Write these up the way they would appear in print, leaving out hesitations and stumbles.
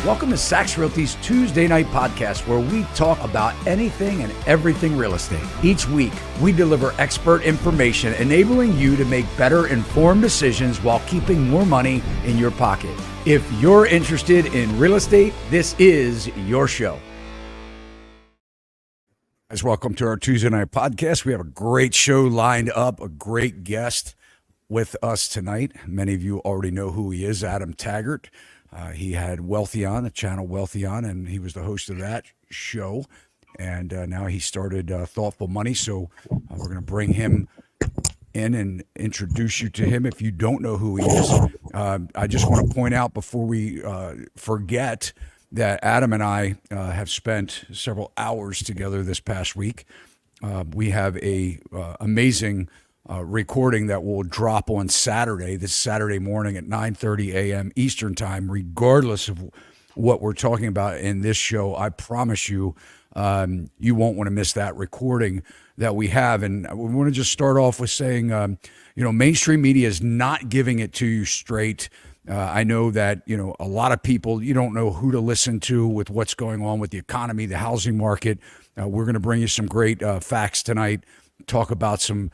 Welcome to Sachs Realty's Tuesday Night Podcast, where we talk about anything and everything real estate. Each week, we deliver expert information enabling you to make better informed decisions while keeping more money in your pocket. If you're interested in real estate, this is your show. Guys, welcome to our Tuesday Night Podcast. We have a great show lined up, a great guest with us tonight. Many of you already know who he is, Adam Taggart. He had Wealthion, the channel Wealthion, and he was the host of that show. And now he started Thoughtful Money. So we're going to bring him in and introduce you to him if you don't know who he is. I just want to point out before we forget that Adam and I have spent several hours together this past week. We have a amazing recording that will drop on Saturday, this Saturday morning at 9:30 a.m. Eastern time, regardless of what we're talking about in this show. I promise you, you won't want to miss that recording that we have. And we want to just start off with saying, mainstream media is not giving it to you straight. I know that, a lot of people, you don't know who to listen to with what's going on with the economy, the housing market. We're going to bring you some great facts tonight, talk about some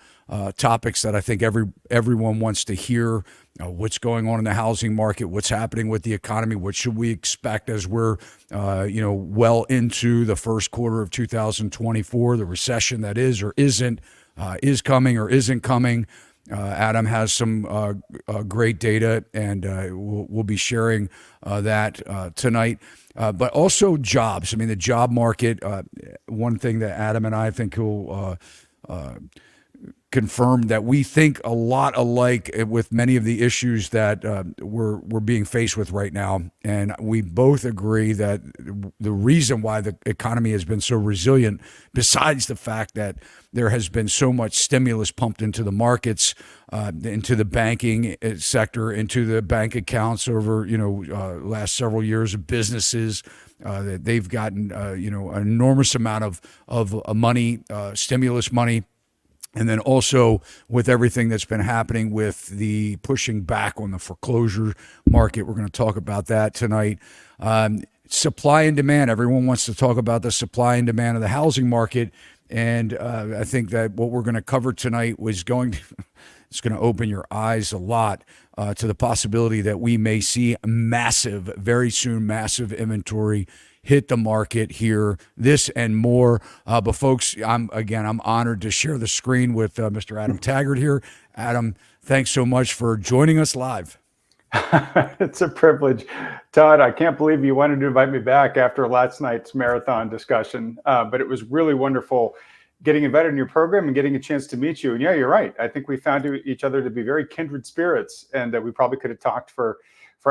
topics that I think everyone wants to hear. What's going on in the housing market, what's happening with the economy, what should we expect as we're well into the first quarter of 2024, the recession that is or isn't, is coming or isn't coming. Adam has some great data, and we'll be sharing that tonight. But also jobs. I mean, the job market, one thing that Adam and I think will confirmed that we think a lot alike with many of the issues that we're being faced with right now. And we both agree that the reason why the economy has been so resilient, besides the fact that there has been so much stimulus pumped into the markets, into the banking sector, into the bank accounts over, last several years of businesses, that they've gotten, an enormous amount of money, stimulus money. And then also with everything that's been happening with the pushing back on the foreclosure market, we're going to talk about that tonight. Supply and demand. Everyone wants to talk about the supply and demand of the housing market. And I think that what we're going to cover tonight it's going to open your eyes a lot to the possibility that we may see very soon massive inventory hit the market here, this and more. But folks, I'm honored to share the screen with Mr. Adam Taggart here. Adam, thanks so much for joining us live. It's a privilege. Todd, I can't believe you wanted to invite me back after last night's marathon discussion, but it was really wonderful getting invited in your program and getting a chance to meet you. And yeah, you're right. I think we found each other to be very kindred spirits, and we probably could have talked for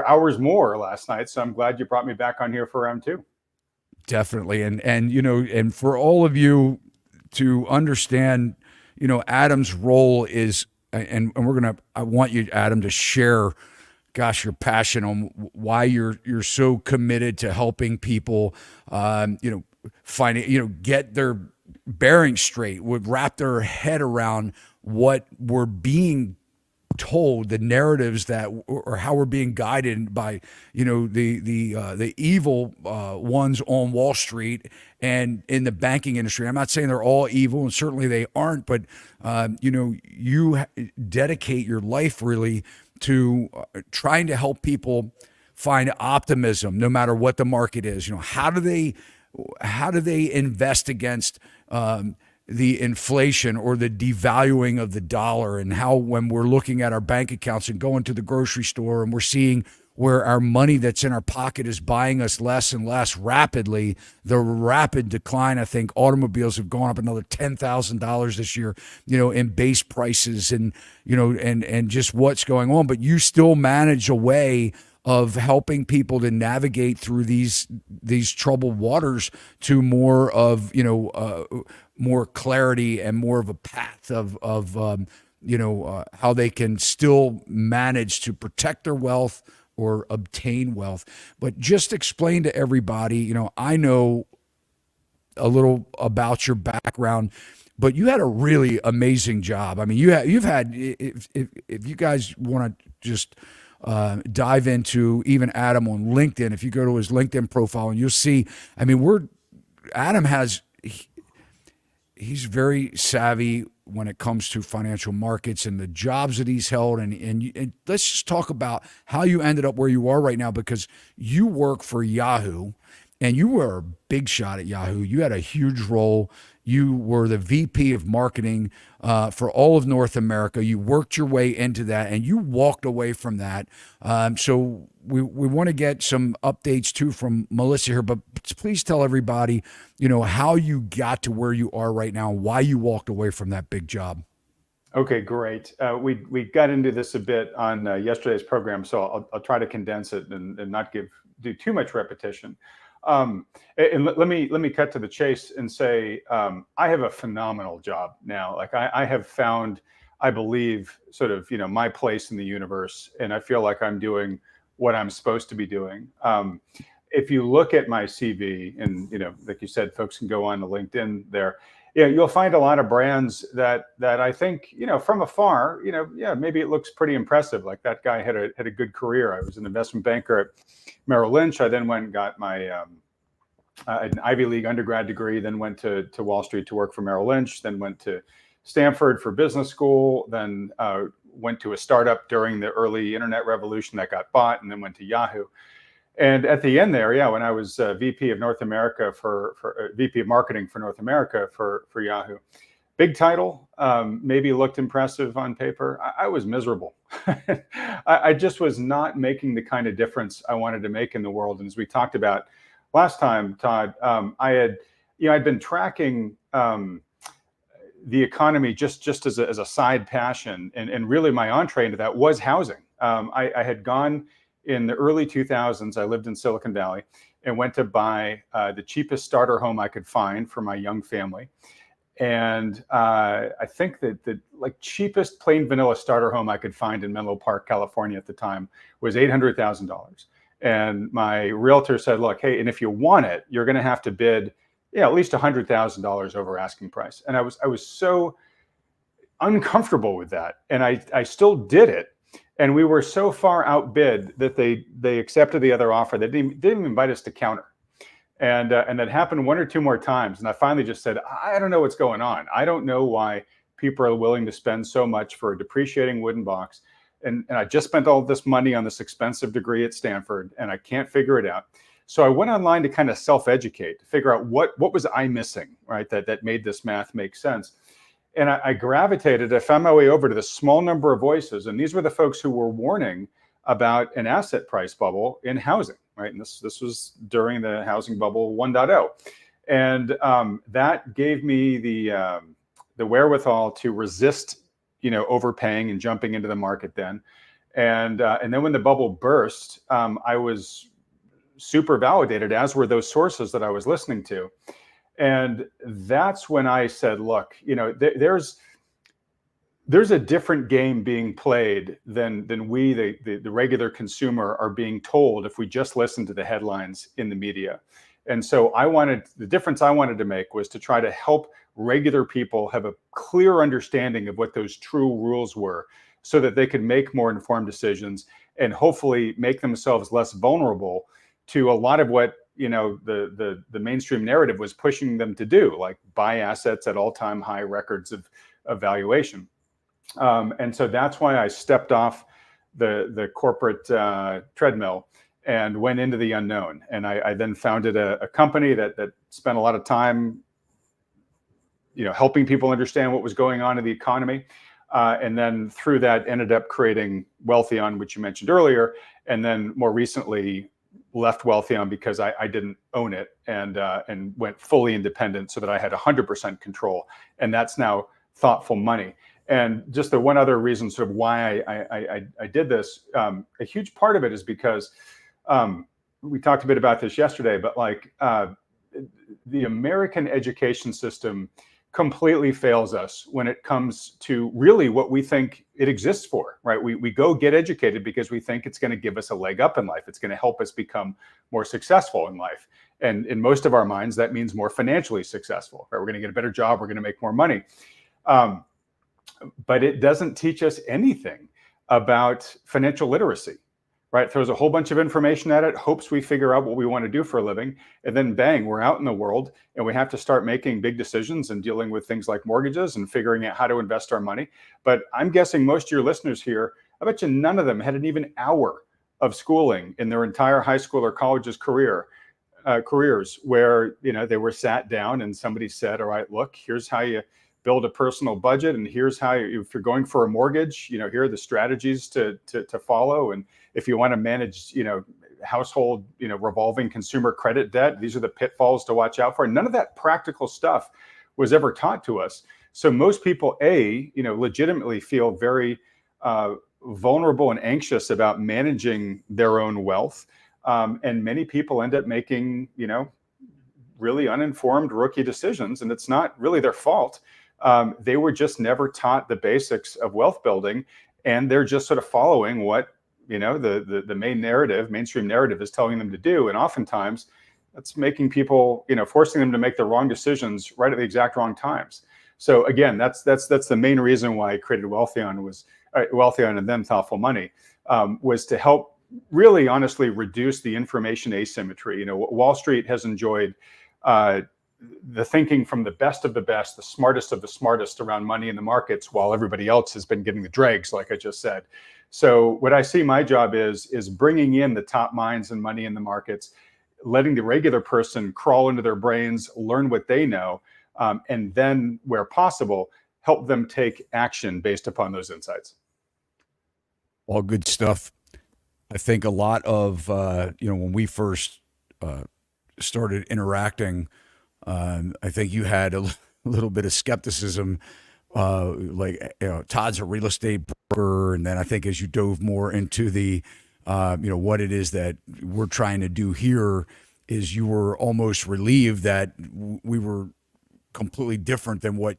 hours more last night. So I'm glad you brought me back on here for round two. Definitely. And for all of you to understand, Adam's role is, and I want you, Adam, to share, your passion on why you're so committed to helping people, get their bearings straight, would wrap their head around what we're being told, the narratives that, or how we're being guided by, the evil ones on Wall Street and in the banking industry. I'm not saying they're all evil, and certainly they aren't, but you dedicate your life really to trying to help people find optimism, no matter what the market is. How do they invest against the inflation or the devaluing of the dollar, and how when we're looking at our bank accounts and going to the grocery store and we're seeing where our money that's in our pocket is buying us less and less rapidly, the rapid decline. I think automobiles have gone up another $10,000 this year, in base prices and just what's going on. But you still manage a way of helping people to navigate through these troubled waters to more of, more clarity and more of a path of how they can still manage to protect their wealth or obtain wealth. But just explain to everybody, I know a little about your background, but you had a really amazing job. I mean, you've had, if you guys want to just dive into even Adam on LinkedIn. If you go to his LinkedIn profile, and you'll see, I mean, Adam has, he's very savvy when it comes to financial markets and the jobs that he's held. And let's just talk about how you ended up where you are right now, because you work for Yahoo and you were a big shot at Yahoo. You had a huge role. You were the VP of marketing for all of North America. You worked your way into that and you walked away from that. So we want to get some updates too from Melissa here, but please tell everybody, how you got to where you are right now, why you walked away from that big job. Okay, great. We got into this a bit on yesterday's program, so I'll try to condense it and not do too much repetition. And let me cut to the chase and say, I have a phenomenal job now. Like I have found, I believe, sort of, my place in the universe, and I feel like I'm doing what I'm supposed to be doing. If you look at my CV, and like you said, folks can go on to LinkedIn there. You'll find a lot of brands that I think, from afar, maybe it looks pretty impressive. Like that guy had a good career. I was an investment banker at Merrill Lynch. I then went and got my an Ivy League undergrad degree, then went to Wall Street to work for Merrill Lynch, then went to Stanford for business school, then went to a startup during the early internet revolution that got bought, and then went to Yahoo. And at the end there, when I was VP of North America for VP of Marketing for North America for Yahoo, big title, maybe looked impressive on paper. I was miserable. I just was not making the kind of difference I wanted to make in the world. And as we talked about last time, Todd, I'd been tracking the economy just as a side passion, and really my entree into that was housing. I had gone in the early 2000s. I lived in Silicon Valley and went to buy the cheapest starter home I could find for my young family. And I think that the cheapest plain vanilla starter home I could find in Menlo Park, California at the time was $800,000. And my realtor said, look, hey, and if you want it, you're going to have to bid at least $100,000 over asking price. And I was so uncomfortable with that. And I still did it. And we were so far outbid that they accepted the other offer. They didn't even invite us to counter. And that happened one or two more times. And I finally just said, I don't know what's going on. I don't know why people are willing to spend so much for a depreciating wooden box. And I just spent all this money on this expensive degree at Stanford, and I can't figure it out. So I went online to kind of self-educate, to figure out what was I missing, right? That made this math make sense. And I gravitated, I found my way over to this small number of voices. And these were the folks who were warning about an asset price bubble in housing, right? And this was during the housing bubble 1.0. And that gave me the wherewithal to resist, overpaying and jumping into the market then. And then when the bubble burst, I was super validated, as were those sources that I was listening to. And that's when I said, look, there's a different game being played than we, the regular consumer, are being told if we just listen to the headlines in the media. And so the difference I wanted to make was to try to help regular people have a clear understanding of what those true rules were, so that they could make more informed decisions and hopefully make themselves less vulnerable to a lot of what the mainstream narrative was pushing them to do, like buy assets at all-time high records of valuation. And so that's why I stepped off the corporate treadmill and went into the unknown. And I then founded a company that spent a lot of time, helping people understand what was going on in the economy. And then through that ended up creating Wealthion, which you mentioned earlier. And then more recently left Wealthion because I didn't own it, and went fully independent so that I had 100% control. And that's now Thoughtful Money. And just the one other reason sort of why I did this, a huge part of it is because we talked a bit about this yesterday, but the American education system completely fails us when it comes to really what we think it exists for, right? We go get educated because we think it's going to give us a leg up in life. It's going to help us become more successful in life. And in most of our minds, that means more financially successful, right? We're going to get a better job. We're going to make more money. But it doesn't teach us anything about financial literacy. right? Throws a whole bunch of information at it, hopes we figure out what we want to do for a living, and then bang, we're out in the world and we have to start making big decisions and dealing with things like mortgages and figuring out how to invest our money. But I'm guessing most of your listeners here, I bet you none of them had an even hour of schooling in their entire high school or college's careers where, you know, they were sat down and somebody said, all right, look, here's how you build a personal budget, and here's how if you're going for a mortgage, you know, here are the strategies to follow, and if you want to manage, you know, household, you know, revolving consumer credit debt, these are the pitfalls to watch out for. None of that practical stuff was ever taught to us. So most people, you know, legitimately feel very vulnerable and anxious about managing their own wealth, and many people end up making, you know, really uninformed rookie decisions, and it's not really their fault. They were just never taught the basics of wealth building, and they're just sort of following what, you know, the mainstream narrative is telling them to do. And oftentimes that's making people, you know, forcing them to make the wrong decisions right at the exact wrong times. So again, that's the main reason why I created Wealthion and then Thoughtful Money, was to help really honestly reduce the information asymmetry. You know, Wall Street has enjoyed the thinking from the best of the best, the smartest of the smartest around money in the markets, while everybody else has been getting the dregs, like I just said. So what I see my job is bringing in the top minds and money in the markets, letting the regular person crawl into their brains, learn what they know, and then where possible, help them take action based upon those insights. All good stuff. I think a lot of, you know, when we first started interacting, I think you had a little bit of skepticism, like, you know, Todd's a real estate broker. And then I think as you dove more into the, you know, what it is that we're trying to do here, is you were almost relieved that we were completely different than what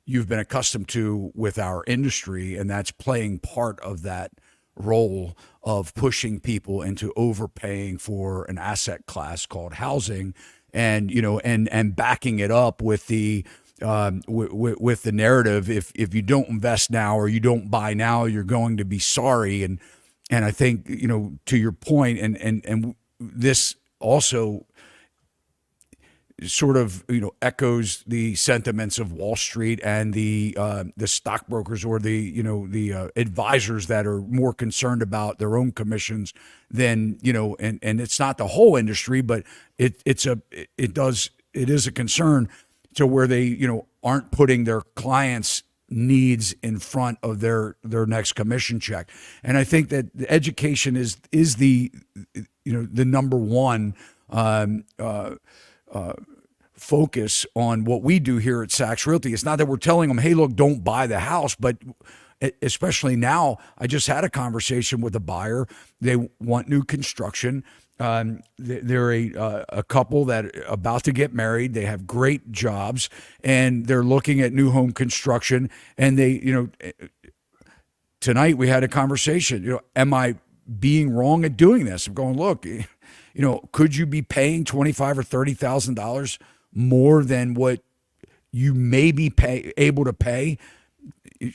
you've been accustomed to with our industry. And that's playing part of that role of pushing people into overpaying for an asset class called housing, and, you know, and backing it up with the with the narrative, if you don't invest now or you don't buy now, you're going to be sorry. And I think, you know, to your point, and this also sort of, you know, echoes the sentiments of Wall Street and the stockbrokers, or the, you know, the advisors that are more concerned about their own commissions than, you know, and it's not the whole industry, but it is a concern to where they, you know, aren't putting their clients' needs in front of their next commission check. And I think that the education is the, you know, the number one focus on what we do here at Sachs Realty. It's not that we're telling them, hey, look, don't buy the house, but especially now, I just had a conversation with a buyer. They want new construction. They're a couple that are about to get married. They have great jobs, and they're looking at new home construction. And they, you know, tonight we had a conversation, you know, am I being wrong at doing this? I'm going, look, you know, could you be paying $25,000 or $30,000 more than what you may be able to pay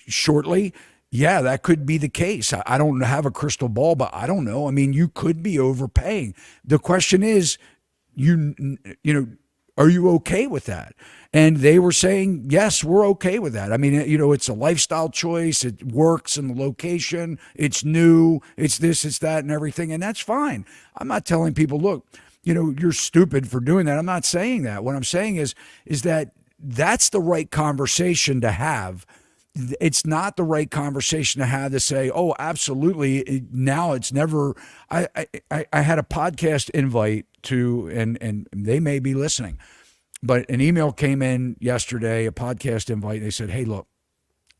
shortly? Yeah, that could be the case. I don't have a crystal ball, but I don't know. I mean, you could be overpaying. The question is, you know, are you okay with that? And they were saying, yes, we're okay with that. I mean, you know, it's a lifestyle choice. It works in the location. It's new. It's this, it's that, and everything. And that's fine. I'm not telling people, look, you know, you're stupid for doing that. I'm not saying that. What I'm saying is that that's the right conversation to have. It's not the right conversation to have to say, oh, absolutely. Now it's never. I had a podcast invite to, and they may be listening, but an email came in yesterday, a podcast invite. They said, hey, look,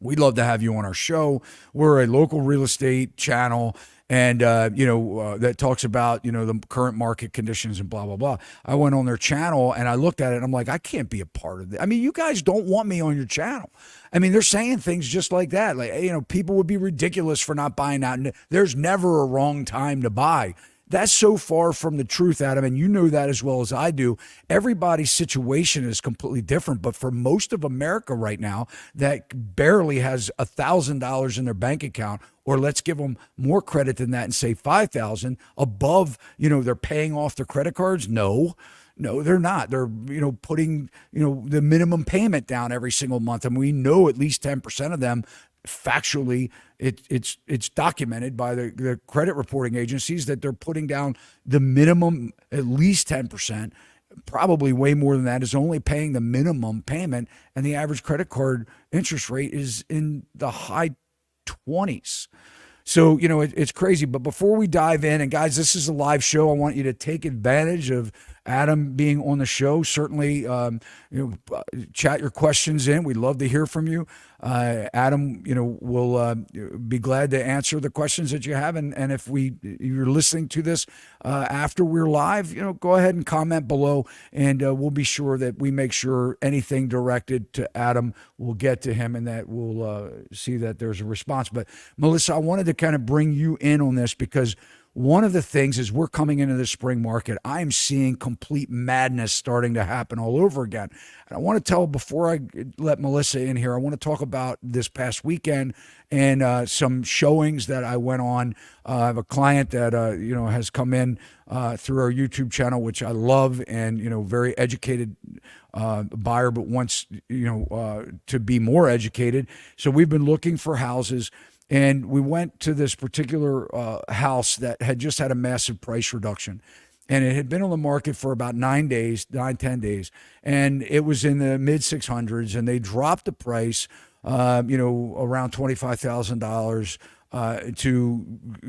we'd love to have you on our show. We're a local real estate channel, and you know, that talks about, you know, the current market conditions and blah blah blah. I went on their channel and I looked at it and I'm like, I can't be a part of it. I mean, you guys don't want me on your channel. I mean, they're saying things just like that, like, you know, people would be ridiculous for not buying out. There's never a wrong time to buy. That's so far from the truth, Adam, and you know that as well as I do. Everybody's situation is completely different, but for most of America right now that barely has $1,000 in their bank account, or let's give them more credit than that and say 5,000 above, they're paying off their credit cards. No, they're not. They're, putting, the minimum payment down every single month. And we know at least 10% of them factually, it's documented by the credit reporting agencies that they're putting down the minimum, at least 10%, probably way more than that, is only paying the minimum payment. And the average credit card interest rate is in the high 20s. So, it's crazy. But before we dive in, and guys, this is a live show. I want you to take advantage of Adam being on the show. Certainly, chat your questions in. We'd love to hear from you. Adam, will be glad to answer the questions that you have. And if you're listening to this after we're live, go ahead and comment below, and we'll be sure that we make sure anything directed to Adam will get to him, and that we'll see that there's a response. But Melissa, I wanted to kind of bring you in on this because one of the things is we're coming into the spring market. I'm seeing complete madness starting to happen all over again. And I want to tell, before I let Melissa in here, I want to talk about this past weekend and some showings that I went on. I have a client that, has come in through our YouTube channel, which I love, and, very educated buyer, but wants, to be more educated. So we've been looking for houses. And we went to this particular house that had just had a massive price reduction. And it had been on the market for about 10 days. And it was in the mid 600s. And they dropped the price, around $25,000 to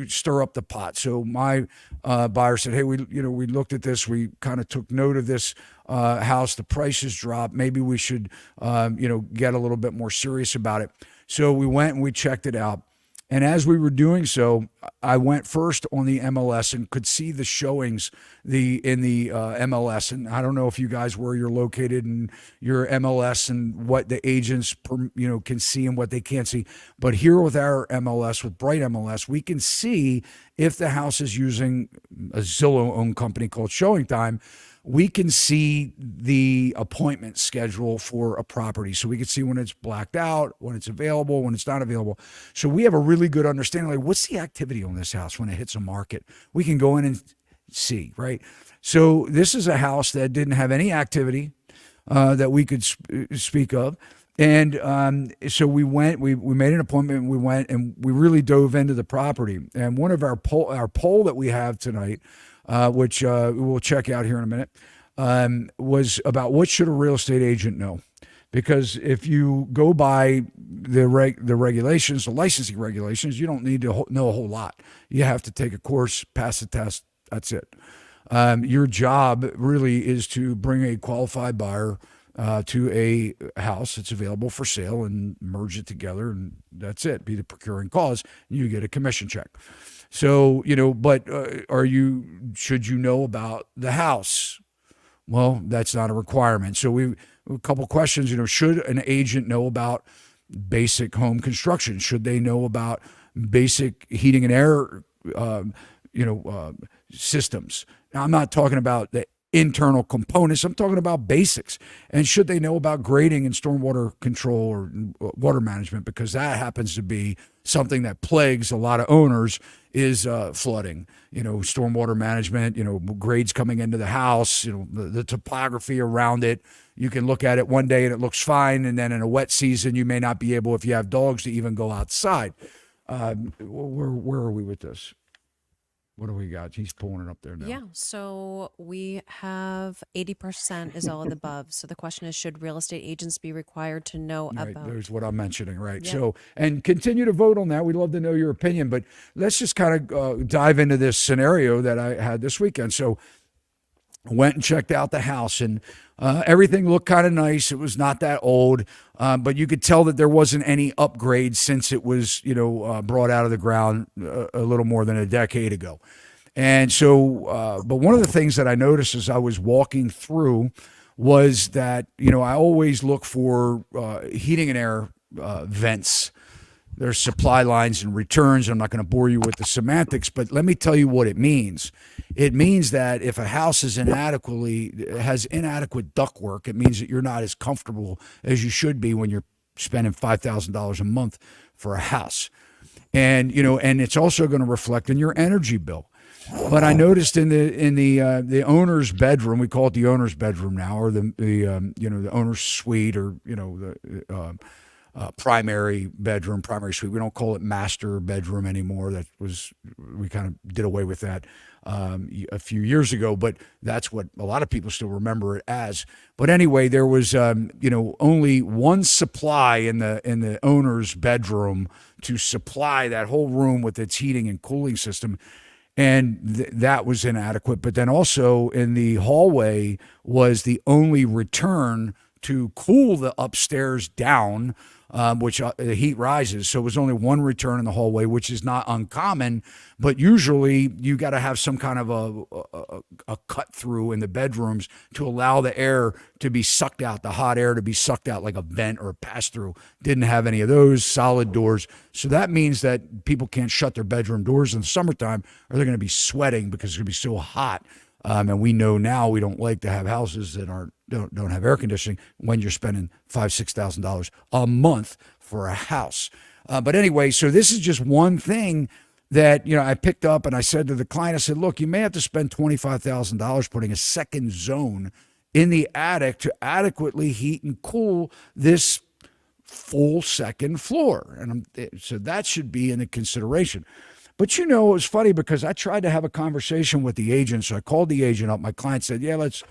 stir up the pot. So my buyer said, hey, we looked at this. We kind of took note of this house. The prices dropped. Maybe we should, get a little bit more serious about it. So we went and we checked it out. And as we were doing so, I went first on the MLS and could see the showings in the MLS. And I don't know if you guys, where you're located and your MLS and what the agents can see and what they can't see. But here with our MLS, with Bright MLS, we can see if the house is using a Zillow-owned company called Showing Time. We can see the appointment schedule for a property. So we can see when it's blacked out, when it's available, when it's not available. So we have a really good understanding, like, what's the activity on this house when it hits a market? We can go in and see, right? So this is a house that didn't have any activity that we could speak of. And so we went, we made an appointment, we went, and we really dove into the property. And one of our poll that we have tonight, which we'll check out here in a minute, was about what should a real estate agent know? Because if you go by the regulations, the licensing regulations, you don't need to know a whole lot. You have to take a course, pass the test, that's it. Your job really is to bring a qualified buyer to a house that's available for sale and merge it together, and that's it. Be the procuring cause, and you get a commission check. So, but should you know about the house? Well, that's not a requirement. So a couple questions, should an agent know about basic home construction? Should they know about basic heating and air, systems? Now, I'm not talking about the internal components. I'm talking about basics. And should they know about grading and stormwater control or water management? Because that happens to be something that plagues a lot of owners, is flooding, stormwater management, grades coming into the house, the topography around it. You can look at it one day and it looks fine. And then in a wet season, you may not be able, if you have dogs, to even go outside. Where are we with this? What do we got? He's pulling it up there now. Yeah, so we have 80% is all of the above. So the question is, should real estate agents be required to know Right, about? there's what I'm mentioning, right? Yeah. So, and continue to vote on that. We'd love to know your opinion, but let's just kind of dive into this scenario that I had this weekend. So I went and checked out the house, and everything looked kind of nice. It was not that old, but you could tell that there wasn't any upgrade since it was, brought out of the ground a little more than a decade ago. And so, but one of the things that I noticed as I was walking through was that, I always look for heating and air vents there's supply lines and returns. I'm not going to bore you with the semantics, but let me tell you what it means. It means that if a house has inadequate ductwork, it means that you're not as comfortable as you should be when you're spending $5,000 a month for a house. And and it's also going to reflect in your energy bill. But I noticed in the owner's bedroom, we call it the owner's bedroom now, or the owner's suite, or the primary bedroom, primary suite. We don't call it master bedroom anymore. We kind of did away with that a few years ago, but that's what a lot of people still remember it as. But anyway, there was only one supply in the owner's bedroom to supply that whole room with its heating and cooling system. And that was inadequate. But then also in the hallway was the only return to cool the upstairs down, which the heat rises. So it was only one return in the hallway, which is not uncommon. But usually you got to have some kind of a cut through in the bedrooms to allow the air to be sucked out, the hot air to be sucked out like a vent or a pass through. Didn't have any of those, solid doors. So that means that people can't shut their bedroom doors in the summertime, or they're going to be sweating because it's going to be so hot. And we know now we don't like to have houses that don't have air conditioning when you're spending $5,000-$6,000 a month for a house. But anyway, so this is just one thing that I picked up, and I said to the client, I said, look, you may have to spend $25,000 putting a second zone in the attic to adequately heat and cool this full second floor. And so that should be in the consideration. But it was funny because I tried to have a conversation with the agent. So I called the agent up. My client said, yeah, let's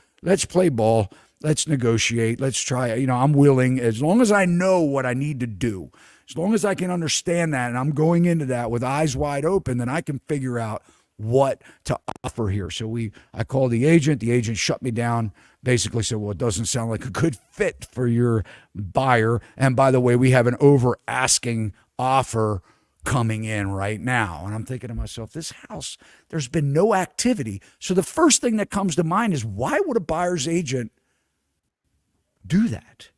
play ball. Let's negotiate. Let's try. I'm willing, as long as I know what I need to do, as long as I can understand that, and I'm going into that with eyes wide open, then I can figure out what to offer here. So I called the agent. The agent shut me down, basically said, well, it doesn't sound like a good fit for your buyer. And by the way, we have an over asking offer coming in right now. And I'm thinking to myself, this house, there's been no activity. So the first thing that comes to mind is, why would a buyer's agent do that?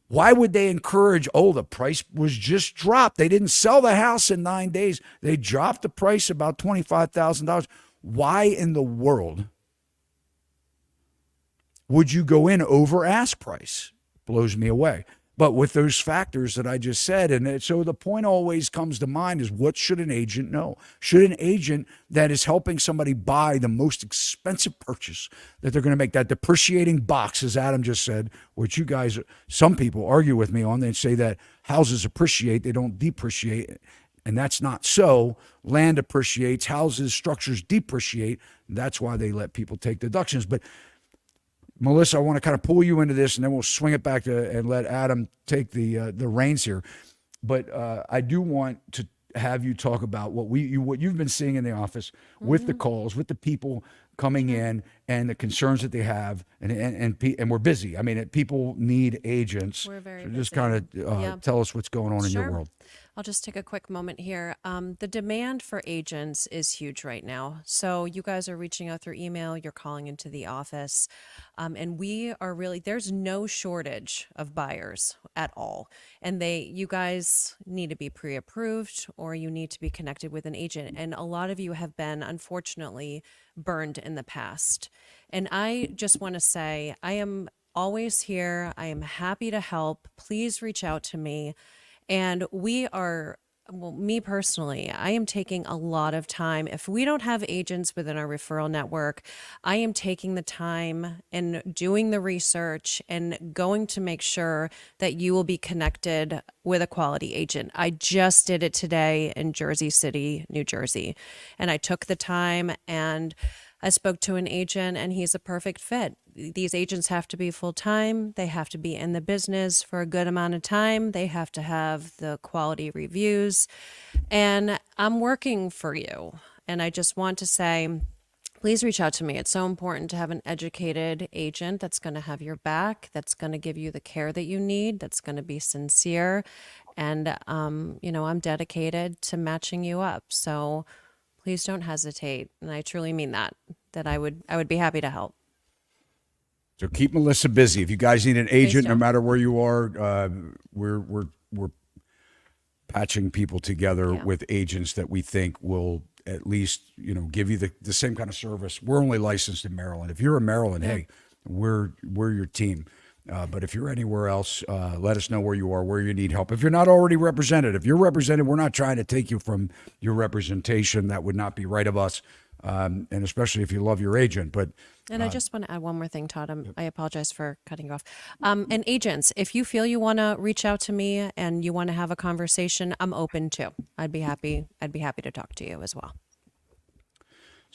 Why would they encourage, the price was just dropped. They didn't sell the house in 9 days. They dropped the price about $25,000. Why in the world would you go in over ask price? Blows me away. But with those factors that I just said, and so the point always comes to mind is, what should an agent know? Should an agent that is helping somebody buy the most expensive purchase that they're going to make, that depreciating box, as Adam just said, which you guys, some people argue with me on, they say that houses appreciate, they don't depreciate. And that's not so. Land appreciates, houses, structures depreciate. That's why they let people take deductions. But Melissa, I want to kind of pull you into this, and then we'll swing it back to and let Adam take the reins here. But I do want to have you talk about what you've been seeing in the office with the calls, with the people coming in, and the concerns that they have, and we're busy. I mean, people need agents. We're very so just busy. kind of tell us what's going on in your world. I'll just take a quick moment here. The demand for agents is huge right now. So you guys are reaching out through email, you're calling into the office, and we are really, there's no shortage of buyers at all. And you guys need to be pre-approved, or you need to be connected with an agent. And a lot of you have been, unfortunately, burned in the past. And I just want to say, I am always here. I am happy to help. Please reach out to me. And me personally, I am taking a lot of time. If we don't have agents within our referral network, I am taking the time and doing the research and going to make sure that you will be connected with a quality agent. I just did it today in Jersey City, New Jersey. And I took the time and I spoke to an agent, and he's a perfect fit. These agents have to be full-time. They have to be in the business for a good amount of time. They have to have the quality reviews. And I'm working for you. And I just want to say, please reach out to me. It's so important to have an educated agent that's going to have your back, that's going to give you the care that you need, that's going to be sincere. And, I'm dedicated to matching you up. So please don't hesitate. And I truly mean that I would be happy to help. So keep Melissa busy. If you guys need an agent, no don't. matter where you are, we're patching people together Yeah. with agents that we think will at least, give you the same kind of service. We're only licensed in Maryland. If you're in Maryland, hey, we're your team. But if you're anywhere else, let us know where you are, where you need help. If you're not already represented, if you're represented, we're not trying to take you from your representation. That would not be right of us. And especially if you love your agent. But And I just want to add one more thing, Todd. I apologize for cutting you off. And agents, if you feel you want to reach out to me and you want to have a conversation, I'm open to. I'd be happy to talk to you as well.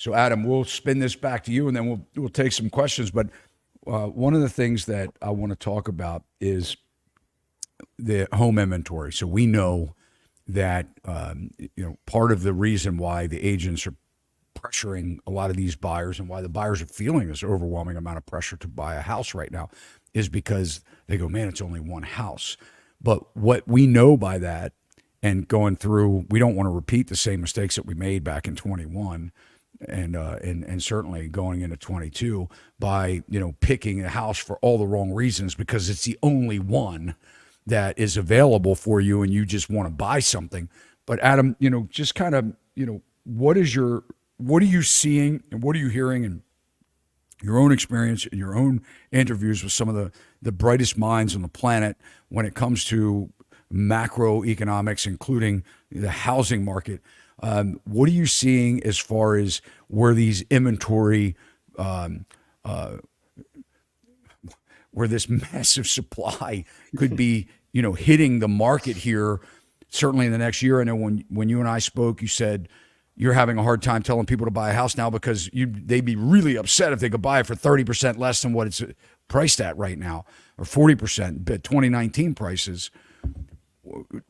so, Adam, we'll spin this back to you, and then we'll take some questions. But one of the things that I want to talk about is the home inventory. So we know that part of the reason why the agents are pressuring a lot of these buyers and why the buyers are feeling this overwhelming amount of pressure to buy a house right now is because they go, man, it's only one house. But what we know by that, and going through, we don't want to repeat the same mistakes that we made back in 21 and certainly going into 22 by, picking a house for all the wrong reasons because it's the only one that is available for you and you just want to buy something. But Adam, just kind of, what are you seeing and what are you hearing in your own experience in your own interviews with some of the brightest minds on the planet when it comes to macroeconomics, including the housing market? What are you seeing as far as where these inventory, where this massive supply could be, hitting the market here, certainly in the next year? I know when you and I spoke, you said you're having a hard time telling people to buy a house now because they'd be really upset if they could buy it for 30% less than what it's priced at right now, or 40%, but 2019 prices.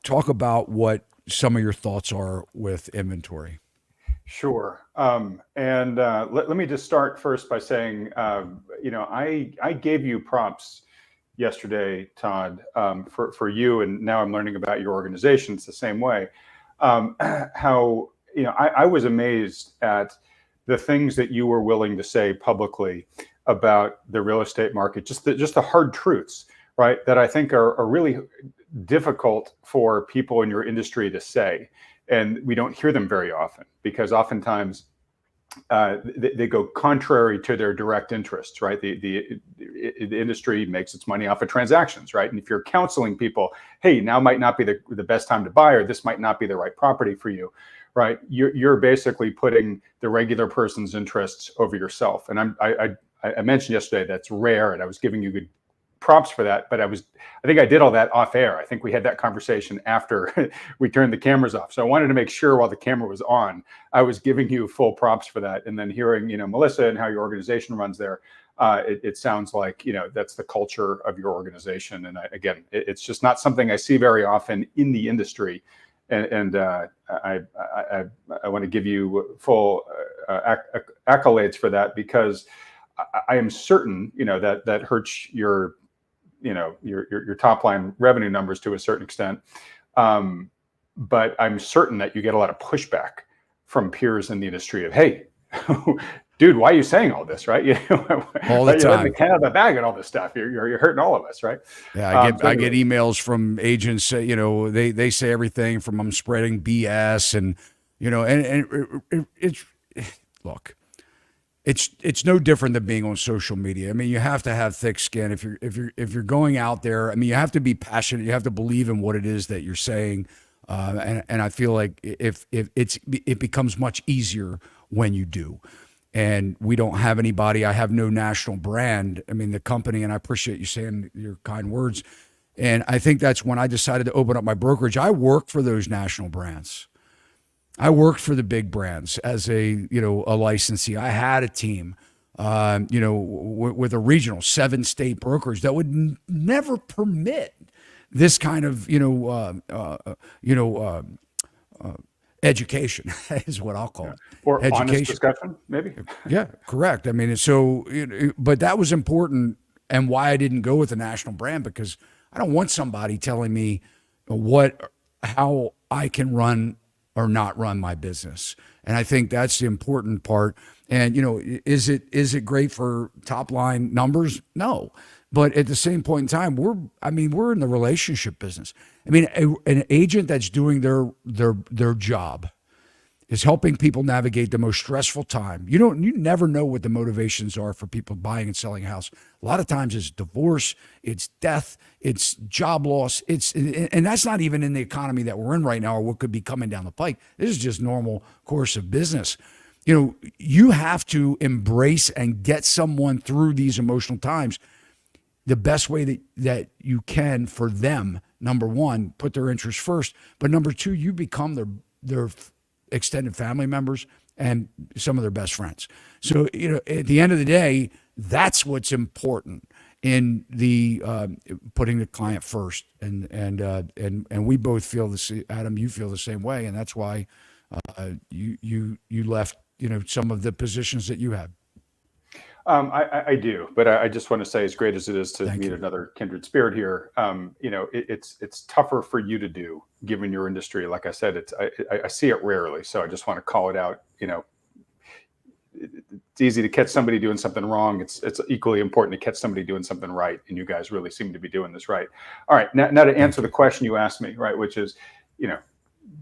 Talk about what some of your thoughts are with inventory. Sure. Let me just start first by saying, I gave you prompts yesterday, Todd, for you, and now I'm learning about your organization. It's the same way. How, I was amazed at the things that you were willing to say publicly about the real estate market, just the hard truths, right? That I think are really difficult for people in your industry to say. And we don't hear them very often because oftentimes they go contrary to their direct interests, right? The industry makes its money off of transactions, right? And if you're counseling people, hey, now might not be the best time to buy, or this might not be the right property for you, right? You're basically putting the regular person's interests over yourself. And I mentioned yesterday that's rare, and I was giving you good props for that, but I think I did all that off air. I think we had that conversation after we turned the cameras off. So I wanted to make sure while the camera was on, I was giving you full props for that. And then hearing, Melissa and how your organization runs there, it sounds like, that's the culture of your organization. And again, it's just not something I see very often in the industry. And I want to give you full accolades for that, because I am certain, that hurts your top line revenue numbers to a certain extent. But I'm certain that you get a lot of pushback from peers in the industry of, hey, dude, why are you saying all this, right? All the time. The cat out of the bag and all this stuff. You're hurting all of us, right? Yeah, I get emails from agents. They say everything from I'm spreading BS, and it's look. It's no different than being on social media. I mean, you have to have thick skin if you're going out there. I mean, you have to be passionate. You have to believe in what it is that you're saying, and I feel like it becomes much easier when you do. And we don't have anybody. I have no national brand. I mean, the company, and I appreciate you saying your kind words. And I think that's when I decided to open up my brokerage. I work for those national brands. I worked for the big brands as a licensee. I had a team, with a regional 7-state brokerage that would never permit this kind of, education is what I'll call it. Or education. Honest discussion, maybe. Yeah, correct. I mean, but that was important, and why I didn't go with the national brand, because I don't want somebody telling me how I can run or not run my business. And I think that's the important part. And, is it great for top line numbers? No. But at the same point in time, we're in the relationship business. I mean, an agent that's doing their job is helping people navigate the most stressful time. You never know what the motivations are for people buying and selling a house. A lot of times it's divorce, it's death, it's job loss, and that's not even in the economy that we're in right now or what could be coming down the pike. This is just normal course of business. You have to embrace and get someone through these emotional times the best way that you can for them. Number one, put their interests first, but number two, you become their extended family members and some of their best friends. So, at the end of the day, that's what's important in the putting the client first. And we both feel the same. Adam, you feel the same way, and that's why you left some of the positions that you have. I do, but I just want to say, as great as it is to meet another kindred spirit here, it's tougher for you to do given your industry. Like I said, I see it rarely, so I just want to call it out. It's easy to catch somebody doing something wrong. It's equally important to catch somebody doing something right, and you guys really seem to be doing this right. All right, now to answer the question you asked me, right, which is,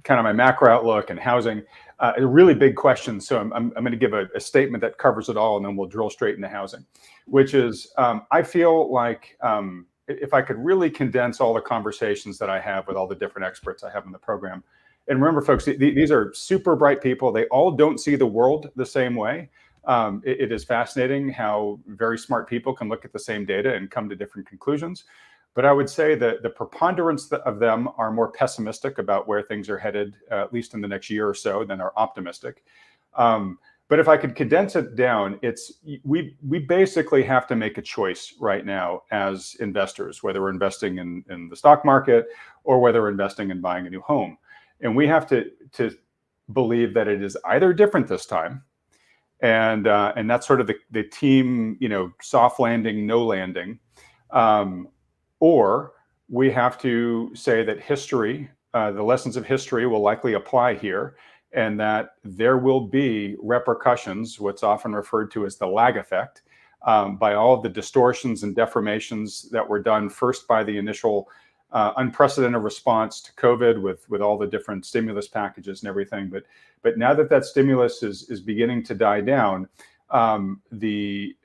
kind of my macro outlook and housing. A really big question. So I'm going to give a statement that covers it all, and then we'll drill straight into housing, which is I feel like if I could really condense all the conversations that I have with all the different experts I have in the program. And remember, folks, these are super bright people. They all don't see the world the same way. It is fascinating how very smart people can look at the same data and come to different conclusions. But I would say that the preponderance of them are more pessimistic about where things are headed, at least in the next year or so, than are optimistic. But if I could condense it down, we basically have to make a choice right now as investors, whether we're investing in the stock market or whether we're investing in buying a new home. And we have to believe that it is either different this time, and that's sort of the team, soft landing, no landing. Or we have to say that history, the lessons of history will likely apply here, and that there will be repercussions, what's often referred to as the lag effect, by all of the distortions and deformations that were done first by the initial unprecedented response to COVID with all the different stimulus packages and everything. But now that stimulus is beginning to die down, the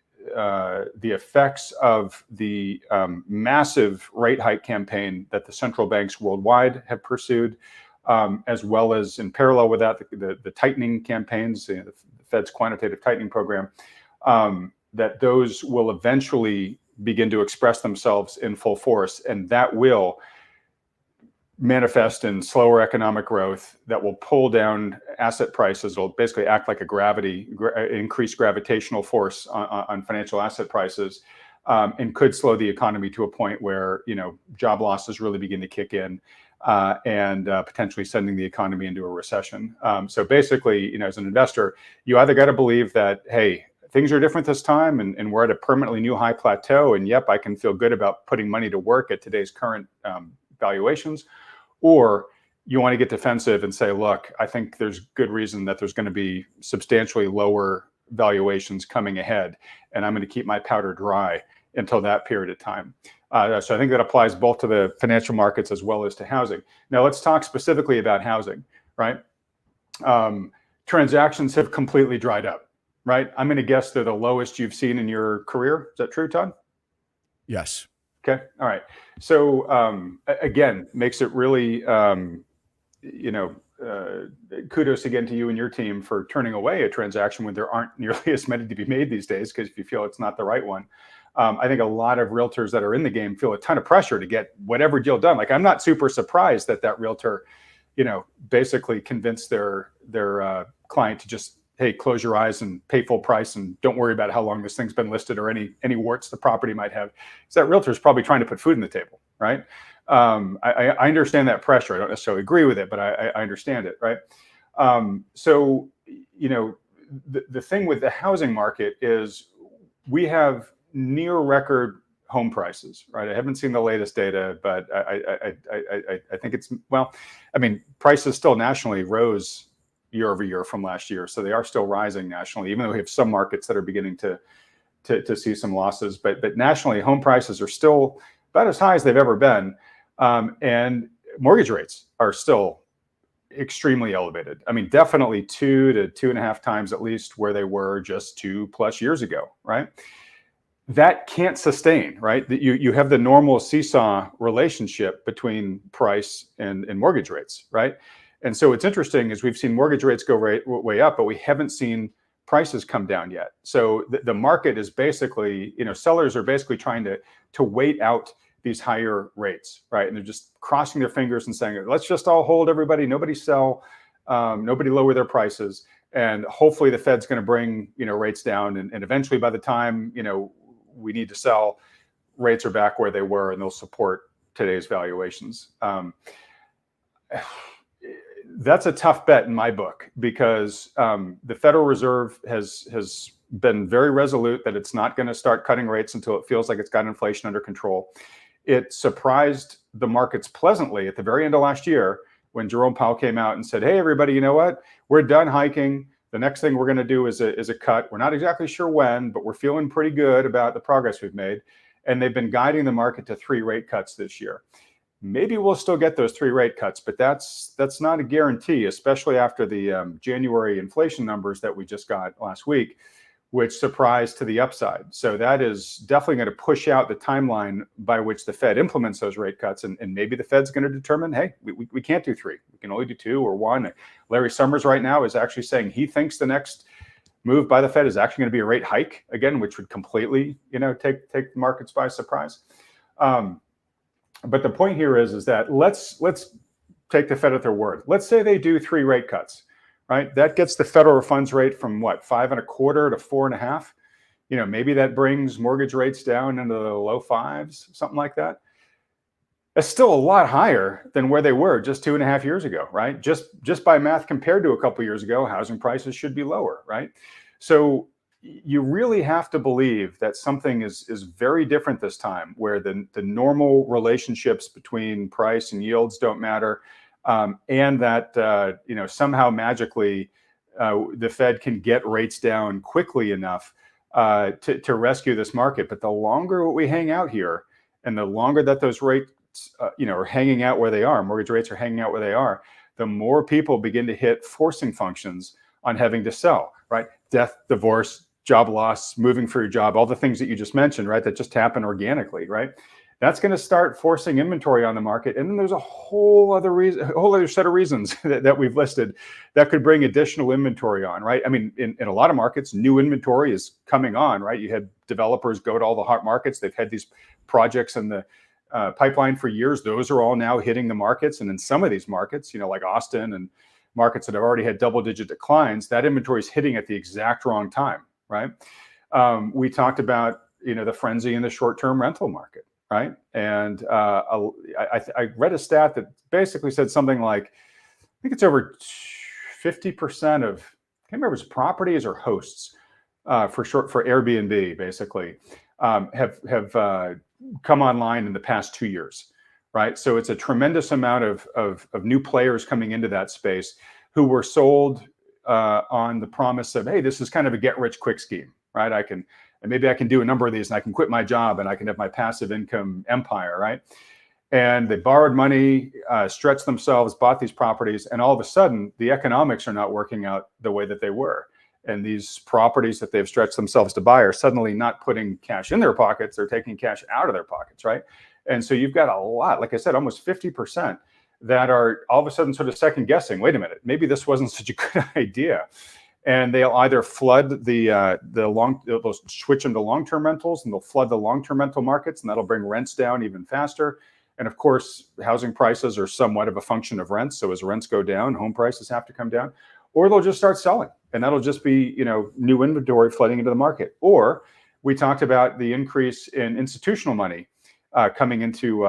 effects of the massive rate hike campaign that the central banks worldwide have pursued, as well as in parallel with that, the tightening campaigns, the Fed's quantitative tightening program, that those will eventually begin to express themselves in full force. And that will manifest in slower economic growth that will pull down asset prices. It'll basically act like a increased gravitational force on financial asset prices, and could slow the economy to a point where job losses really begin to kick in, and potentially sending the economy into a recession. So basically, as an investor, you either got to believe that, hey, things are different this time, and we're at a permanently new high plateau, and yep, I can feel good about putting money to work at today's current valuations. Or you want to get defensive and say, look, I think there's good reason that there's going to be substantially lower valuations coming ahead, and I'm going to keep my powder dry until that period of time. So I think that applies both to the financial markets as well as to housing. Now let's talk specifically about housing, right? Transactions have completely dried up, right? I'm going to guess they're the lowest you've seen in your career. Is that true, Todd? Yes. Okay. All right. So again, makes it really, kudos again to you and your team for turning away a transaction when there aren't nearly as many to be made these days, because if you feel it's not the right one. I think a lot of realtors that are in the game feel a ton of pressure to get whatever deal done. Like, I'm not super surprised that realtor, basically convinced their client to just, hey, close your eyes and pay full price and don't worry about how long this thing's been listed or any warts the property might have. So that realtor is probably trying to put food on the table, right? I understand that pressure. I don't necessarily agree with it, but I understand it, right? So, the thing with the housing market is we have near record home prices, right? I haven't seen the latest data, but I think it's, prices still nationally rose year over year from last year. So they are still rising nationally, even though we have some markets that are beginning to to see some losses. But nationally, home prices are still about as high as they've ever been, and mortgage rates are still extremely elevated. I mean, definitely 2 to 2.5 times at least where they were just 2+ years ago, right? That can't sustain, right? That you have the normal seesaw relationship between price and mortgage rates, right? And so what's interesting is we've seen mortgage rates go way up, but we haven't seen prices come down yet. So the market is basically, sellers are basically trying to wait out these higher rates, right? And they're just crossing their fingers and saying, let's just all hold, everybody, nobody sell, nobody lower their prices. And hopefully the Fed's going to bring, rates down. And eventually by the time, we need to sell, rates are back where they were and they'll support today's valuations. That's a tough bet in my book because the Federal Reserve has been very resolute that it's not going to start cutting rates until it feels like it's got inflation under control. It surprised the markets pleasantly at the very end of last year when Jerome Powell came out and said, hey, everybody, you know what? We're done hiking. The next thing we're going to do is a cut. We're not exactly sure when, but we're feeling pretty good about the progress we've made. And they've been guiding the market to 3 rate cuts this year. Maybe we'll still get those 3 rate cuts, but that's not a guarantee, especially after the January inflation numbers that we just got last week, which surprised to the upside. So that is definitely going to push out the timeline by which the Fed implements those rate cuts. And maybe the Fed's going to determine, hey, we can't do 3. We can only do 2 or 1. Larry Summers right now is actually saying he thinks the next move by the Fed is actually going to be a rate hike again, which would completely, take the markets by surprise. But the point here is that let's take the Fed at their word. Let's say they do 3 rate cuts. Right, that gets the federal funds rate from what, 5.25 to 4.5. Maybe that brings mortgage rates down into the low 5s, something like that. That's still a lot higher than where they were just 2.5 years ago, right? Just by math compared to a couple of years ago, housing prices should be lower, right? So you really have to believe that something is very different this time, where the normal relationships between price and yields don't matter. And that somehow magically the Fed can get rates down quickly enough to rescue this market. But the longer we hang out here, and the longer that those rates are hanging out where they are, mortgage rates are hanging out where they are, the more people begin to hit forcing functions on having to sell. Right, death, divorce, job loss, moving for your job, all the things that you just mentioned, right, that just happen organically, right? That's going to start forcing inventory on the market. And then there's a whole other set of reasons that we've listed that could bring additional inventory on, right? I mean, in a lot of markets, new inventory is coming on, right? You had developers go to all the hot markets. They've had these projects in the pipeline for years. Those are all now hitting the markets. And in some of these markets, like Austin and markets that have already had double-digit declines, that inventory is hitting at the exact wrong time, right? We talked about, the frenzy in the short-term rental market. Right. And I read a stat that basically said something like, I think it's over 50% of, I can't remember if it's properties or hosts for Airbnb, basically, have come online in the past 2 years. Right. So it's a tremendous amount of new players coming into that space who were sold on the promise of, hey, this is kind of a get rich quick scheme. Right. And maybe I can do a number of these and I can quit my job and I can have my passive income empire, right? And they borrowed money, stretched themselves, bought these properties, and all of a sudden the economics are not working out the way that they were. And these properties that they've stretched themselves to buy are suddenly not putting cash in their pockets, they're taking cash out of their pockets, right? And so you've got a lot, like I said, almost 50% that are all of a sudden sort of second guessing, wait a minute, maybe this wasn't such a good idea. And they'll either flood they'll switch them to long-term rentals, and they'll flood the long-term rental markets, and that'll bring rents down even faster. And of course, housing prices are somewhat of a function of rents. So as rents go down, home prices have to come down, or they'll just start selling, and that'll just be new inventory flooding into the market. Or we talked about the increase in institutional money coming into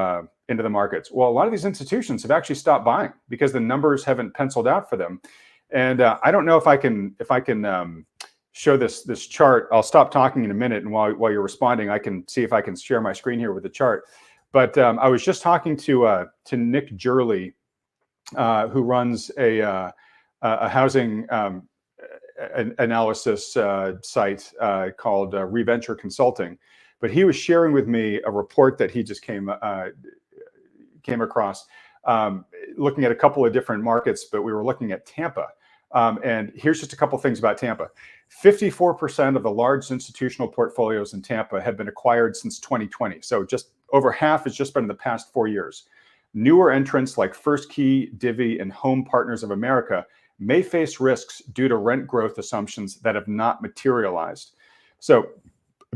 the markets. Well, a lot of these institutions have actually stopped buying because the numbers haven't penciled out for them. And I don't know if I can show this chart. I'll stop talking in a minute, and while you're responding, I can see if I can share my screen here with the chart. But I was just talking to Nick Jurley, who runs a housing analysis site called Reventure Consulting. But he was sharing with me a report that he just came across, looking at a couple of different markets, but we were looking at Tampa. And here's just a couple things about Tampa. 54% of the large institutional portfolios in Tampa have been acquired since 2020. So just over half has just been in the past 4 years. Newer entrants like First Key, Divvy, and Home Partners of America may face risks due to rent growth assumptions that have not materialized. So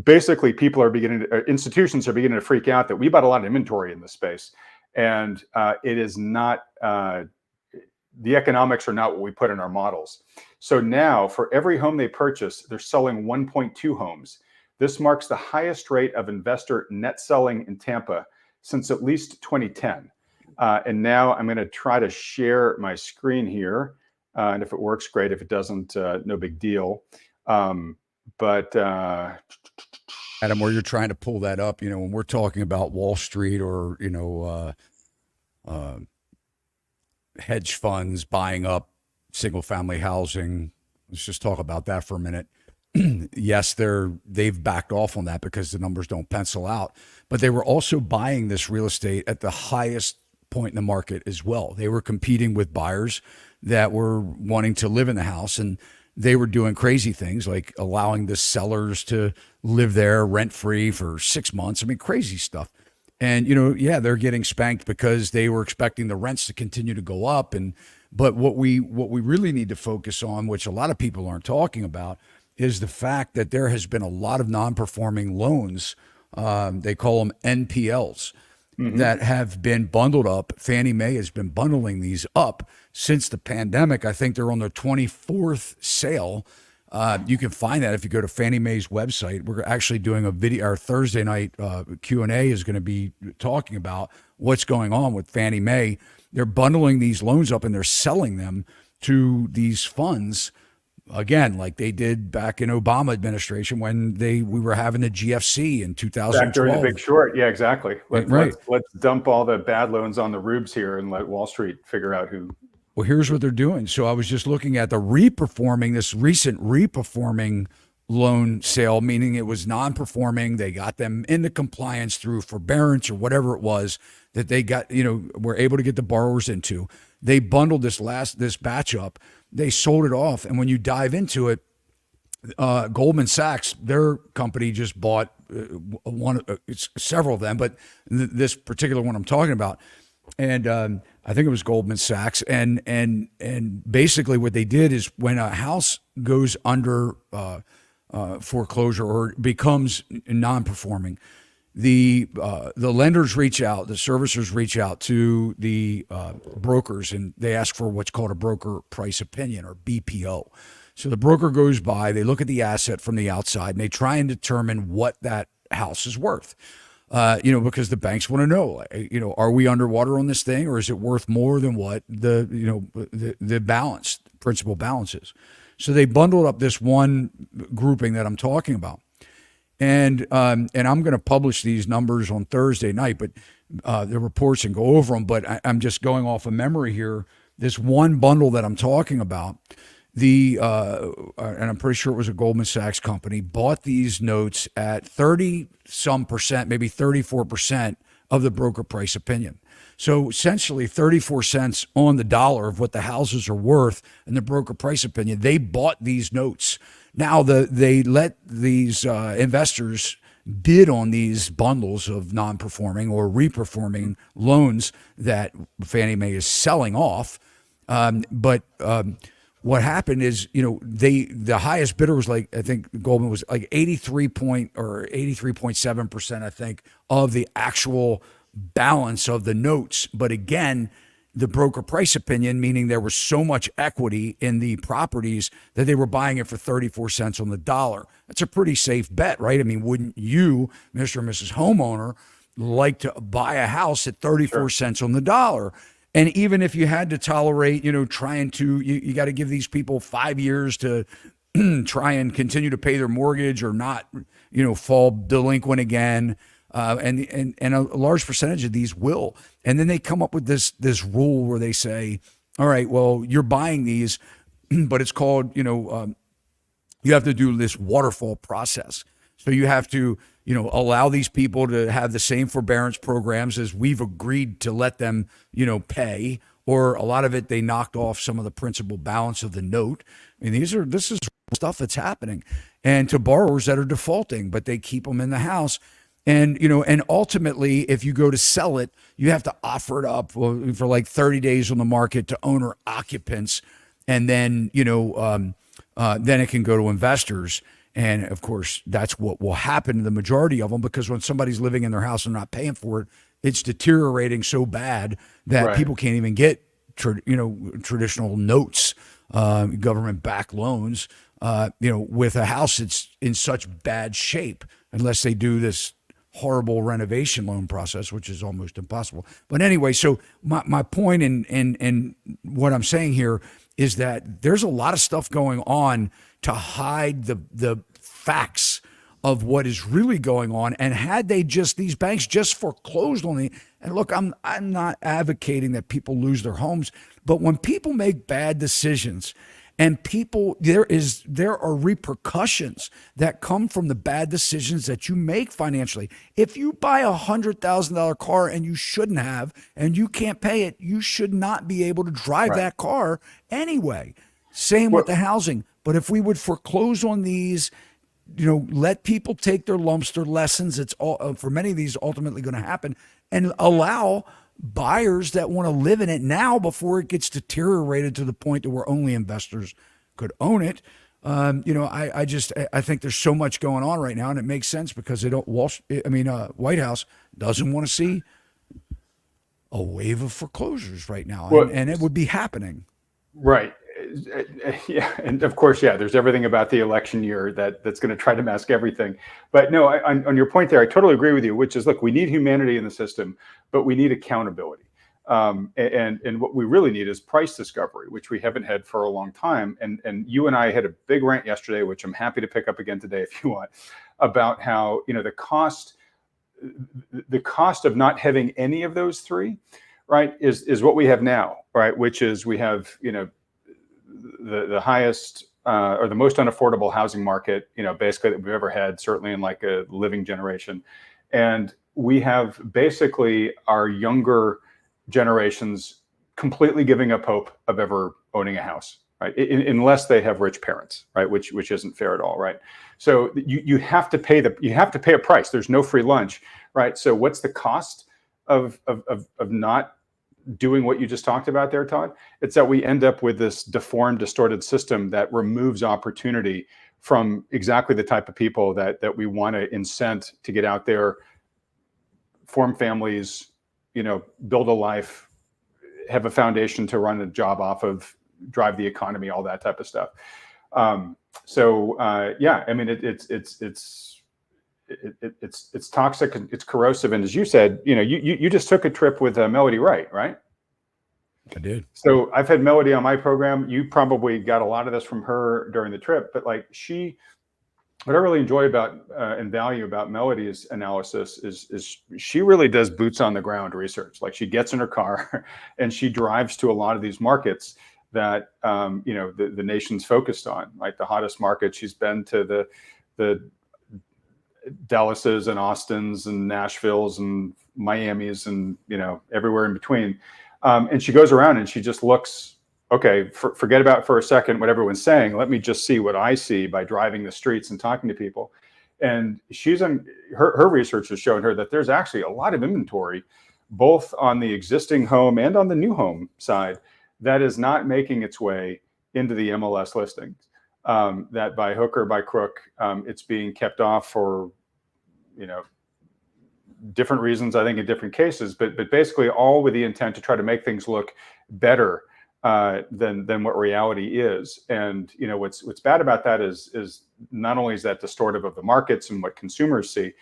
basically, institutions are beginning to freak out that we bought a lot of inventory in this space, and it is not, the economics are not what we put in our models. So now for every home they purchase, they're selling 1.2 homes. This marks the highest rate of investor net selling in Tampa since at least 2010. And now I'm going to try to share my screen here. And if it works, great. If it doesn't, no big deal. Adam, where you're trying to pull that up, when we're talking about Wall Street or, hedge funds buying up single family housing, let's just talk about that for a minute. Yes, they've backed off on that because the numbers don't pencil out, but they were also buying this real estate at the highest point in the market as well. They were competing with buyers that were wanting to live in the house, and they were doing crazy things like allowing the sellers to live there rent free for 6 months. I mean, crazy stuff. And, they're getting spanked because they were expecting the rents to continue to go up. But what we really need to focus on, which a lot of people aren't talking about, is the fact that there has been a lot of non-performing loans. They call them NPLs. That have been bundled up. Fannie Mae has been bundling these up since the pandemic. I think they're on their 24th sale. You can find that if you go to Fannie Mae's website. We're actually doing a video. Our Thursday night Q&A is going to be talking about what's going on with Fannie Mae. They're bundling these loans up and they're selling them to these funds, again, like they did back in Obama administration when we were having the GFC in 2012. Back during the Big Short. Yeah, exactly. Right. Let's dump all the bad loans on the rubes here and let Wall Street figure out who. Well, here's what they're doing. So I was just looking at this recent reperforming loan sale, meaning it was non-performing. They got them into compliance through forbearance or whatever it was that they got, were able to get the borrowers into. They bundled this batch up. They sold it off. And when you dive into it, Goldman Sachs, their company just bought several of them, but this particular one I'm talking about. And I think it was Goldman Sachs. And basically what they did is when a house goes under foreclosure or becomes non-performing, the lenders reach out, the servicers reach out to the brokers, and they ask for what's called a broker price opinion, or BPO. So the broker goes by, they look at the asset from the outside, and they try and determine what that house is worth. Because the banks want to know, are we underwater on this thing, or is it worth more than what the balance, principal balance is? So they bundled up this one grouping that I'm talking about. And I'm going to publish these numbers on Thursday night, but the reports and go over them. But I'm just going off of memory here. This one bundle that I'm talking about, and I'm pretty sure it was a Goldman Sachs company, bought these notes at 30% maybe 34% of the broker price opinion. So essentially 34 cents on the dollar of what the houses are worth in the broker price opinion. They bought these notes. Now they let these investors bid on these bundles of non-performing or reperforming loans that Fannie Mae is selling off. What happened is, the highest bidder was I think Goldman was 83.7%, I think, of the actual balance of the notes. But again, the broker price opinion, meaning there was so much equity in the properties that they were buying it for 34 cents on the dollar. That's a pretty safe bet, right? I mean, wouldn't you, Mr. and Mrs. Homeowner, like to buy a house at 34 cents on the dollar? And even if you had to tolerate, you got to give these people 5 years to try and continue to pay their mortgage or not, fall delinquent again. And a large percentage of these will. And then they come up with this rule where they say, all right, well, you're buying these, but it's called, you have to do this waterfall process. So you have to, allow these people to have the same forbearance programs as we've agreed to let them, pay, or a lot of it, they knocked off some of the principal balance of the note. I mean, this is stuff that's happening, and to borrowers that are defaulting, but they keep them in the house. And, and ultimately, if you go to sell it, you have to offer it up for like 30 days on the market to owner occupants. And then, then it can go to investors. And of course, that's what will happen to the majority of them, because when somebody's living in their house and not paying for it, it's deteriorating so bad that Right. people can't even get, traditional notes, government-backed loans, with a house that's in such bad shape, unless they do this horrible renovation loan process, which is almost impossible. But anyway, so my point in what I'm saying here is that there's a lot of stuff going on to hide the facts of what is really going on. And had these banks just foreclosed on the, and look, I'm not advocating that people lose their homes, but when people make bad decisions, and there are repercussions that come from the bad decisions that you make financially. If you buy $100,000 car and you shouldn't have, and you can't pay it, you should not be able to drive Right. that car anyway. Same with the housing. But if we would foreclose on these, let people take their lumps, their lessons, it's all, for many of these ultimately going to happen, and allow buyers that want to live in it now before it gets deteriorated to the point that where only investors could own it. I think there's so much going on right now, and it makes sense because White House doesn't want to see a wave of foreclosures right now, Well, and it would be happening. Right. Yeah. And of course, yeah, there's everything about the election year that's going to try to mask everything. But no, on your point there, I totally agree with you, which is, look, we need humanity in the system, but we need accountability. And what we really need is price discovery, which we haven't had for a long time. And you and I had a big rant yesterday, which I'm happy to pick up again today if you want, about how, the cost of not having any of those three, right, is what we have now, right, which is we have, the highest or the most unaffordable housing market, basically that we've ever had, certainly in like a living generation. And we have basically our younger generations completely giving up hope of ever owning a house, right? Unless they have rich parents, right? Which isn't fair at all, right? So you have to pay a price. There's no free lunch, right? So what's the cost of not doing what you just talked about there, Todd? It's that we end up with this deformed, distorted system that removes opportunity from exactly the type of people that we want to incent to get out there, form families, build a life, have a foundation to run a job off of, drive the economy, all that type of stuff. Yeah, I mean, it's toxic, it's corrosive, and as you said, you just took a trip with Melody Wright, right? I did. So I've had Melody on my program. You probably got a lot of this from her during the trip, but like what I really enjoy about and value about Melody's analysis is she really does boots on the ground research. Like, she gets in her car and she drives to a lot of these markets that the nation's focused on, like the hottest market. She's been to the Dallases and Austins and Nashvilles and Miamis and everywhere in between. And she goes around and she just looks, okay, forget about for a second what everyone's saying. Let me just see what I see by driving the streets and talking to people. And her research has shown her that there's actually a lot of inventory, both on the existing home and on the new home side, that is not making its way into the MLS listings. That by hook or by crook, it's being kept off for, different reasons, I think, in different cases, but basically all with the intent to try to make things look better than what reality is. And what's bad about that is not only is that distortive of the markets and what consumers see,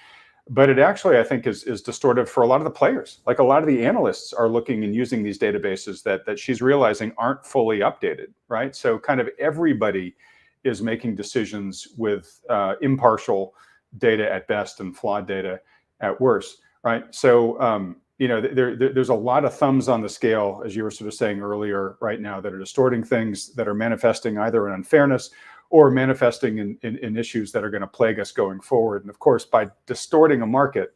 but it actually, I think, is distortive for a lot of the players. Like, a lot of the analysts are looking and using these databases that she's realizing aren't fully updated, right? So kind of everybody is making decisions with impartial data at best and flawed data at worst, right? So there's a lot of thumbs on the scale, as you were sort of saying earlier, right now, that are distorting things, that are manifesting either an unfairness or manifesting in issues that are going to plague us going forward. And of course, by distorting a market,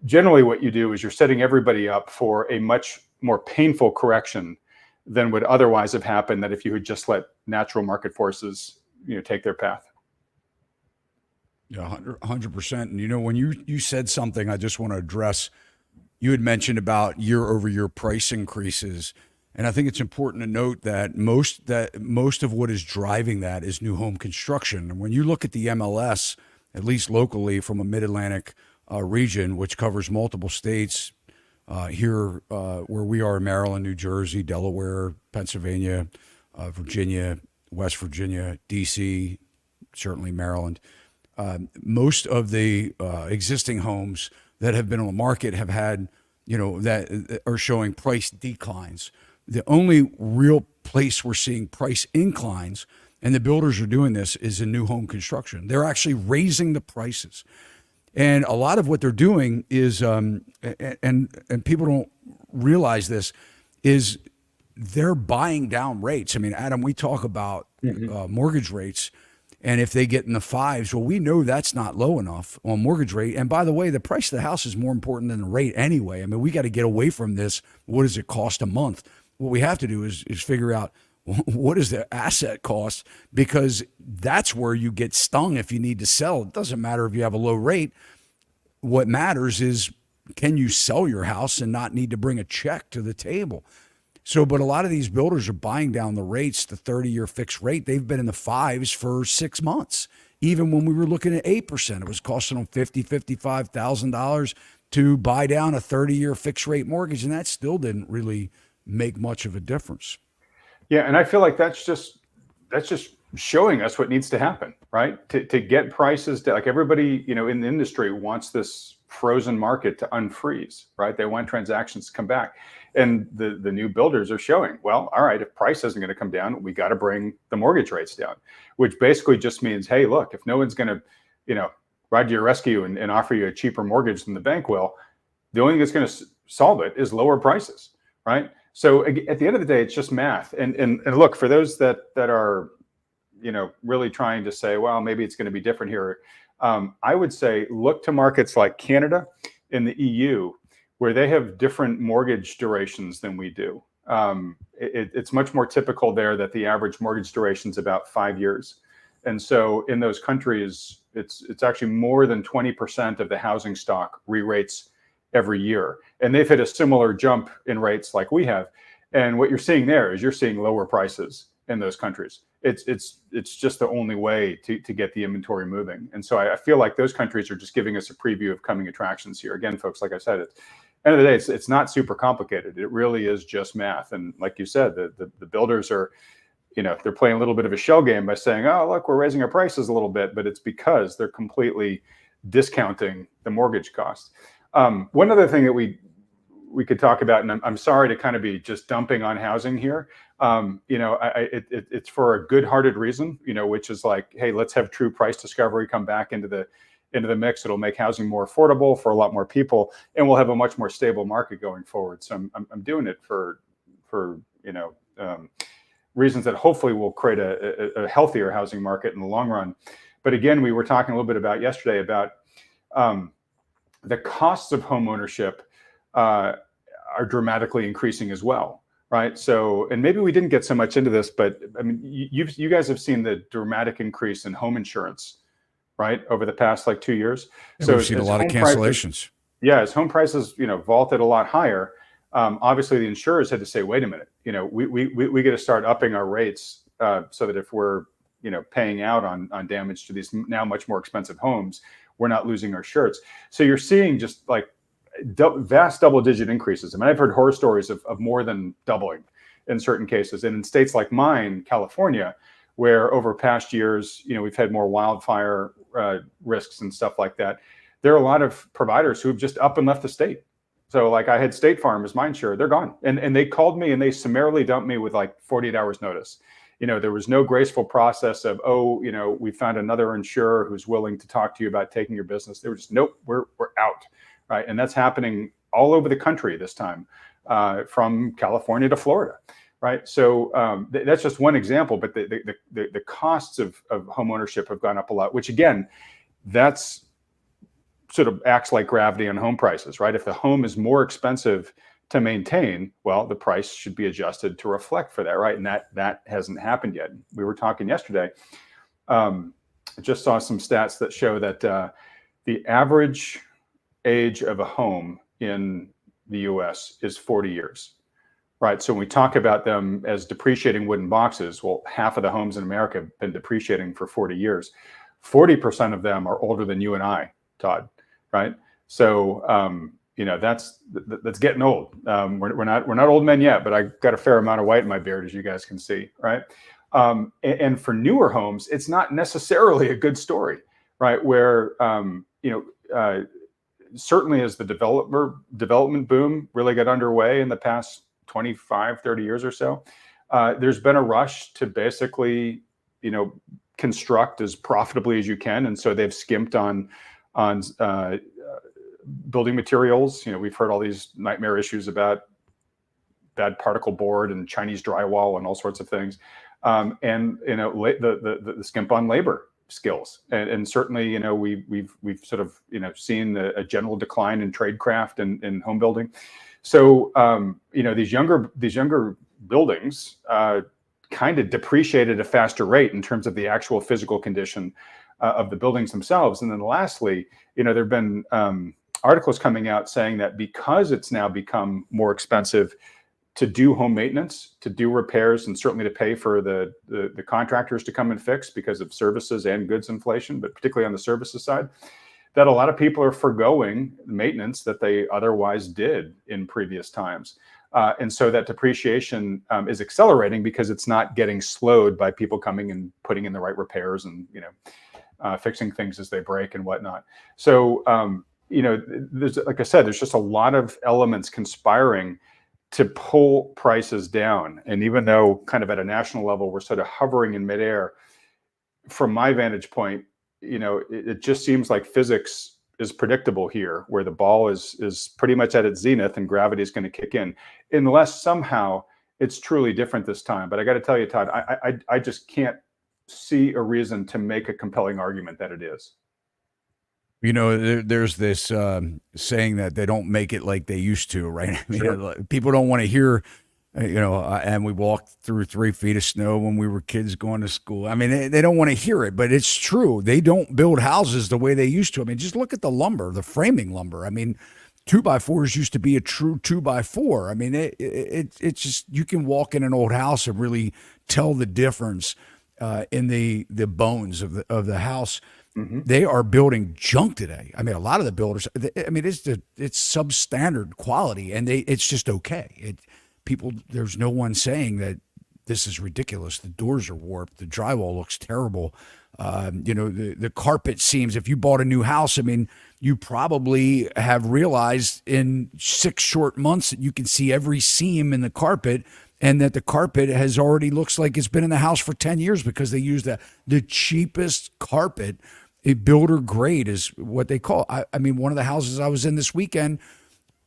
generally what you do is you're setting everybody up for a much more painful correction than would otherwise have happened that if you had just let natural market forces, take their path. Yeah, 100%. And when you said something, I just want to address. You had mentioned about year-over-year price increases, and I think it's important to note that most of what is driving that is new home construction. And when you look at the MLS, at least locally from a Mid-Atlantic region, which covers multiple states, here where we are in Maryland, New Jersey, Delaware, Pennsylvania, Virginia, West Virginia, D.C., certainly Maryland. Most of the existing homes that have been on the market have had, that are showing price declines. The only real place we're seeing price inclines, and the builders are doing this, is in new home construction. They're actually raising the prices. And a lot of what they're doing is, and people don't realize this, is they're buying down rates. I mean, Adam, we talk about mortgage rates, and if they get in the fives, well, we know that's not low enough on mortgage rate. And by the way, the price of the house is more important than the rate anyway. I mean, we got to get away from this. What does it cost a month? What we have to do is figure out what is the asset cost, because that's where you get stung if you need to sell. It doesn't matter if you have a low rate. What matters is, can you sell your house and not need to bring a check to the table? So, but a lot of these builders are buying down the rates, the 30-year fixed rate. They've been in the fives for 6 months. Even when we were looking at 8%, it was costing them $55,000 to buy down a 30-year fixed rate mortgage, and that still didn't really make much of a difference. Yeah, and I feel like that's just showing us what needs to happen, right? To get prices to, like, everybody, in the industry wants this frozen market to unfreeze, right? They want transactions to come back. And the new builders are showing, well, all right, if price isn't going to come down, we got to bring the mortgage rates down, which basically just means, hey, look, if no one's going to, ride to your rescue and offer you a cheaper mortgage than the bank will, the only thing that's going to solve it is lower prices, right? So at the end of the day, it's just math. And look, for those that are, really trying to say, well, maybe it's going to be different here, I would say look to markets like Canada and the EU, where they have different mortgage durations than we do. It's much more typical there that the average mortgage duration is about 5 years. And so in those countries, it's actually more than 20% of the housing stock re-rates every year. And they've hit a similar jump in rates like we have. And what you're seeing there is you're seeing lower prices in those countries. It's just the only way to get the inventory moving. And so I feel like those countries are just giving us a preview of coming attractions here. Again, folks, like I said, end of the day, it's not super complicated. It really is just math. And like you said, the builders are, they're playing a little bit of a shell game by saying, oh, look, we're raising our prices a little bit, but it's because they're completely discounting the mortgage cost. One other thing that we could talk about, and I'm sorry to kind of be just dumping on housing here. It's for a good-hearted reason, which is like, hey, let's have true price discovery come back into the mix. It'll make housing more affordable for a lot more people, and we'll have a much more stable market going forward. So I'm doing it for reasons that hopefully will create a healthier housing market in the long run. But again, we were talking a little bit about yesterday about the costs of home ownership are dramatically increasing as well, right? So, and maybe we didn't get so much into this, but I mean, you guys have seen the dramatic increase in home insurance, right, over the past 2 years. Yeah, so we've seen a lot of cancellations. As home prices, vaulted a lot higher. Obviously, the insurers had to say, wait a minute, we got to start upping our rates so that if we're paying out on damage to these now much more expensive homes, we're not losing our shirts. So you're seeing just vast double-digit increases. I mean, I've heard horror stories of more than doubling in certain cases. And in states like mine, California, where over past years, we've had more wildfire risks and stuff like that, there are a lot of providers who have just up and left the state. So I had State Farm as my insurer, they're gone. And they called me and they summarily dumped me with 48 hours notice. There was no graceful process of, we found another insurer who's willing to talk to you about taking your business. They were just, nope, we're out, right? And that's happening all over the country this time, from California to Florida, right? So that's just one example, but the costs of home ownership have gone up a lot, which again, that's sort of acts like gravity on home prices, right? If the home is more expensive to maintain, well, the price should be adjusted to reflect for that, right? And that hasn't happened yet. We were talking yesterday. I just saw some stats that show that the average age of a home in the U.S. is 40 years, right? So when we talk about them as depreciating wooden boxes, well, half of the homes in America have been depreciating for 40 years. 40% of them are older than you and I, Todd, right? So that's getting old. We're not old men yet, but I got a fair amount of white in my beard, as you guys can see, right? And for newer homes, it's not necessarily a good story, right? Where certainly as the development boom really got underway in the past 25, 30 years or so, there's been a rush to basically, construct as profitably as you can. And so they've skimped on building materials. We've heard all these nightmare issues about bad particle board and Chinese drywall and all sorts of things. The skimp on labor skills, and certainly we've sort of seen a general decline in tradecraft and home building. So these younger buildings kind of depreciate at a faster rate in terms of the actual physical condition of the buildings themselves. And then lastly, there have been articles coming out saying that because it's now become more expensive to do home maintenance, to do repairs, and certainly to pay for the contractors to come and fix because of services and goods inflation, but particularly on the services side, that a lot of people are forgoing maintenance that they otherwise did in previous times. And so that depreciation is accelerating because it's not getting slowed by people coming and putting in the right repairs and fixing things as they break and whatnot. So there's, like I said, there's just a lot of elements conspiring to pull prices down. And even though kind of at a national level we're sort of hovering in midair, from my vantage point, it just seems like physics is predictable here, where the ball is pretty much at its zenith and gravity is going to kick in, unless somehow it's truly different this time. But I got to tell you, Todd, I just can't see a reason to make a compelling argument that it is. There's this saying that they don't make it like they used to, right? I mean, sure. People don't want to hear, and we walked through 3 feet of snow when we were kids going to school. I mean, they don't want to hear it, but it's true. They don't build houses the way they used to. I mean, just look at the lumber, the framing lumber. I mean, 2x4s used to be a true 2x4. I mean, it's just, you can walk in an old house and really tell the difference in the bones of the house. Mm-hmm. They are building junk today. I mean, a lot of the builders, it's substandard quality, and it's just okay. There's no one saying that this is ridiculous. The doors are warped. The drywall looks terrible. The carpet seams. If you bought a new house, I mean, you probably have realized in 6 short months that you can see every seam in the carpet, and that the carpet has already looks like it's been in the house for 10 years because they use the cheapest carpet. A builder grade is what they call. I mean, one of the houses I was in this weekend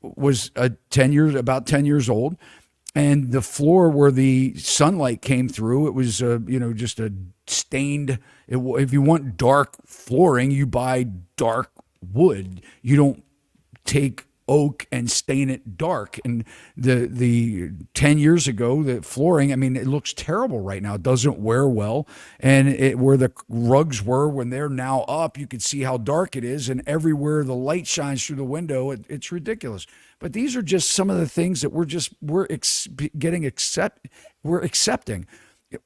was about 10 years old, and the floor where the sunlight came through, it was just a stained. If you want dark flooring, you buy dark wood. You don't take oak and stain it dark. And the 10 years ago, the flooring, I mean, it looks terrible right now. It doesn't wear well. And where the rugs were, when they're now up, you can see how dark it is. And everywhere the light shines through the window, it's ridiculous. But these are just some of the things that we're accepting.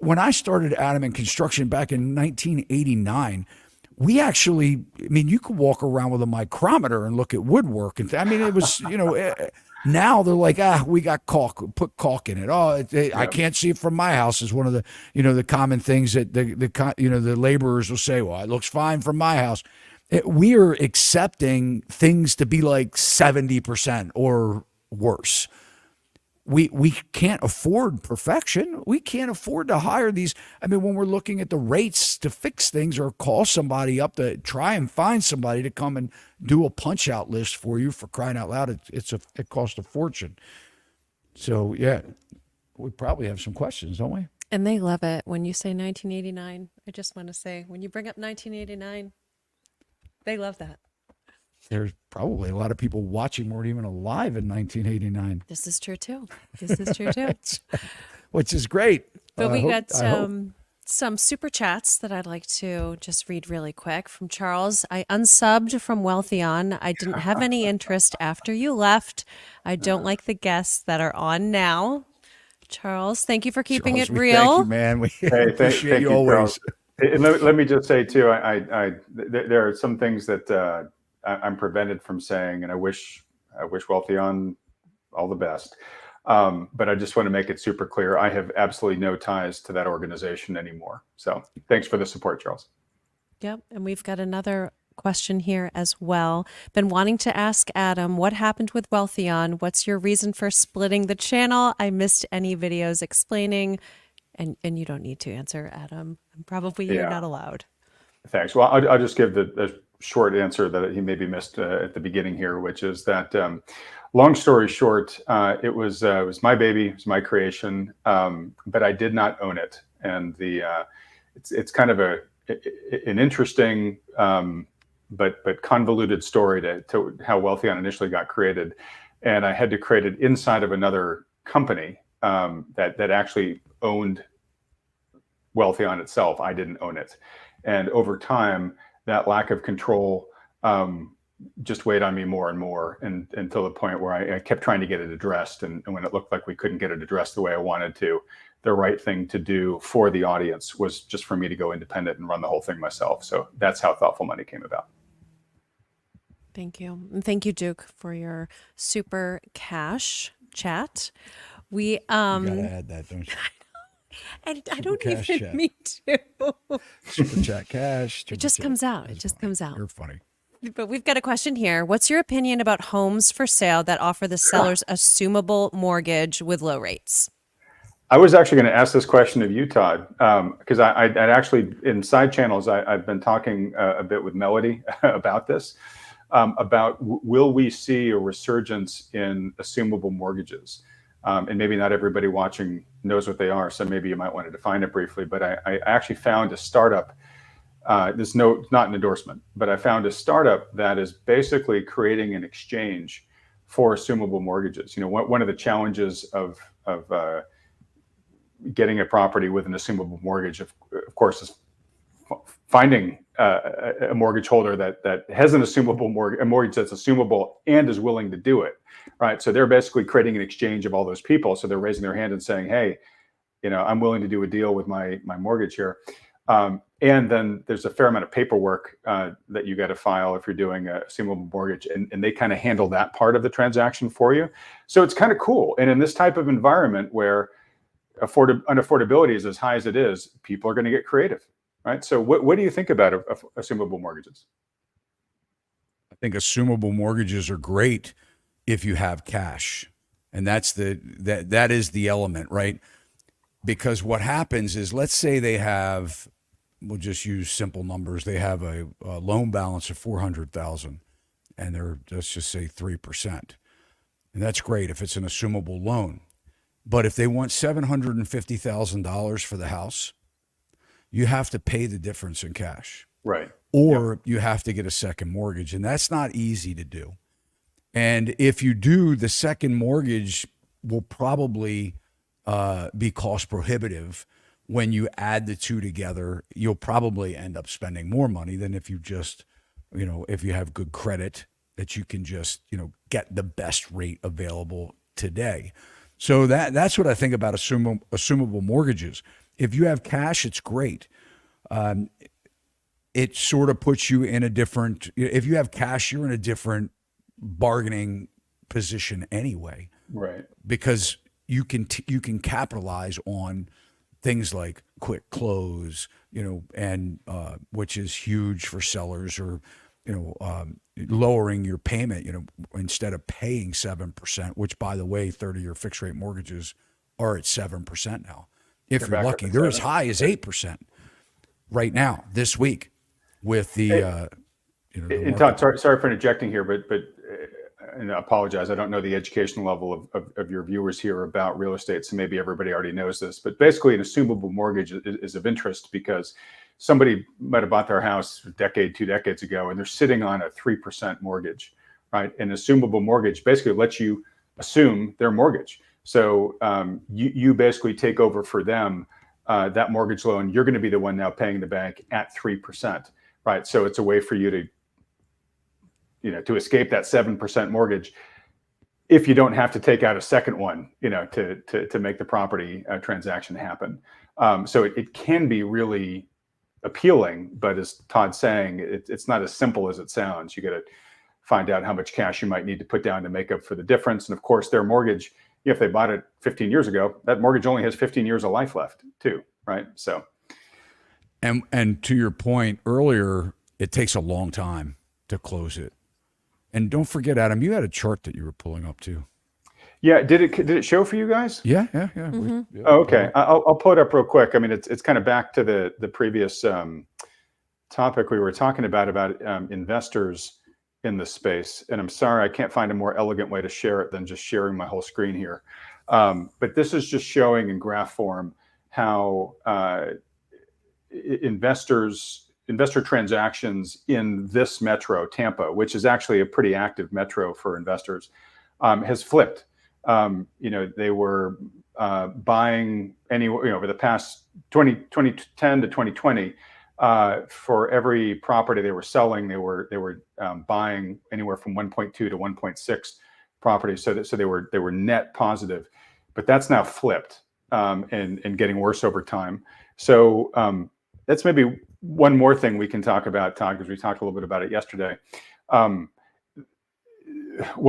When I started Adam in construction back in 1989, we actually, I mean, you could walk around with a micrometer and look at woodwork. And I mean, it was, now they're like, we got caulk, put caulk in it. I can't see it from my house is one of the, the common things that the laborers will say, well, it looks fine from my house. We are accepting things to be like 70% or worse. We can't afford perfection. We can't afford to hire these. I mean, when we're looking at the rates to fix things or call somebody up to try and find somebody to come and do a punch out list for you, for crying out loud, it costs a fortune. So yeah, we probably have some questions, don't we? And they love it when you say 1989. I just want to say, when you bring up 1989, they love that. There's probably a lot of people watching weren't even alive in 1989. This is true too. This is true too. Which is great. But we got some super chats that I'd like to just read really quick from Charles. I unsubbed from Wealthion. I didn't have any interest after you left. I don't like the guests that are on now. Charles, thank you for keeping Charles, it real. Thank you, man. We appreciate thank you you, always. Charles. And let me just say too, there are some things that I'm prevented from saying, and I wish Wealthion all the best. But I just want to make it super clear. I have absolutely no ties to that organization anymore. So thanks for the support, Charles. Yep. And we've got another question here as well. Been wanting to ask Adam, what happened with Wealthion? What's your reason for splitting the channel? I missed any videos explaining, and you don't need to answer, Adam. Probably you're not allowed. Thanks. Well, I'll just give the short answer that he maybe missed at the beginning here, which is that long story short, it was my baby, it was my creation, but I did not own it, and it's kind of an interesting but convoluted story to how Wealthion initially got created, and I had to create it inside of another company that actually owned Wealthion itself. I didn't own it, and over time, that lack of control just weighed on me more and more, and until the point where I kept trying to get it addressed, and when it looked like we couldn't get it addressed the way I wanted to, the right thing to do for the audience was just for me to go independent and run the whole thing myself. So that's how Thoughtful Money came about. Thank you. And thank you, Duke, for your super cash chat. We You gotta add that, don't you? I don't even chat. mean to. Super chat cash. It just comes out. It just comes out. You're funny. But we've got a question here. What's your opinion about homes for sale that offer the seller's assumable mortgage with low rates? I was actually going to ask this question of you, Todd, because I'd actually, in side channels, I've been talking a bit with Melody about this, about will we see a resurgence in assumable mortgages? And maybe not everybody watching knows what they are, so maybe you might want to define it briefly. But I actually found a startup, this not an endorsement, but I found a startup that is basically creating an exchange for assumable mortgages. You know, one of the challenges of getting a property with an assumable mortgage, of course, is finding a mortgage holder that has an assumable mortgage, a mortgage that's assumable and is willing to do it, right? So they're basically creating an exchange of all those people. So they're raising their hand and saying, "Hey, you know, I'm willing to do a deal with my mortgage here." And then there's a fair amount of paperwork that you got to file if you're doing a assumable mortgage, and they kind of handle that part of the transaction for you. So it's kind of cool. And in this type of environment where unaffordability is as high as it is, people are going to get creative, right? So what do you think about assumable mortgages? I think assumable mortgages are great if you have cash, and that is the element, right? Because what happens is, let's say they have, we'll just use simple numbers. They have a loan balance of $400,000, and they're, let's just say 3%, and that's great if it's an assumable loan. But if they want $750,000 for the house, you have to pay the difference in cash. Right. Or you have to get a second mortgage, and that's not easy to do. And if you do, the second mortgage will probably be cost prohibitive. When you add the two together, you'll probably end up spending more money than if you just, you know, if you have good credit that you can just, you know, get the best rate available today. So that's what I think about assumable mortgages. If you have cash, it's great. It sort of puts you in a different, if you have cash, you're in a different bargaining position anyway. Right. Because you can capitalize on things like quick close, you know, and which is huge for sellers, or, you know, lowering your payment, you know, instead of paying 7%, which, by the way, 30-year fixed rate mortgages are at 7% now. If you're lucky, they're as high as 8% right now this week with the, you know. And Todd, sorry for interjecting here, but and I apologize, I don't know the educational level of your viewers here about real estate, so maybe everybody already knows this, but basically an assumable mortgage is of interest because somebody might have bought their house a decade, 2 decades ago, and they're sitting on a 3% mortgage, right? An assumable mortgage basically lets you assume their mortgage. So you basically take over for them that mortgage loan. You're going to be the one now paying the bank at 3%, right? So it's a way for you to escape that 7% mortgage if you don't have to take out a second one, to make the property transaction happen. So it can be really appealing, but as Todd's saying, it's not as simple as it sounds. You got to find out how much cash you might need to put down to make up for the difference. And of course, their mortgage, if they bought it 15 years ago, that mortgage only has 15 years of life left too, right? So, and to your point earlier, it takes a long time to close it. And don't forget, Adam, you had a chart that you were pulling up too. Yeah, did it show for you guys? Yeah. Mm-hmm. Oh, okay, I'll pull it up real quick. I mean, it's kind of back to the previous topic we were talking about investors in the space. And I'm sorry, I can't find a more elegant way to share it than just sharing my whole screen here. But this is just showing in graph form how investor transactions in this metro, Tampa, which is actually a pretty active metro for investors, has flipped. They were buying anywhere, over the past 2010 to 2020, for every property they were selling, they were buying anywhere from 1.2 to 1.6 properties. So they were net positive, but that's now flipped and getting worse over time. So that's maybe one more thing we can talk about, Todd, because we talked a little bit about it yesterday. One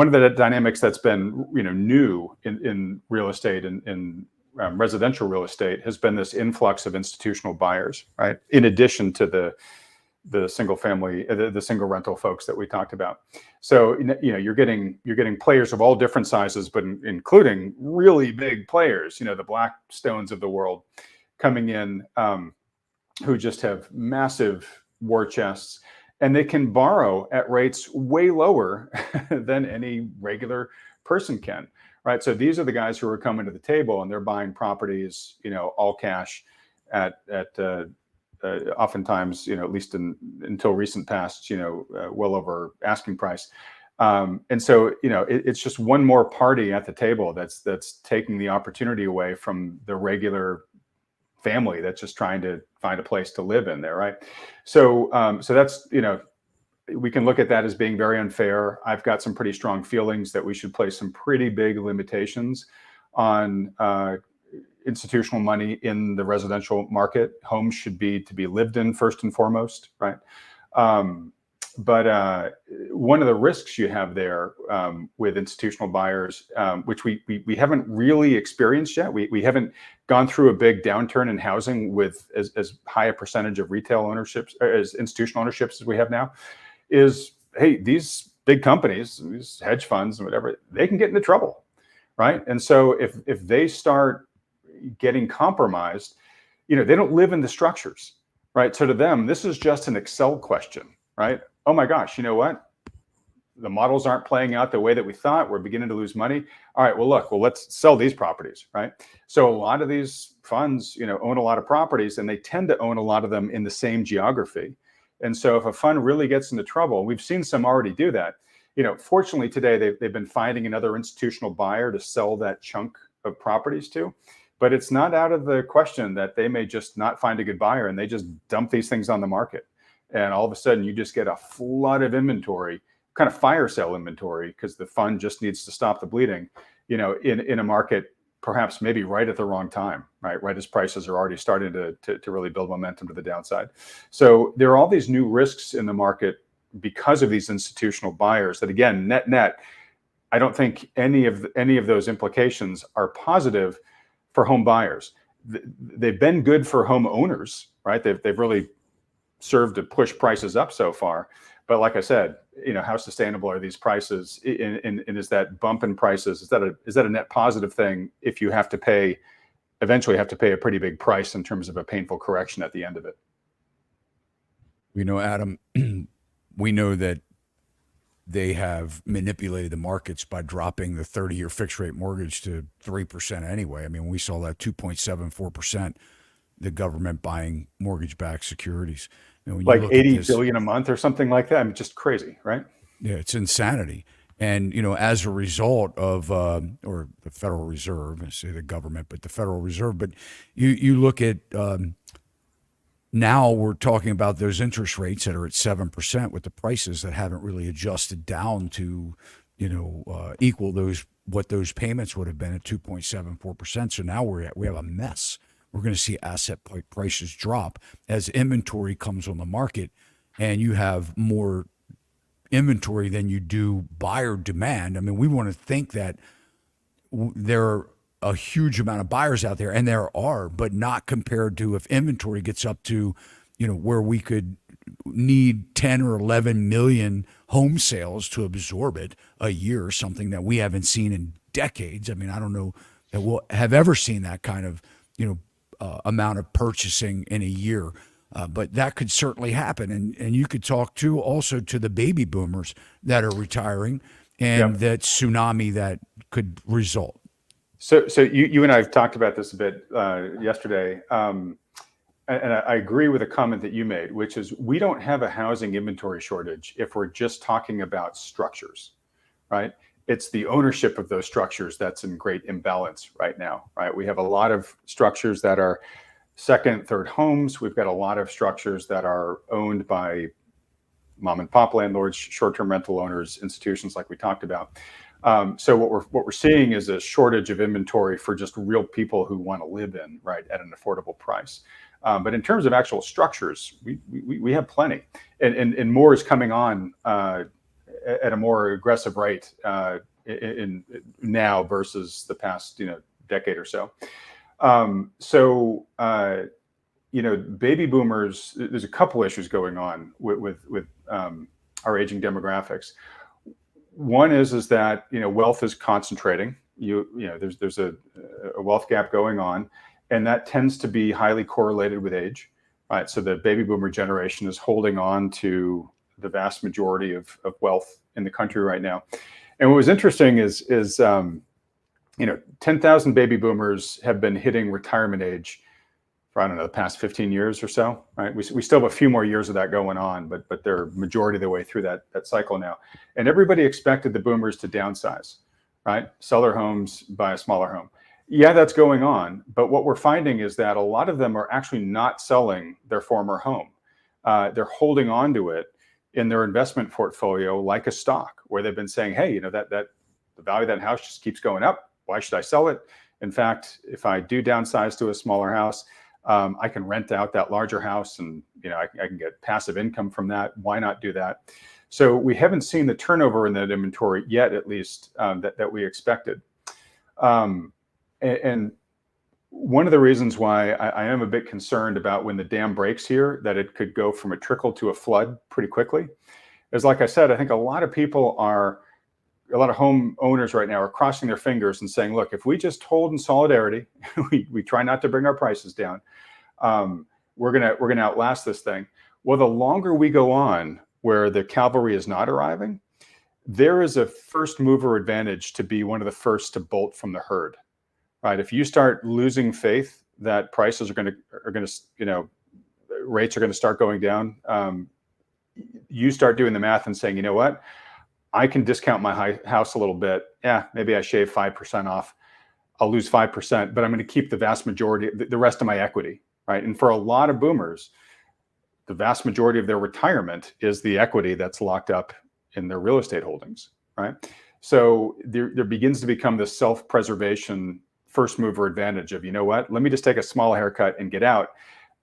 of the dynamics that's been new in real estate and in residential real estate has been this influx of institutional buyers, right? In addition to the single family, the single rental folks that we talked about. So you're getting players of all different sizes, but including really big players, the Blackstones of the world coming in, who just have massive war chests, and they can borrow at rates way lower than any regular person can, right? So these are the guys who are coming to the table and they're buying properties, all cash at oftentimes, at least until recent past, well over asking price. And so, it's just one more party at the table that's taking the opportunity away from the regular family that's just trying to find a place to live in there, right? So that's, we can look at that as being very unfair. I've got some pretty strong feelings that we should place some pretty big limitations on institutional money in the residential market. Homes should be to be lived in first and foremost, right? But one of the risks you have there with institutional buyers, which we haven't really experienced yet, we haven't gone through a big downturn in housing with as high a percentage of retail ownerships as institutional ownerships as we have now, is, hey, these big companies, these hedge funds and whatever, they can get into trouble, right? And so if they start getting compromised, they don't live in the structures, right? So to them, this is just an Excel question, right? Oh my gosh, you know what? The models aren't playing out the way that we thought. We're beginning to lose money. All right, let's sell these properties, right? So a lot of these funds, own a lot of properties, and they tend to own a lot of them in the same geography. And so if a fund really gets into trouble, we've seen some already do that. Fortunately today, they've been finding another institutional buyer to sell that chunk of properties to. But it's not out of the question that they may just not find a good buyer and they just dump these things on the market. And all of a sudden you just get a flood of inventory, kind of fire sale inventory, because the fund just needs to stop the bleeding, in a market perhaps maybe right at the wrong time, right as prices are already starting to really build momentum to the downside. So there are all these new risks in the market because of these institutional buyers that, again, net, I don't think any of those implications are positive for home buyers. They've been good for home owners, right? They've really served to push prices up so far. But like I said, how sustainable are these prices? And is that bump in prices, is that a net positive thing if you eventually have to pay a pretty big price in terms of a painful correction at the end of it? Adam, we know that they have manipulated the markets by dropping the 30-year fixed rate mortgage to 3% anyway. I mean, we saw that 2.74%, the government buying mortgage-backed securities. And when you Like look at 80 this, billion a month or something like that. I mean, just crazy, right? yeah, it's insanity. And, as a result of, or the Federal Reserve, I say the government, but the Federal Reserve, but you look at, now we're talking about those interest rates that are at 7% with the prices that haven't really adjusted down to, equal what those payments would have been at 2.74%. So now we have a mess. We're going to see asset prices drop as inventory comes on the market, and you have more inventory than you do buyer demand. I mean, we want to think that there are a huge amount of buyers out there, and there are, but not compared to if inventory gets up to, where we could need 10 or 11 million home sales to absorb it a year, something that we haven't seen in decades. I mean, I don't know that we'll have ever seen that kind of, amount of purchasing in a year. But that could certainly happen. And you could talk also to the baby boomers that are retiring and that tsunami that could result. So you and I have talked about this a bit yesterday. And I agree with a comment that you made, which is we don't have a housing inventory shortage if we're just talking about structures, right? It's the ownership of those structures that's in great imbalance right now, right? We have a lot of structures that are second, third homes. We've got a lot of structures that are owned by mom and pop landlords, short-term rental owners, institutions like we talked about. So what we're seeing is a shortage of inventory for just real people who want to live in, right, at an affordable price. But in terms of actual structures, we have plenty, and more is coming on at a more aggressive rate in now versus the past decade or so. Baby boomers, there's a couple issues going on with our aging demographics. One is that wealth is concentrating. There's a wealth gap going on, and that tends to be highly correlated with age, right? So the baby boomer generation is holding on to the vast majority of wealth in the country right now. And what was interesting is 10,000 baby boomers have been hitting retirement age for, I don't know, the past 15 years or so, right? We still have a few more years of that going on, but they're majority of the way through that cycle now. And everybody expected the boomers to downsize, right? Sell their homes, buy a smaller home. Yeah, that's going on. But what we're finding is that a lot of them are actually not selling their former home. They're holding on to it in their investment portfolio like a stock, where they've been saying, hey, that the value of that house just keeps going up. Why should I sell it? In fact, if I do downsize to a smaller house, I can rent out that larger house, and I can get passive income from that. Why not do that? So we haven't seen the turnover in that inventory yet, at least that we expected. And one of the reasons why I am a bit concerned about when the dam breaks here, that it could go from a trickle to a flood pretty quickly, is, like I said, I think a lot of home owners right now are crossing their fingers and saying, look, if we just hold in solidarity, we try not to bring our prices down, we're gonna outlast this thing. Well, the longer we go on where the cavalry is not arriving, there is a first mover advantage to be one of the first to bolt from the herd, right? If you start losing faith that prices are gonna rates are gonna start going down, you start doing the math and saying, you know what? I can discount my house a little bit. Yeah, maybe I shave 5% off. I'll lose 5%, but I'm going to keep the vast majority, the rest of my equity, right? And for a lot of boomers, the vast majority of their retirement is the equity that's locked up in their real estate holdings, right? So there begins to become this self-preservation first mover advantage of, you know what, let me just take a small haircut and get out.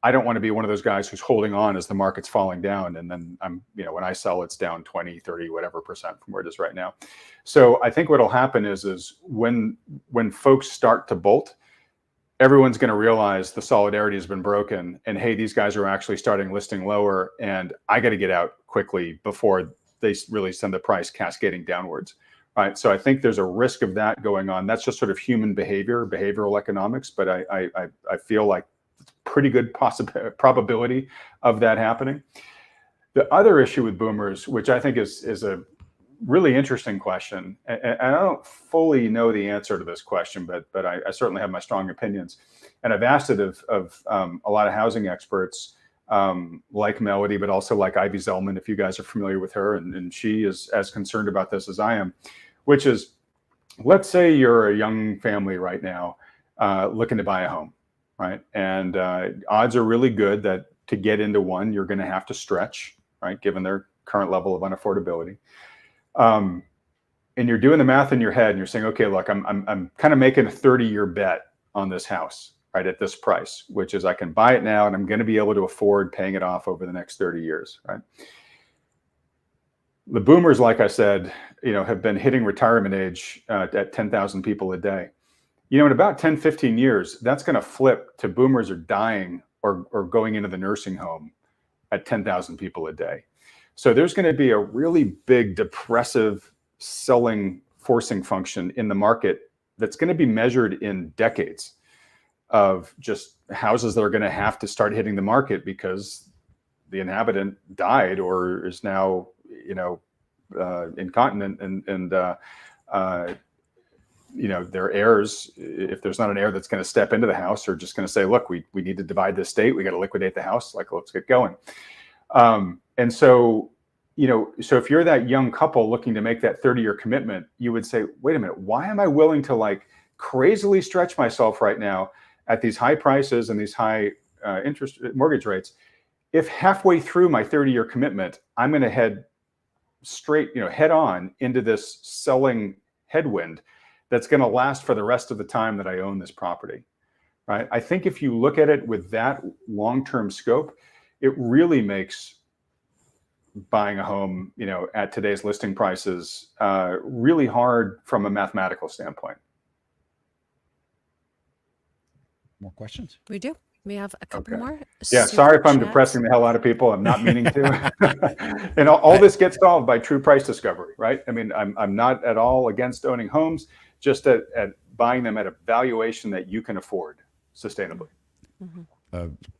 I don't want to be one of those guys who's holding on as the market's falling down. And then when I sell, it's down 20, 30, whatever percent from where it is right now. So I think what'll happen is when folks start to bolt, everyone's going to realize the solidarity has been broken, and hey, these guys are actually starting listing lower, and I got to get out quickly before they really send the price cascading downwards. Right. So I think there's a risk of that going on. That's just sort of human behavior, behavioral economics. But I feel like pretty good probability of that happening. The other issue with boomers, which I think is a really interesting question. And I don't fully know the answer to this question, but I certainly have my strong opinions. And I've asked it of a lot of housing experts, like Melody, but also like Ivy Zellman, if you guys are familiar with her. And she is as concerned about this as I am, which is, let's say you're a young family right now, looking to buy a home, right? And odds are really good that to get into one, you're going to have to stretch, right? Given their current level of unaffordability. And you're doing the math in your head and you're saying, okay, look, I'm kind of making a 30-year bet on this house, right? At this price, which is I can buy it now and I'm going to be able to afford paying it off over the next 30 years, right? The boomers, like I said, have been hitting retirement age at 10,000 people a day. In about 10, 15 years, that's going to flip to boomers are dying or going into the nursing home at 10,000 people a day. So there's going to be a really big depressive selling forcing function in the market that's going to be measured in decades of just houses that are going to have to start hitting the market because the inhabitant died or is now, incontinent and their heirs, if there's not an heir that's going to step into the house, are just going to say, look, we need to divide this estate. We got to liquidate the house. Like, let's get going. And so, so if you're that young couple looking to make that 30-year commitment, you would say, wait a minute, why am I willing to like crazily stretch myself right now at these high prices and these high interest mortgage rates? If halfway through my 30-year commitment, I'm going to head straight, head on into this selling headwind that's going to last for the rest of the time that I own this property, right? I think if you look at it with that long-term scope, it really makes buying a home, at today's listing prices, really hard from a mathematical standpoint. More questions? We do. We have a couple more. Yeah, sorry if I'm Super depressing the hell out of people. I'm not meaning to. And all this gets solved by true price discovery, right? I mean, I'm not at all against owning homes, just at buying them at a valuation that you can afford sustainably. Mm-hmm.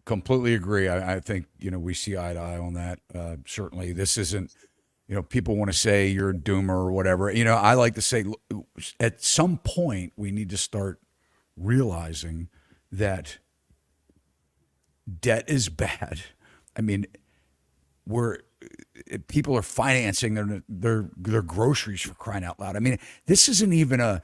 Completely agree. I think, we see eye to eye on that. Certainly this isn't, people want to say you're a doomer or whatever. I like to say at some point we need to start realizing that debt is bad. I mean, people are financing their groceries, for crying out loud. I mean, this isn't even a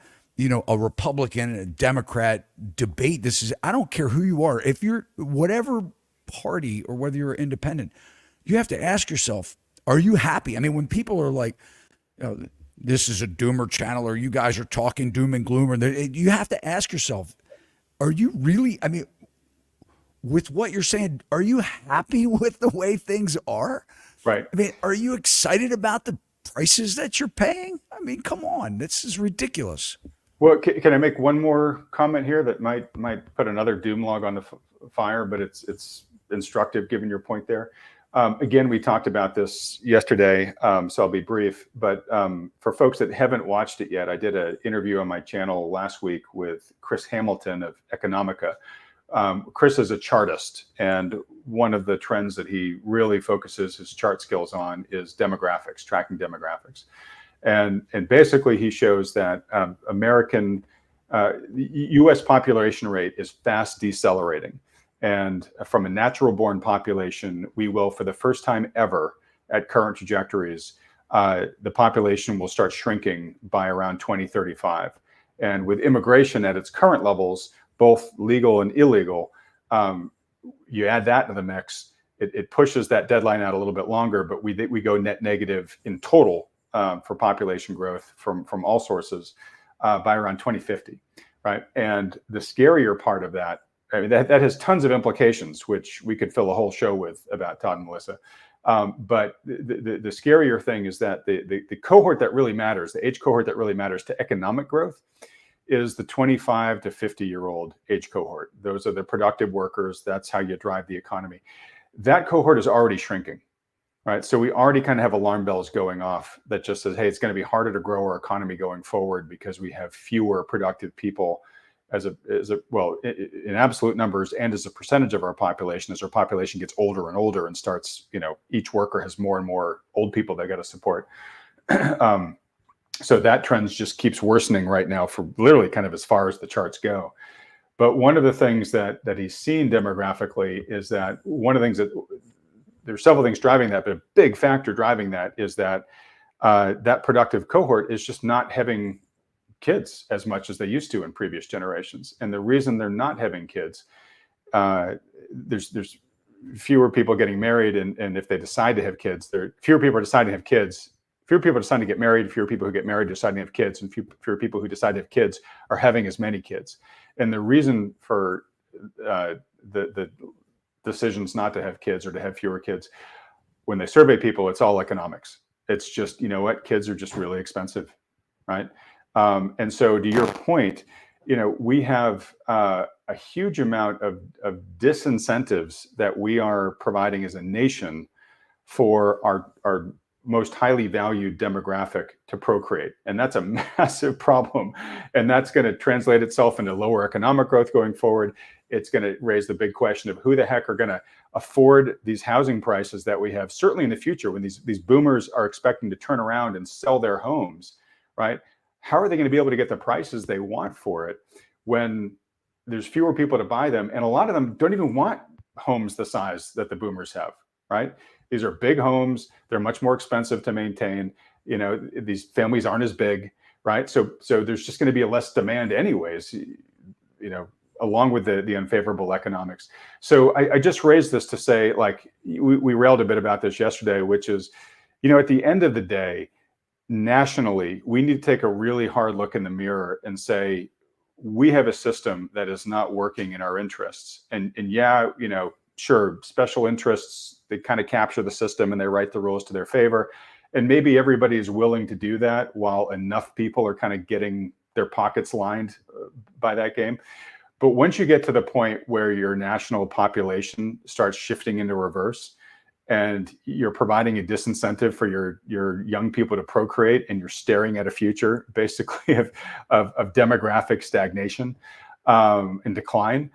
Republican and a Democrat debate. This is, I don't care who you are. If you're whatever party or whether you're independent, you have to ask yourself, are you happy? I mean, when people are like, this is a doomer channel, or you guys are talking doom and gloom, or you have to ask yourself, are you really, I mean, with what you're saying, are you happy with the way things are? Right. I mean, are you excited about the prices that you're paying? I mean, come on, this is ridiculous. Well, can I make one more comment here that might put another doom log on the fire, but it's instructive given your point there. Again, we talked about this yesterday, so I'll be brief. But for folks that haven't watched it yet, I did an interview on my channel last week with Chris Hamilton of Economica. Chris is a chartist, and one of the trends that he really focuses his chart skills on is demographics, tracking demographics. And basically he shows that U.S. population rate is fast decelerating. And from a natural born population, we will, for the first time ever at current trajectories, the population will start shrinking by around 2035. And with immigration at its current levels, both legal and illegal, you add that to the mix, it pushes that deadline out a little bit longer, but we go net negative in total for population growth from all sources by around 2050, right? And the scarier part of that, I mean, that has tons of implications, which we could fill a whole show with about Todd and Melissa. But the scarier thing is that the cohort that really matters, the age cohort that really matters to economic growth, is the 25 to 50-year-old age cohort. Those are the productive workers. That's how you drive the economy. That cohort is already shrinking, right? So we already kind of have alarm bells going off that just says, hey, it's going to be harder to grow our economy going forward because we have fewer productive people well, in absolute numbers and as a percentage of our population, as our population gets older and older and starts, each worker has more and more old people they got to support. So that trend just keeps worsening right now for literally kind of as far as the charts go. But one of the things that he's seen demographically is that one of the things that there's several things driving that, but a big factor driving that is that that productive cohort is just not having kids as much as they used to in previous generations. And the reason they're not having kids, there's fewer people getting married, and if they decide to have kids, there fewer people are deciding to have kids. Fewer people are deciding to get married. Fewer people who get married deciding to have kids, and fewer people who decide to have kids are having as many kids. And the reason for the decisions not to have kids or to have fewer kids, when they survey people, it's all economics. It's just, you know what, kids are just really expensive, right? And so to your point, you know, we have a huge amount of disincentives that we are providing as a nation for our most highly valued demographic to procreate. And that's a massive problem. And that's going to translate itself into lower economic growth going forward. It's going to raise the big question of who the heck are going to afford these housing prices that we have, certainly in the future when these boomers are expecting to turn around and sell their homes, right? How are they going to be able to get the prices they want for it when there's fewer people to buy them? And a lot of them don't even want homes the size that the boomers have, right? These are big homes. They're much more expensive to maintain. You know, these families aren't as big, right? So there's just going to be a less demand anyways, you know, along with the unfavorable economics. So I just raised this to say, like, we railed a bit about this yesterday, which is, you know, at the end of the day, nationally, we need to take a really hard look in the mirror and say, we have a system that is not working in our interests. And yeah, you know, sure, special interests, they kind of capture the system and they write the rules to their favor. And maybe everybody is willing to do that while enough people are kind of getting their pockets lined by that game. But once you get to the point where your national population starts shifting into reverse and you're providing a disincentive for your young people to procreate, and you're staring at a future basically of demographic stagnation and decline,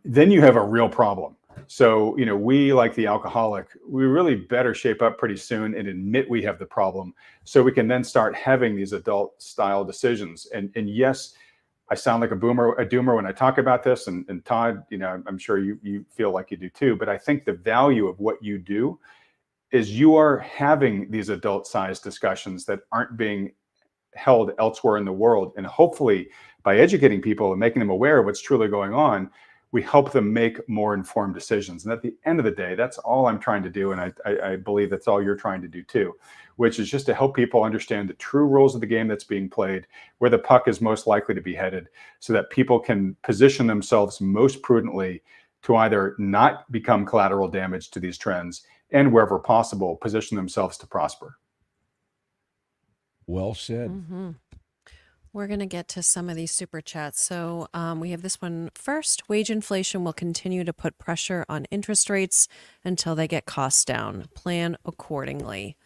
then you have a real problem. So, you know, we, like the alcoholic, we really better shape up pretty soon and admit we have the problem so we can then start having these adult style decisions. And yes, I sound like a doomer when I talk about this. And Todd, you know, I'm sure you feel like you do too, but I think the value of what you do is you are having these adult sized discussions that aren't being held elsewhere in the world. And hopefully by educating people and making them aware of what's truly going on, we help them make more informed decisions. And at the end of the day, that's all I'm trying to do. And I believe that's all you're trying to do too, which is just to help people understand the true rules of the game that's being played, where the puck is most likely to be headed, so that people can position themselves most prudently to either not become collateral damage to these trends and, wherever possible, position themselves to prosper. Well said. Mm-hmm. We're going to get to some of these super chats. So we have this one first. Wage inflation will continue to put pressure on interest rates until they get costs down. Plan accordingly.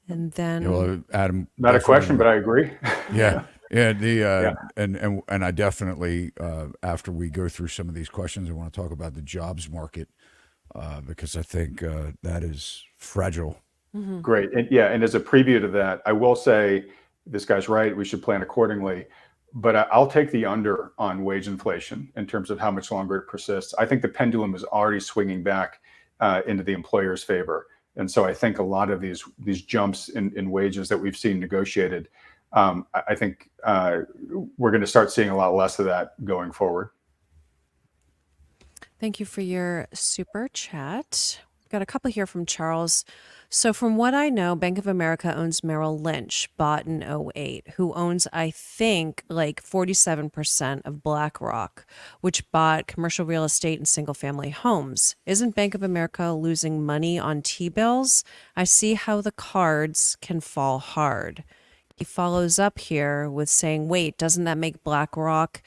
And then, Well, Adam, Not a question, but I agree. yeah. And I definitely, after we go through some of these questions, I want to talk about the jobs market because I think that is fragile. mm-hmm. Great. And as a preview to that, I will say, this guy's right, we should plan accordingly. But I'll take the under on wage inflation in terms of how much longer it persists. I think the pendulum is already swinging back into the employer's favor. And so I think a lot of these jumps in wages that we've seen negotiated, I think we're going to start seeing a lot less of that going forward. Thank you for your super chat. We've got a couple here from Charles. So from what I know, Bank of America owns Merrill Lynch, bought in '08, who owns, I think, like 47% of BlackRock, which bought commercial real estate and single family homes. Isn't Bank of America losing money on T-bills? I see how the cards can fall hard. He follows up here with saying, wait, doesn't that make BlackRock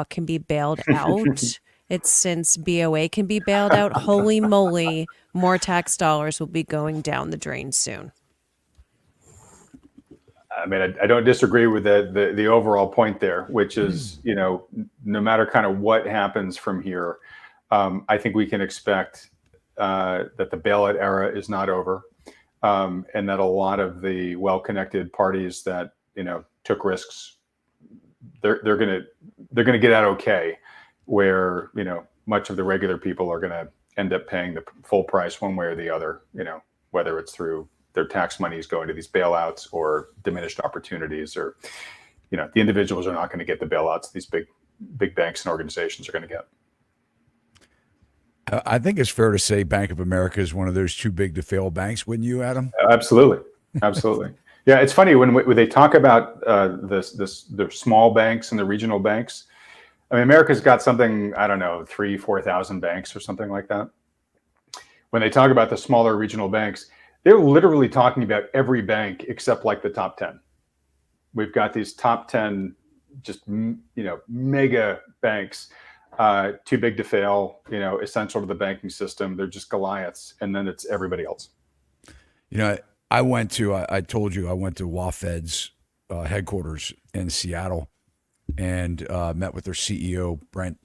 can be bailed out? It's since BOA can be bailed out. Holy moly, more tax dollars will be going down the drain soon. I mean, I don't disagree with the overall point there, which is, you know, no matter kind of what happens from here, I think we can expect that the bailout era is not over. and that a lot of the well-connected parties that took risks, they're gonna get out okay, where much of the regular people are gonna end up paying the full price one way or the other. Whether it's through their tax monies going to these bailouts or diminished opportunities, or the individuals are not going to get the bailouts these big banks and organizations are going to get. I think it's fair to say Bank of America is one of those too big to fail banks, wouldn't you, Adam? Absolutely. Yeah, it's funny when they talk about the small banks and the regional banks. I mean, America's got something, I don't know, 3,000-4,000 banks or something like that. When they talk about the smaller regional banks, they're literally talking about every bank except like the top 10. We've got these top 10, just mega banks, too big to fail, essential to the banking system. They're just Goliaths, and then it's everybody else. I told you I went to WaFed's headquarters in Seattle and met with their CEO, Brent.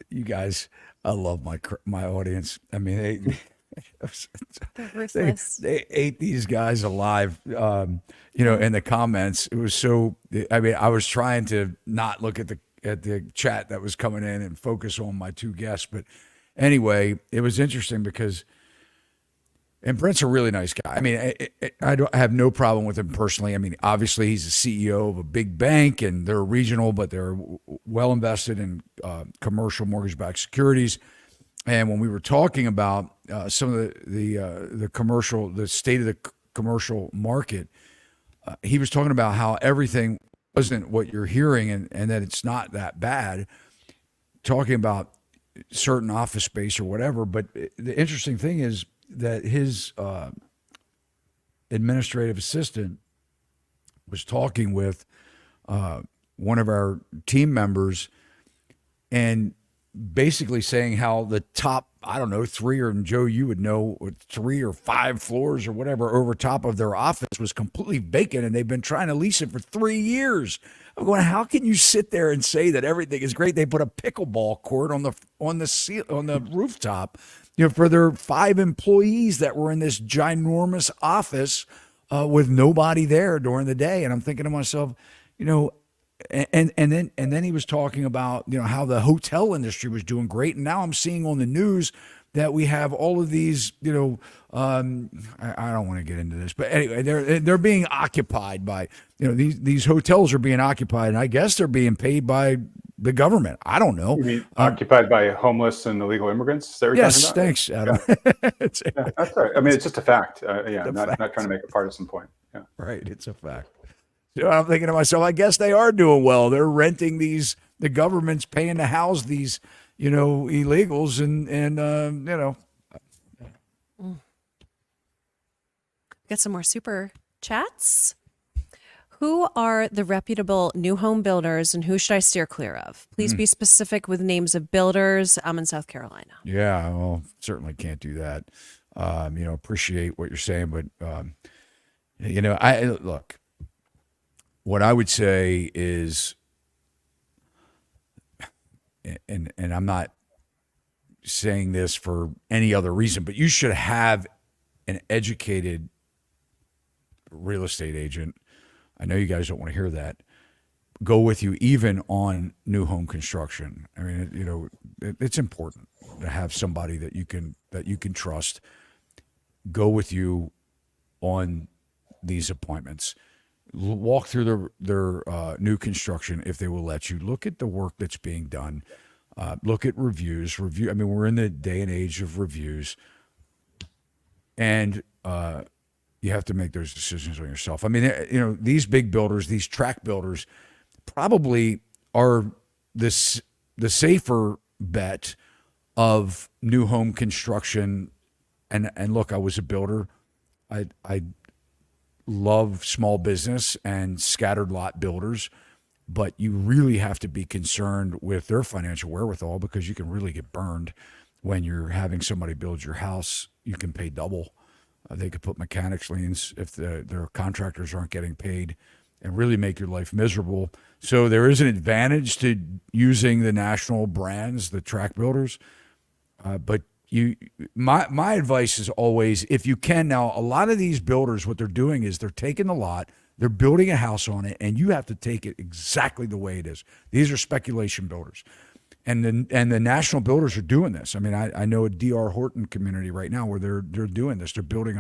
You guys, I love my audience. I mean, They're ruthless. they ate these guys alive. In the comments, it was so. I mean, I was trying to not look at the chat that was coming in and focus on my two guests, but anyway, it was interesting because. And Brent's a really nice guy. I mean, I have no problem with him personally. I mean, obviously, he's the CEO of a big bank, and they're regional, but they're well invested in commercial mortgage-backed securities. And when we were talking about some of the state of the commercial market, he was talking about how everything wasn't what you're hearing, and that it's not that bad. Talking about certain office space or whatever, but the interesting thing is that his administrative assistant was talking with one of our team members and basically saying how the top, I don't know, three, or Joe, you would know, 3 or 5 floors or whatever over top of their office was completely vacant, and they've been trying to lease it for 3 years. I'm going, how can you sit there and say that everything is great? They put a pickleball court on the rooftop, for their 5 employees that were in this ginormous office with nobody there during the day. And I'm thinking to myself, and then he was talking about how the hotel industry was doing great, and now I'm seeing on the news that we have all of these, I don't want to get into this, but anyway, they're being occupied by, these hotels are being occupied, and I guess they're being paid by the government. I don't know. You mean occupied by homeless and illegal immigrants? Is that what yes, you're talking about? Thanks, Adam. Yeah. Yeah, that's right. I mean, it's just a fact. Not trying to make a partisan point. Yeah. Right, it's a fact. I'm thinking to myself, I guess they are doing well. They're renting the government's paying to house these, illegals, and Got some more super chats. Who are the reputable new home builders, and who should I steer clear of? Please be specific with names of builders. I'm in South Carolina. Yeah, well, certainly can't do that. Appreciate what you're saying, but I look. What I would say is, and I'm not saying this for any other reason, but you should have an educated real estate agent. I know you guys don't want to hear that. Go with you even on new home construction. I mean, it's important to have somebody that you can trust go with you on these appointments. Walk through their new construction if they will let you. Look at the work that's being done. Look at reviews. I mean, we're in the day and age of reviews, and you have to make those decisions on yourself. I mean, these big builders, these tract builders, probably are the safer bet of new home construction. And look, I was a builder. I love small business and scattered lot builders, but you really have to be concerned with their financial wherewithal, because you can really get burned when you're having somebody build your house. You can pay double. They could put mechanics liens if their contractors aren't getting paid, and really make your life miserable. So there is an advantage to using the national brands, the tract builders, but My advice is always, if you can. Now, a lot of these builders, what they're doing is they're taking the lot, they're building a house on it, and you have to take it exactly the way it is. These are speculation builders. And the national builders are doing this. I mean, I know a D.R. Horton community right now where they're doing this. They're building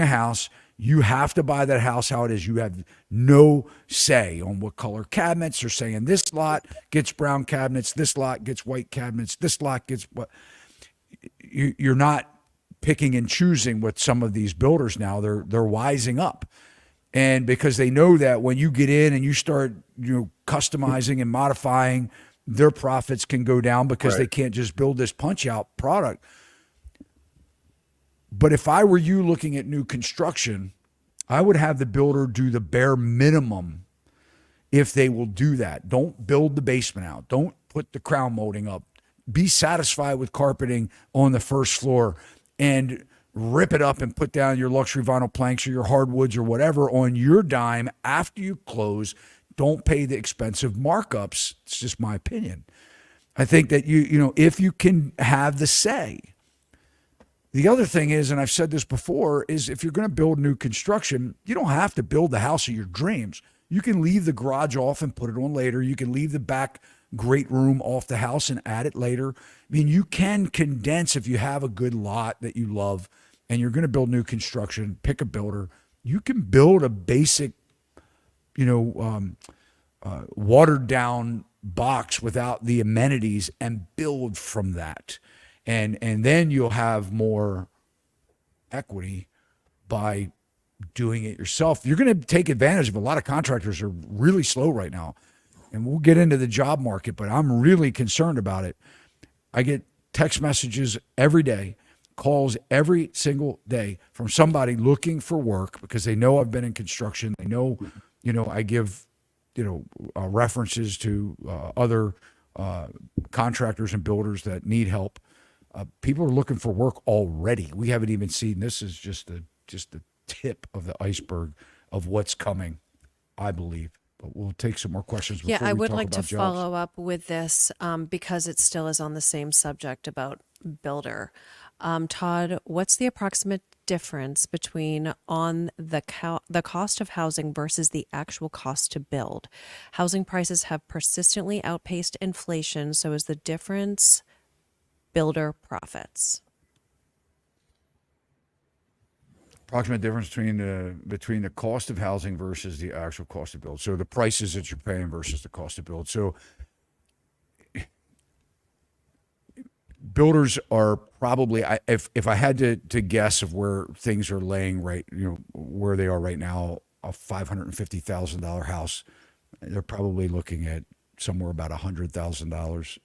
a house. You have to buy that house how it is. You have no say on what color cabinets. They're saying this lot gets brown cabinets, this lot gets white cabinets, this lot gets what. You're not picking and choosing with some of these builders now. They're wising up. And because they know that when you get in and you start, customizing and modifying, their profits can go down because they can't just build this punch out product. But if I were you looking at new construction, I would have the builder do the bare minimum if they will do that. Don't build the basement out. Don't put the crown molding up. Be satisfied with carpeting on the first floor and rip it up and put down your luxury vinyl planks or your hardwoods or whatever on your dime after you close. Don't pay the expensive markups. It's just my opinion. I think that if you can have the say. The other thing is, and I've said this before, is if you're going to build new construction, you don't have to build the house of your dreams. You can leave the garage off and put it on later. You can leave the back great room off the house and add it later. I mean, you can condense if you have a good lot that you love and you're going to build new construction, pick a builder. You can build a basic watered down box without the amenities and build from that. And then you'll have more equity by doing it yourself. You're going to take advantage of a lot of contractors are really slow right now. And we'll get into the job market, but I'm really concerned about it. I get text messages every day, calls every single day from somebody looking for work because they know I've been in construction. They know, I give, references to other contractors and builders that need help. People are looking for work already. We haven't even seen, this is just the tip of the iceberg of what's coming, I believe. But we'll take some more questions before I we would talk like about to jobs. follow up with this because it still is on the same subject about builder. Todd, what's the approximate difference between on the cost of housing versus the actual cost to build? Housing prices have persistently outpaced inflation, so is the difference builder profits? Approximate difference between the cost of housing versus the actual cost to build. So the prices that you're paying versus the cost to build. So builders are probably, if I had to guess of where things are laying right, where they are right now, a $550,000 house, they're probably looking at somewhere about $100,000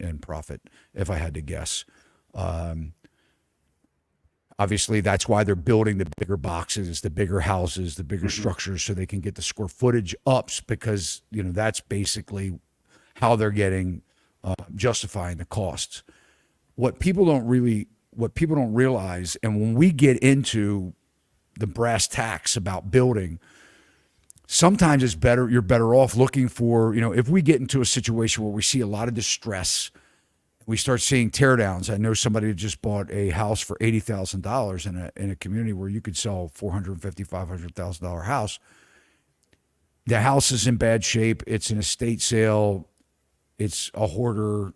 in profit, if I had to guess. Obviously, that's why they're building the bigger boxes, the bigger houses, the bigger structures, so they can get the square footage ups because, that's basically how they're getting justifying the costs. What people don't realize, and when we get into the brass tacks about building, sometimes you're better off looking for, if we get into a situation where we see a lot of distress, we start seeing teardowns. I know somebody who just bought a house for $80,000 in a community where you could sell $450,000, $500,000 house. The house is in bad shape. It's an estate sale. It's a hoarder.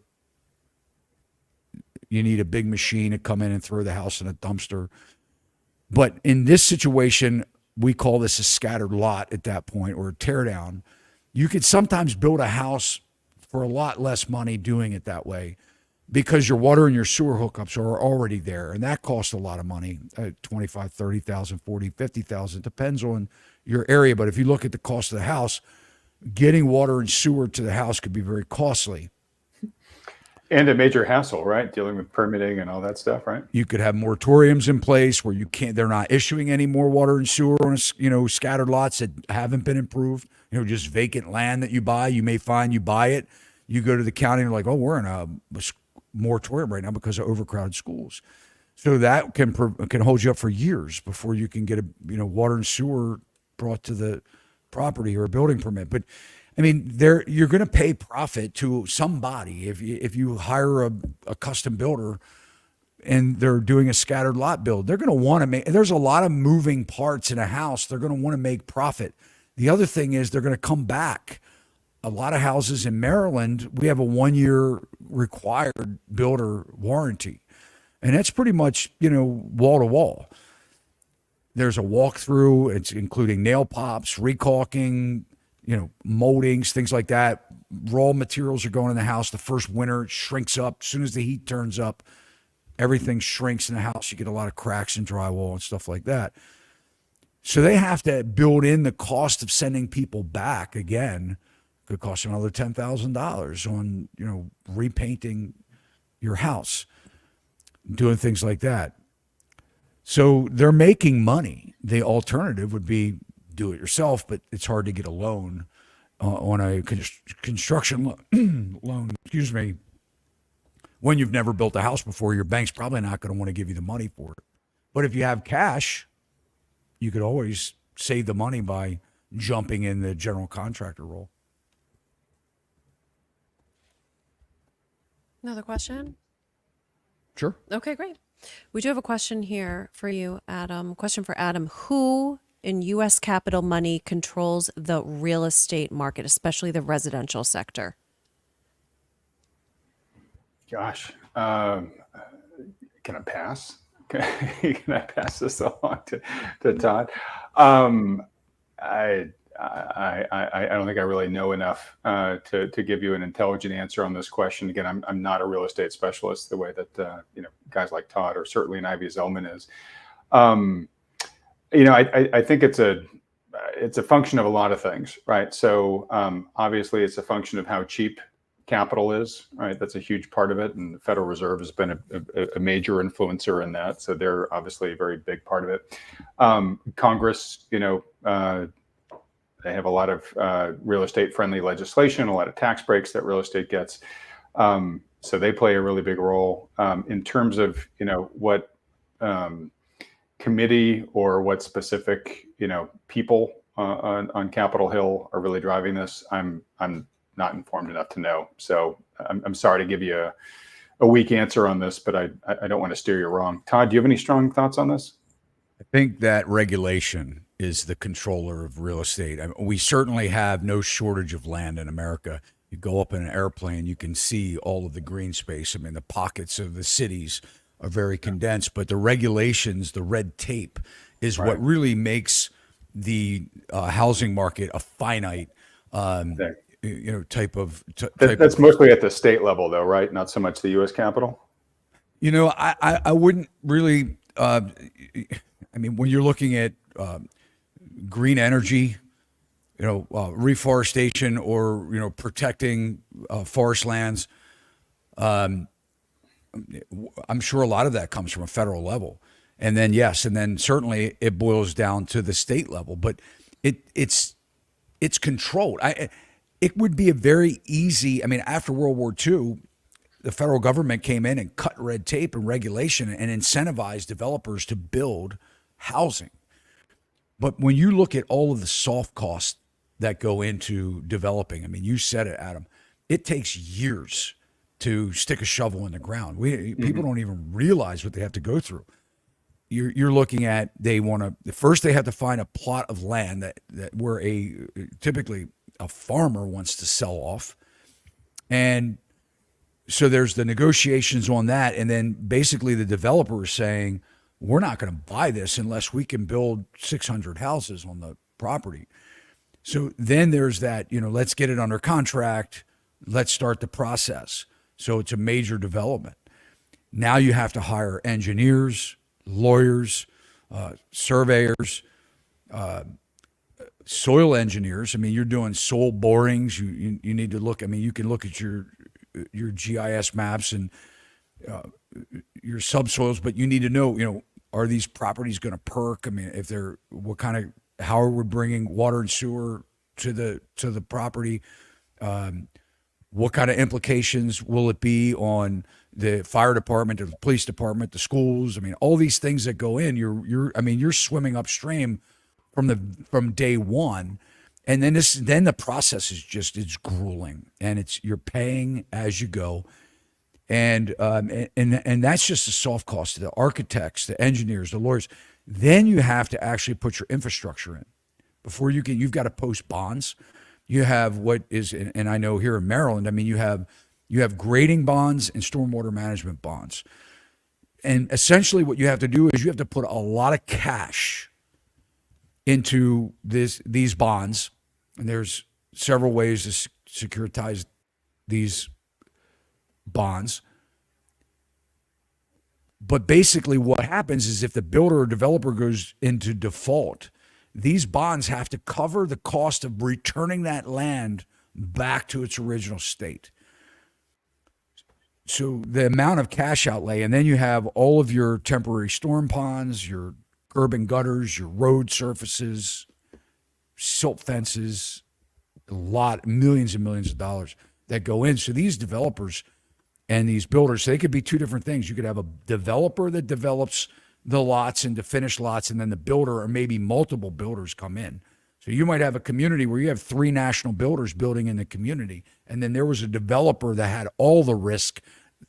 You need a big machine to come in and throw the house in a dumpster. But in this situation, we call this a scattered lot at that point, or a teardown. You could sometimes build a house for a lot less money doing it that way, because your water and your sewer hookups are already there, and that costs a lot of money, $25,000, $30,000, $40,000, $50,000, depends on your area. But if you look at the cost of the house, getting water and sewer to the house could be very costly. And a major hassle, right? Dealing with permitting and all that stuff, right? You could have moratoriums in place where they're not issuing any more water and sewer on, scattered lots that haven't been improved, just vacant land that you buy. You may find you buy it, you go to the county and you're like, oh, we're in a moratorium right now because of overcrowded schools. So that can hold you up for years before you can get a water and sewer brought to the property or a building permit. But I mean, you're going to pay profit to somebody if you hire a custom builder. and they're doing a scattered lot build, they're going to want to make, there's a lot of moving parts in a house. They're going to want to make profit. The other thing is they're going to come back. A lot of houses in Maryland, we have a 1-year required builder warranty. And that's pretty much, wall to wall. There's a walkthrough. It's including nail pops, recaulking, moldings, things like that. Raw materials are going in the house. The first winter, it shrinks up. As soon as the heat turns up, everything shrinks in the house. You get a lot of cracks in drywall and stuff like that. So they have to build in the cost of sending people back again. Could cost you another $10,000 on, repainting your house, doing things like that. So they're making money. The alternative would be do it yourself, but it's hard to get a loan on a construction loan, when you've never built a house before. Your bank's probably not going to want to give you the money for it. But if you have cash, you could always save the money by jumping in the general contractor role. Another question? Sure. Okay, great. We do have a question here for you, Adam. Question for Adam. Who in U.S. capital money controls the real estate market, especially the residential sector? Gosh, can I pass? Can I pass this along to Todd? I don't think I really know enough to give you an intelligent answer on this question. Again, I'm not a real estate specialist the way that guys like Todd or certainly an Ivy Zellman is. I think it's a function of a lot of things, right? So obviously, it's a function of how cheap capital is, right? That's a huge part of it, and the Federal Reserve has been a major influencer in that. So they're obviously a very big part of it. Congress, they have a lot of real estate friendly legislation, a lot of tax breaks that real estate gets. So they play a really big role in terms of, what committee or what specific, people on Capitol Hill are really driving this. I'm not informed enough to know. So I'm sorry to give you a weak answer on this, but I don't want to steer you wrong. Todd, do you have any strong thoughts on this? I think that regulation is the controller of real estate. We certainly have no shortage of land in America. You go up in an airplane, you can see all of the green space. The pockets of the cities are very condensed, but the regulations, the red tape, is Right. what really makes the housing market a finite, type of. That's mostly at the state level, though, right? Not so much the U.S. Capitol. I wouldn't really. When you're looking at green energy, reforestation or protecting forest lands, I'm sure a lot of that comes from a federal level, and then certainly it boils down to the state level. But it's controlled. It would be a very easy. After World War II, the federal government came in and cut red tape and regulation and incentivized developers to build housing. But when you look at all of the soft costs that go into developing, you said it, Adam, it takes years to stick a shovel in the ground. People don't even realize what they have to go through. You're looking at, they have to find a plot of land that where typically a farmer wants to sell off. And so there's the negotiations on that. And then basically the developer is saying, we're not going to buy this unless we can build 600 houses on the property. So then there's that, let's get it under contract. Let's start the process. So it's a major development. Now you have to hire engineers, lawyers, surveyors, soil engineers. You're doing soil borings. You need to look. You can look at your GIS maps and your subsoils, but you need to know, are these properties going to perk? If they're, how are we bringing water and sewer to the property? What kind of implications will it be on the fire department, or the police department, the schools? All these things that go in. You're swimming upstream from day one, and then the process is grueling, and you're paying as you go. And that's just the soft cost. The architects, the engineers, the lawyers. Then you have to actually put your infrastructure in before you can. You've got to post bonds. You have what is, and I know here in Maryland, I mean, you have grading bonds and stormwater management bonds. And essentially, what you have to do is you have to put a lot of cash into these bonds, and there's several ways to securitize these bonds. But basically what happens is if the builder or developer goes into default, these bonds have to cover the cost of returning that land back to its original state. So the amount of cash outlay, and then you have all of your temporary storm ponds, your curb and gutters, your road surfaces, silt fences, millions and millions of dollars that go in. So these developers and these builders, they could be two different things. You could have a developer that develops the lots into finished lots, and then the builder or maybe multiple builders come in. So you might have a community where you have 3 national builders building in the community, and then there was a developer that had all the risk,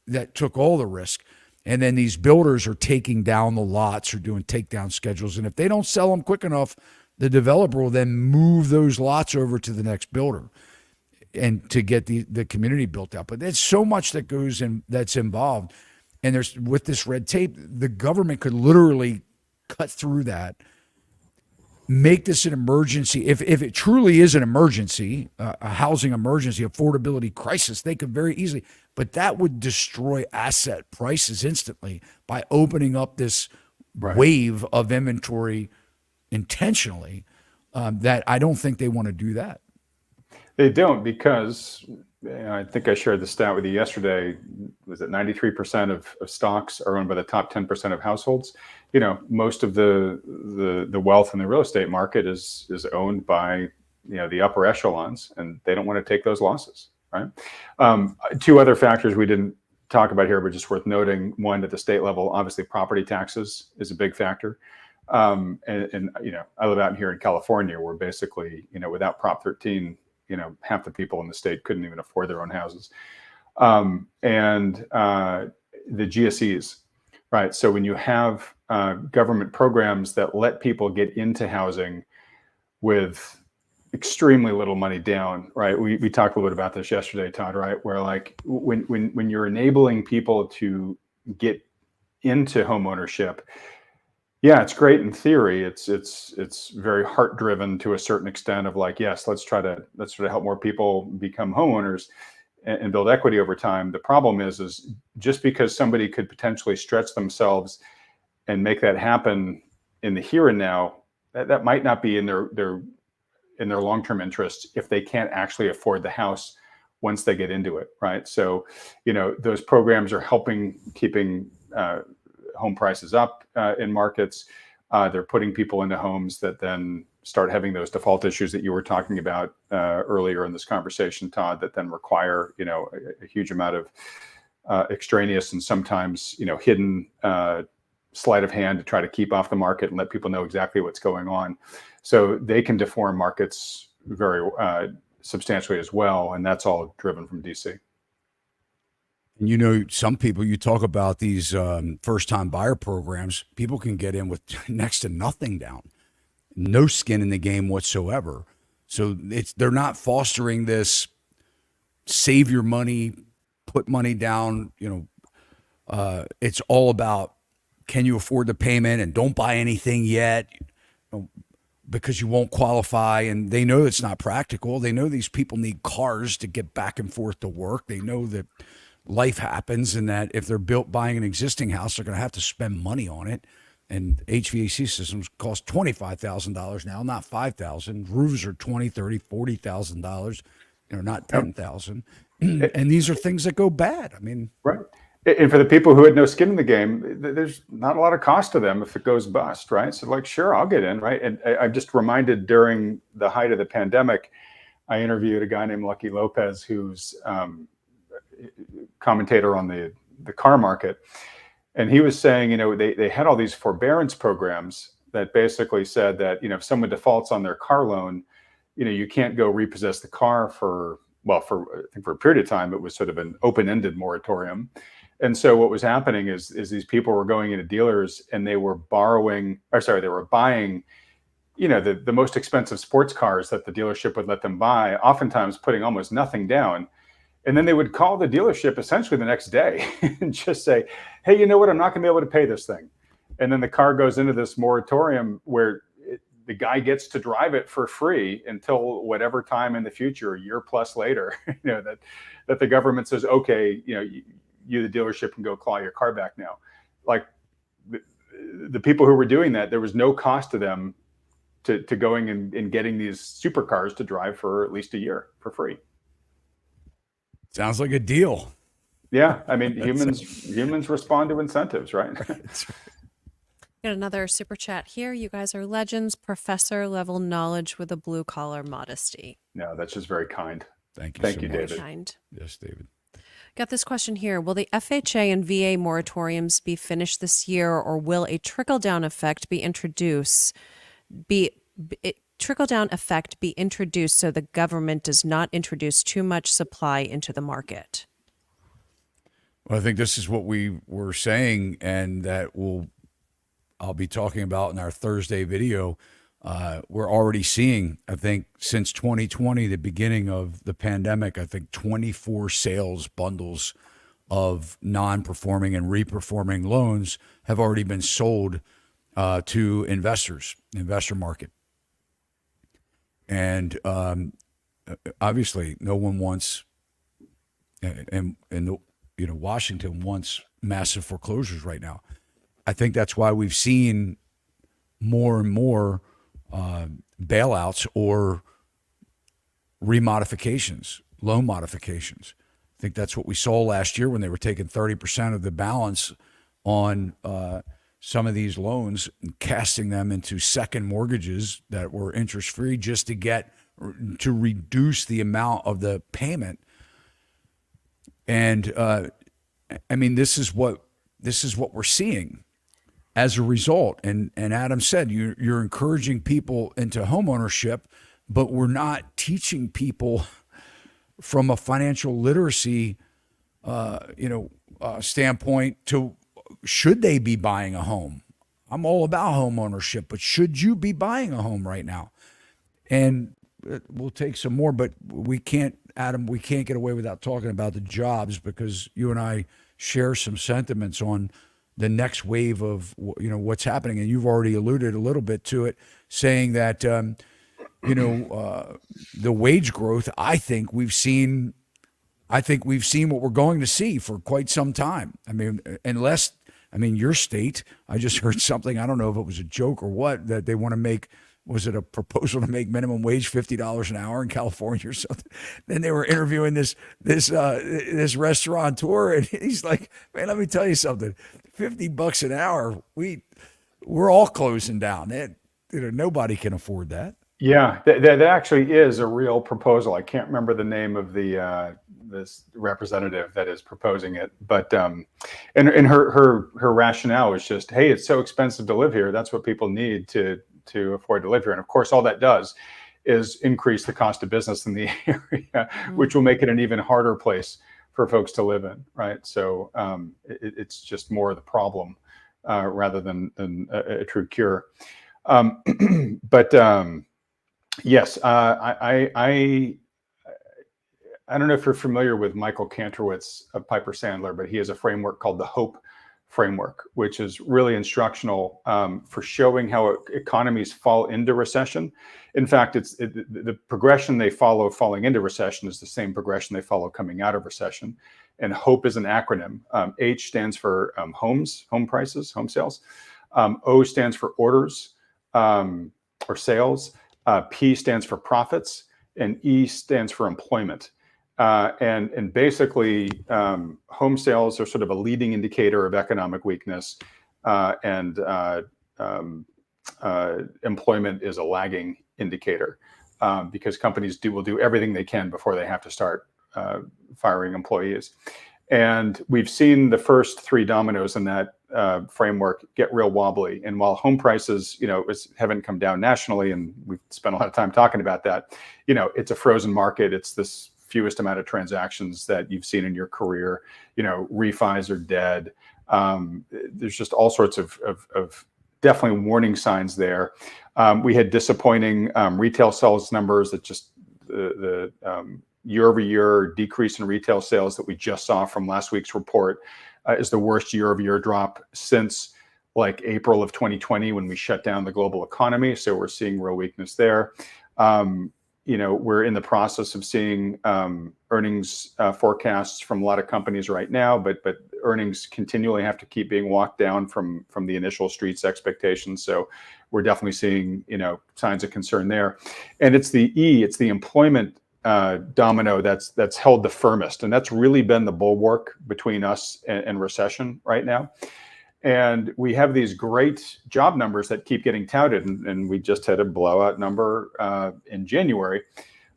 that took all the risk. And then these builders are taking down the lots or doing takedown schedules. And if they don't sell them quick enough, the developer will then move those lots over to the next builder and to get the community built out. But there's so much that goes in that's involved. And there's, with this red tape, the government could literally cut through that, make this an emergency. If it truly is an emergency, a housing emergency, affordability crisis, they could very easily, but that would destroy asset prices instantly by opening up this wave of inventory intentionally, that I don't think they want to do that. They don't, because I think I shared the stat with you yesterday. Was it 93% of stocks are owned by the top 10% of households? You know, most of the wealth in the real estate market is owned by, the upper echelons, and they don't want to take those losses, right? 2 other factors we didn't talk about here, but just worth noting. One, at the state level, obviously property taxes is a big factor. And I live out here in California, where basically, without Prop 13, half the people in the state couldn't even afford their own houses. And the GSEs, right? So when you have government programs that let people get into housing with extremely little money down, right? We talked a little bit about this yesterday, Todd, right? Where like when you're enabling people to get into home ownership, yeah, it's great in theory. It's very heart driven to a certain extent of like, yes, let's try to help more people become homeowners and build equity over time. The problem is just because somebody could potentially stretch themselves and make that happen in the here and now, that might not be in their long-term interest if they can't actually afford the house once they get into it, right? So, those programs are helping keeping home prices up in markets. They're putting people into homes that then start having those default issues that you were talking about earlier in this conversation, Todd, that then require, a huge amount of extraneous and sometimes, hidden sleight of hand to try to keep off the market and let people know exactly what's going on. So they can deform markets very substantially as well. And that's all driven from DC. And some people, you talk about these first-time buyer programs, people can get in with next to nothing down, no skin in the game whatsoever. So they're not fostering this save your money, put money down. It's all about, can you afford the payment, and don't buy anything yet, because you won't qualify. And they know it's not practical. They know these people need cars to get back and forth to work. They know that life happens, and that if they're buying an existing house, they're going to have to spend money on it. And HVAC systems cost $25,000 now, not $5,000. Roofs are $20,000, $30,000, $40,000, not $10,000. And these are things that go bad. I mean, right. And for the people who had no skin in the game, there's not a lot of cost to them if it goes bust, right? So like, sure, I'll get in, right? And I'm just reminded, during the height of the pandemic, I interviewed a guy named Lucky Lopez, who's commentator on the car market. And he was saying, they had all these forbearance programs that basically said that, if someone defaults on their car loan, you can't go repossess the car for I think for a period of time, it was sort of an open-ended moratorium. And so what was happening is these people were going into dealers and they were buying, the most expensive sports cars that the dealership would let them buy, oftentimes putting almost nothing down. And then they would call the dealership essentially the next day and just say, hey, you know what? I'm not going to be able to pay this thing. And then the car goes into this moratorium where the guy gets to drive it for free until whatever time in the future, a year plus later, that the government says, okay, you, the dealership, can go claw your car back now. Like the people who were doing that, there was no cost to them to going and getting these supercars to drive for at least a year for free. Sounds like a deal. Yeah, I mean, humans respond to incentives, right? Got another super chat here. You guys are legends, professor level knowledge with a blue collar modesty. No, that's just very kind. Thank you. Thank you, much. David. Kind. Yes, David. Got this question here. Will the FHA and VA moratoriums be finished this year, or will a trickle-down effect be introduced? Trickle-down effect be introduced so the government does not introduce too much supply into the market? Well, I think this is what we were saying, and I'll be talking about in our Thursday video. We're already seeing, I think, since 2020, the beginning of the pandemic, I think 24 sales bundles of non-performing and reperforming loans have already been sold to investors, investor market. And obviously, no one wants, and Washington wants massive foreclosures right now. I think that's why we've seen more and more bailouts or remodifications, loan modifications. I think that's what we saw last year when they were taking 30% of the balance on some of these loans and casting them into second mortgages that were interest free just to reduce the amount of the payment. And I mean, this is what we're seeing as a result. And Adam said, you're encouraging people into homeownership, but we're not teaching people from a financial literacy, standpoint to should they be buying a home. I'm all about home ownership, but should you be buying a home right now? And we'll take some more, but we can't, Adam, we can't get away without talking about the jobs, because you and I share some sentiments on the next wave of what's happening, and you've already alluded a little bit to it, saying that the wage growth. I think we've seen what we're going to see for quite some time. I mean, your state. I just heard something. I don't know if it was a joke or what, that they want to make. Was it a proposal to make minimum wage $50 an hour in California or something? Then they were interviewing this restaurateur, and he's like, "Man, let me tell you something. $50 an hour. We're all closing down. Nobody can afford that." Yeah, that actually is a real proposal. I can't remember the name of this representative that is proposing it, but and her rationale is just, hey, it's so expensive to live here. That's what people need to afford to live here. And of course, all that does is increase the cost of business in the area, which will make it an even harder place for folks to live in, right? So it's just more of the problem rather than a true cure. Yes, I don't know if you're familiar with Michael Kantrowitz of Piper Sandler, but he has a framework called the HOPE framework, which is really instructional for showing how economies fall into recession. In fact, the progression they follow falling into recession is the same progression they follow coming out of recession. And HOPE is an acronym. H stands for home prices, home sales. O stands for orders or sales. P stands for profits, and E stands for employment. And basically, home sales are sort of a leading indicator of economic weakness, and employment is a lagging indicator, because companies will do everything they can before they have to start firing employees. And we've seen the first three dominoes in that framework get real wobbly. And while home prices, haven't come down nationally, and we've spent a lot of time talking about that, it's a frozen market. It's this fewest amount of transactions that you've seen in your career. Refis are dead. There's just all sorts of definitely warning signs there. We had disappointing retail sales numbers that just the year-over-year decrease in retail sales that we just saw from last week's report is the worst year-over-year drop since like April of 2020 when we shut down the global economy. So we're seeing real weakness there. We're in the process of seeing earnings forecasts from a lot of companies right now, but earnings continually have to keep being walked down from the initial street's expectations. So we're definitely seeing signs of concern there. And it's the employment domino that's held the firmest, and that's really been the bulwark between us and recession right now. And we have these great job numbers that keep getting touted, and we just had a blowout number in January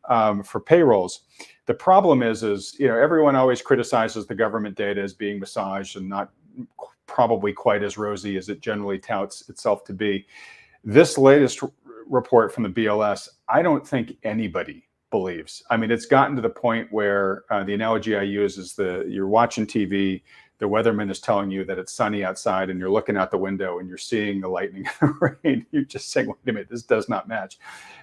for payrolls. The problem is everyone always criticizes the government data as being massaged and not probably quite as rosy as it generally touts itself to be. This latest report from the BLS, I don't think anybody believes. I mean, it's gotten to the point where the analogy I use is you're watching TV, the weatherman is telling you that it's sunny outside, and you're looking out the window and you're seeing the lightning and the rain. You're just saying, wait a minute, this does not match.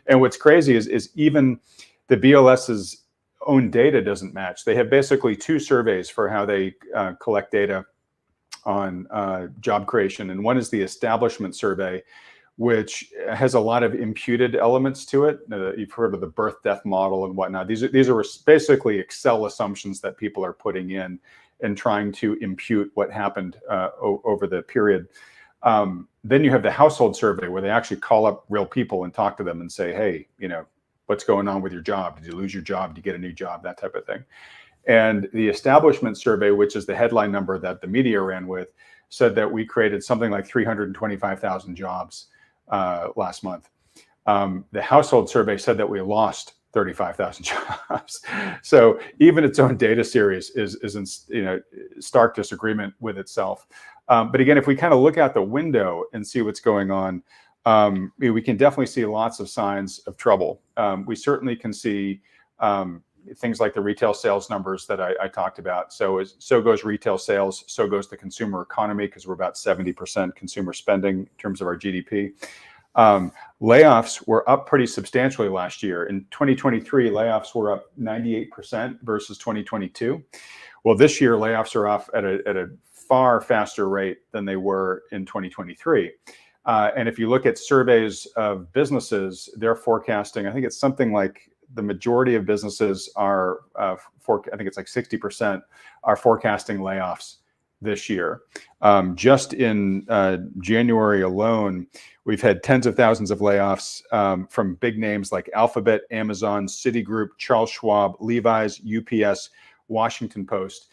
And what's crazy is even the BLS's own data doesn't match. They have basically two surveys for how they collect data on job creation. And one is the establishment survey, which has a lot of imputed elements to it. You've heard of the birth death model and whatnot. These are basically Excel assumptions that people are putting in and trying to impute what happened over the period. Then you have the household survey where they actually call up real people and talk to them and say, hey, what's going on with your job? Did you lose your job? Did you get a new job? That type of thing. And the establishment survey, which is the headline number that the media ran with, said that we created something like 325,000 jobs last month. The household survey said that we lost 35,000 jobs. So even its own data series is in stark disagreement with itself. But again, if we kind of look out the window and see what's going on, we can definitely see lots of signs of trouble. We certainly can see things like the retail sales numbers that I talked about. So goes retail sales, so goes the consumer economy, because we're about 70% consumer spending in terms of our GDP. Layoffs were up pretty substantially last year. In 2023, layoffs were up 98% versus 2022. Well, this year, layoffs are off at a far faster rate than they were in 2023. And if you look at surveys of businesses, they're forecasting, I think it's something like the majority of businesses are, I think it's like 60% are forecasting layoffs this year. Just in January alone, we've had tens of thousands of layoffs from big names like Alphabet, Amazon, Citigroup, Charles Schwab, Levi's, UPS, Washington Post.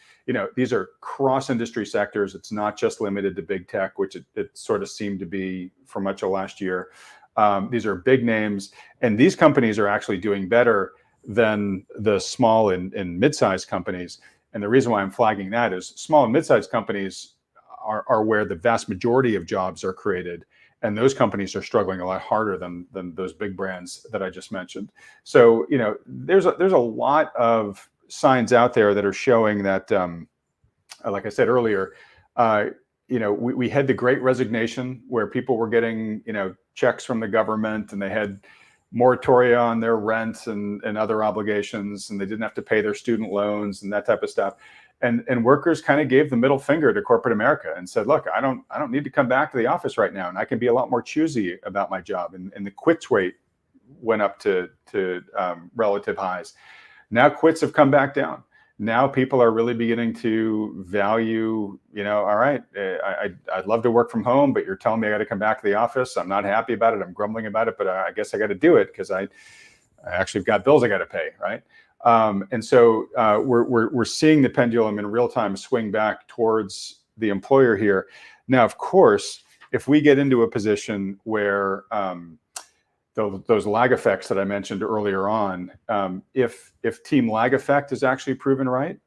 These are cross-industry sectors. It's not just limited to big tech, which it sort of seemed to be for much of last year. These are big names, and these companies are actually doing better than the small and mid-sized companies. And the reason why I'm flagging that is small and mid-sized companies are where the vast majority of jobs are created. And those companies are struggling a lot harder than those big brands that I just mentioned. So, there's a lot of signs out there that are showing that, like I said earlier, we had the Great Resignation where people were getting, checks from the government, and they had moratoria on their rent and other obligations, and they didn't have to pay their student loans and that type of stuff. And workers kind of gave the middle finger to corporate America and said, look, I don't need to come back to the office right now, and I can be a lot more choosy about my job. And the quits rate went up to relative highs. Now quits have come back down. Now people are really beginning to value, all right, I'd love to work from home, but you're telling me I got to come back to the office. I'm not happy about it. I'm grumbling about it, but I guess I got to do it because I actually have got bills I got to pay, right? And so we're seeing the pendulum in real time swing back towards the employer here. Now, of course, if we get into a position where those lag effects that I mentioned earlier on, if team lag effect is actually proven right,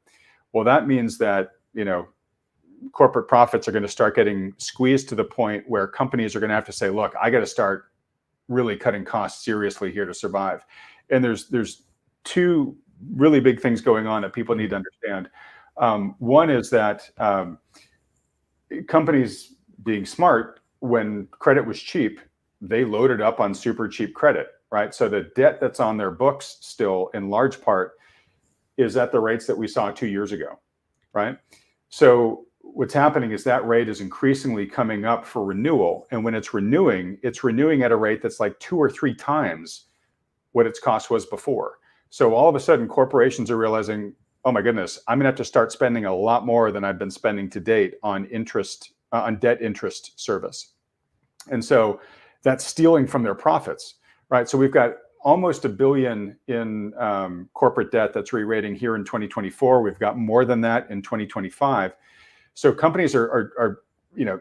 well, that means that, corporate profits are going to start getting squeezed to the point where companies are going to have to say, look, I got to start really cutting costs seriously here to survive. And there's two really big things going on that people need to understand. One is that companies being smart, when credit was cheap, they loaded up on super cheap credit, right? So the debt that's on their books still, in large part, is at the rates that we saw 2 years ago, right? So what's happening is that rate is increasingly coming up for renewal. And when it's renewing at a rate that's like 2 or 3 times what its cost was before. So all of a sudden, corporations are realizing, oh my goodness, I'm gonna have to start spending a lot more than I've been spending to date on interest, on debt interest service. And so that's stealing from their profits, right? So we've got almost $1 billion in corporate debt that's re-rating here in 2024. We've got more than that in 2025. So companies are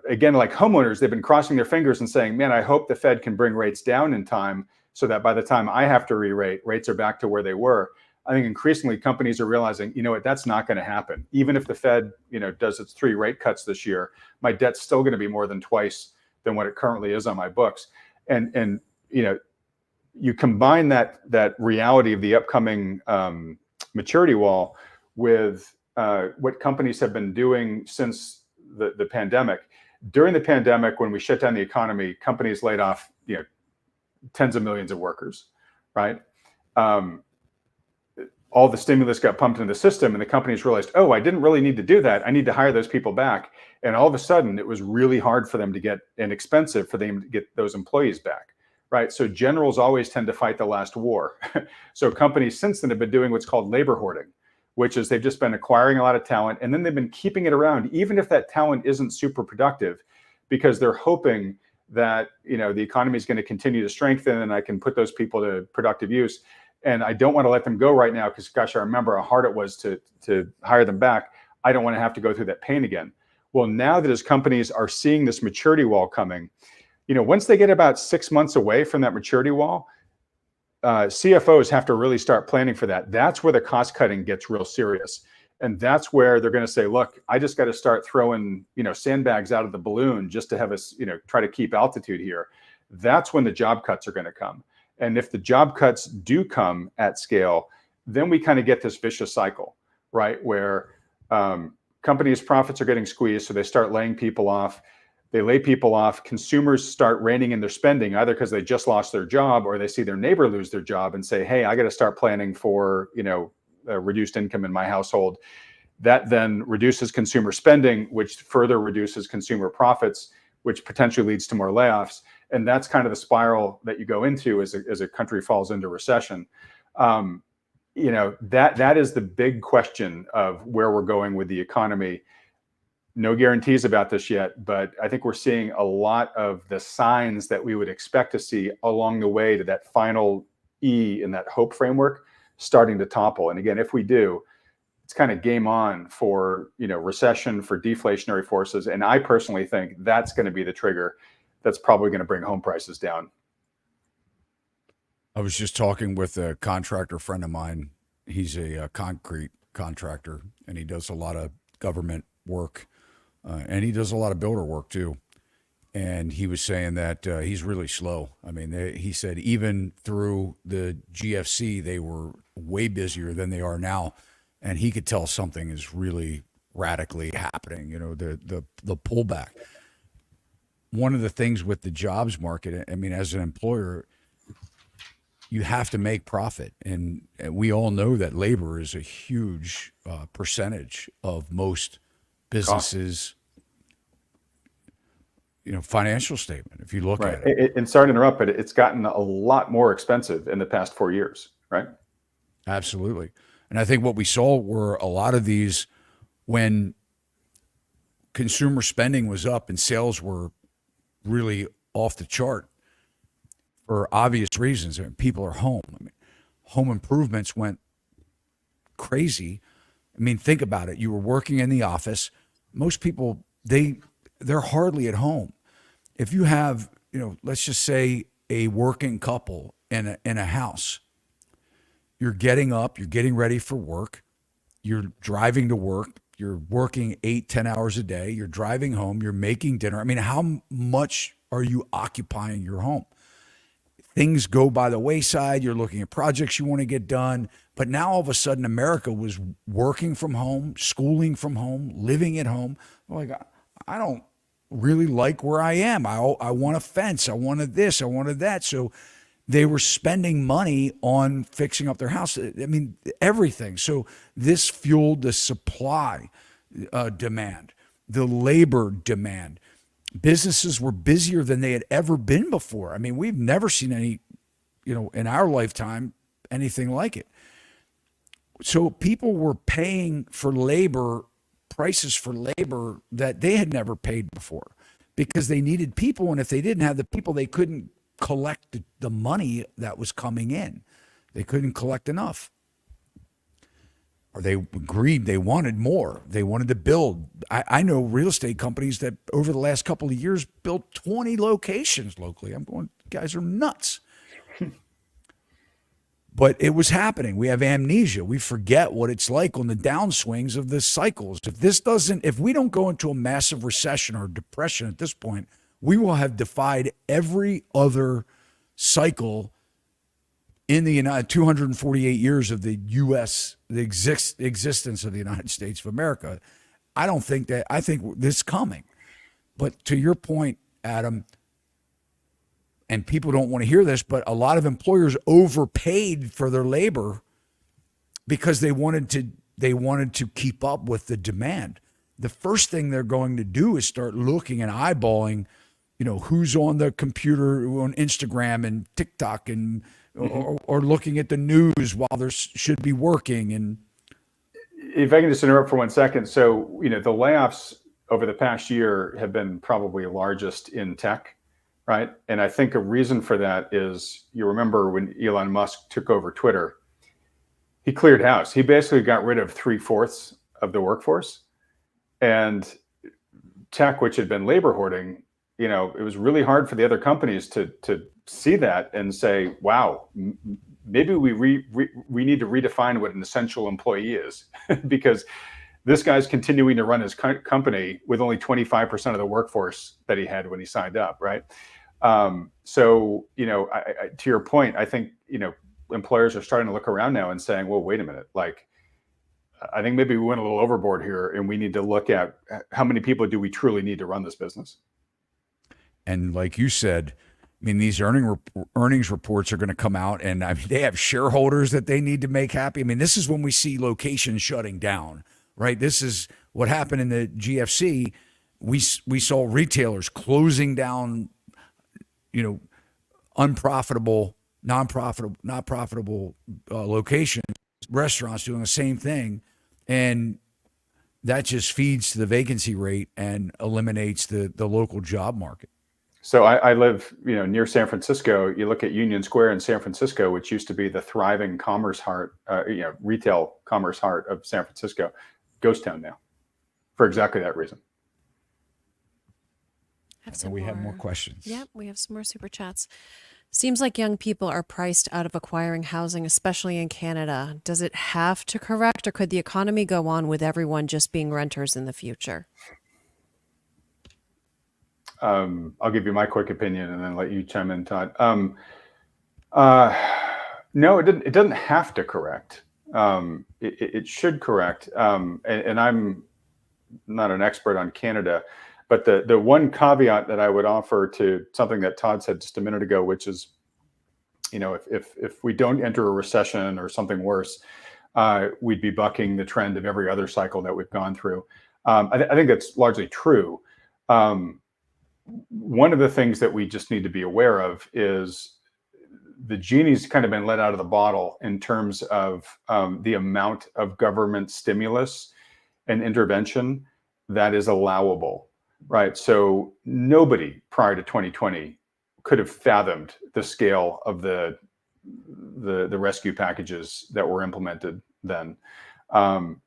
again, like homeowners, they've been crossing their fingers and saying, man, I hope the Fed can bring rates down in time so that by the time I have to re-rate, rates are back to where they were. I think increasingly companies are realizing, you know what, that's not going to happen. Even if the Fed, does its 3 rate cuts this year, my debt's still going to be more than twice than what it currently is on my books. And you combine that reality of the upcoming maturity wall with what companies have been doing since the pandemic. During the pandemic, when we shut down the economy, companies laid off tens of millions of workers, right? All the stimulus got pumped into the system, and the companies realized, oh, I didn't really need to do that. I need to hire those people back. And all of a sudden, it was really hard for them to get, and expensive for them to get those employees back, right? So generals always tend to fight the last war. So companies since then have been doing what's called labor hoarding, which is they've just been acquiring a lot of talent, and then they've been keeping it around, even if that talent isn't super productive, because they're hoping that the economy is going to continue to strengthen, and I can put those people to productive use. And I don't want to let them go right now because, gosh, I remember how hard it was to hire them back. I don't want to have to go through that pain again. Well, now that as companies are seeing this maturity wall coming, once they get about 6 months away from that maturity wall, CFOs have to really start planning for that. That's where the cost cutting gets real serious. And that's where they're going to say, look, I just got to start throwing, sandbags out of the balloon just to have us, try to keep altitude here. That's when the job cuts are going to come. And if the job cuts do come at scale, then we kind of get this vicious cycle, right? Where companies' profits are getting squeezed, so they start laying people off. They lay people off. Consumers start reining in their spending, either because they just lost their job or they see their neighbor lose their job and say, hey, I got to start planning for, reduced income in my household. That then reduces consumer spending, which further reduces consumer profits, which potentially leads to more layoffs. And that's kind of the spiral that you go into as a country falls into recession. That is the big question of where we're going with the economy. No guarantees about this yet, but I think we're seeing a lot of the signs that we would expect to see along the way to that final E in that hope framework starting to topple. And again, if we do, it's kind of game on for recession, for deflationary forces. And I personally think that's going to be the trigger that's probably going to bring home prices down. I was just talking with a contractor friend of mine. He's a concrete contractor, and he does a lot of government work, and he does a lot of builder work too. And he was saying that he's really slow. I mean, he said even through the GFC, they were way busier than they are now. And he could tell something is really radically happening, the pullback. One of the things with the jobs market, I mean, as an employer, you have to make profit. And we all know that labor is a huge percentage of most businesses' financial statement, if you look at it. And sorry to interrupt, but it's gotten a lot more expensive in the past 4 years, right? Absolutely. And I think what we saw were a lot of these when consumer spending was up and sales were really off the chart for obvious reasons. I mean, people are home. I mean, home improvements went crazy. I mean, think about it. You were working in the office. Most people, they're hardly at home. If you have, let's just say a working couple in a house, you're getting up, you're getting ready for work, you're driving to work, you're working 8-10 hours a day, you're driving home, you're making dinner. I mean, how much are you occupying your home? things go by the wayside. You're looking at projects you want to get done. But now all of a sudden, America was working from home, schooling from home, living at home. Like, I don't really like where I am. I want a fence. I wanted this. I wanted that. So they were spending money on fixing up their house. I mean, everything. So this fueled the supply demand, the labor demand. Businesses were busier than they had ever been before. I mean, we've never seen any, in our lifetime, anything like it. So people were paying for labor, prices for labor that they had never paid before because they needed people. And if they didn't have the people, they couldn't collect the money that was coming in. They couldn't collect enough. Or they agreed they wanted more. They wanted to build. I know real estate companies that over the last couple of years built 20 locations locally. I'm going, guys are nuts. But it was happening. We have amnesia. We forget what it's like on the downswings of the cycles. If we don't go into a massive recession or depression at this point, we will have defied every other cycle in the 248 years of the U.S., the existence of the United States of America. I think this is coming. But to your point, Adam, and people don't want to hear this, but a lot of employers overpaid for their labor because they wanted to keep up with the demand. The first thing they're going to do is start looking and eyeballing, who's on the computer, on Instagram and TikTok, and or looking at the news while they should be working. And if I can just interrupt for 1 second. So, the layoffs over the past year have been probably largest in tech. Right. And I think a reason for that is, you remember when Elon Musk took over Twitter, he cleared house. He basically got rid of 3/4 of the workforce. And tech, which had been labor hoarding, it was really hard for the other companies to see that and say, wow, maybe we need to redefine what an essential employee is because this guy's continuing to run his company with only 25% of the workforce that he had when he signed up, right? So, to your point, I think, employers are starting to look around now and saying, well, wait a minute, like, I think maybe we went a little overboard here and we need to look at how many people do we truly need to run this business? And like you said, I mean, these earnings reports are going to come out, and I mean, they have shareholders that they need to make happy. I mean, this is when we see locations shutting down, right? This is what happened in the GFC. We saw retailers closing down, unprofitable, not profitable locations, restaurants doing the same thing, and that just feeds to the vacancy rate and eliminates the local job market. So I live, near San Francisco. You look at Union Square in San Francisco, which used to be the thriving commerce heart, retail commerce heart of San Francisco, ghost town now, for exactly that reason. And we have more questions. Yep, we have some more super chats. Seems like young people are priced out of acquiring housing, especially in Canada. Does it have to correct, or could the economy go on with everyone just being renters in the future? I'll give you my quick opinion and then let you chime in, Todd. No, it doesn't have to correct. It should correct. And I'm not an expert on Canada, but the one caveat that I would offer to something that Todd said just a minute ago, which is, if we don't enter a recession or something worse, we'd be bucking the trend of every other cycle that we've gone through. I think that's largely true. One of the things that we just need to be aware of is the genie's kind of been let out of the bottle in terms of the amount of government stimulus and intervention that is allowable, right? So nobody prior to 2020 could have fathomed the scale of the rescue packages that were implemented then.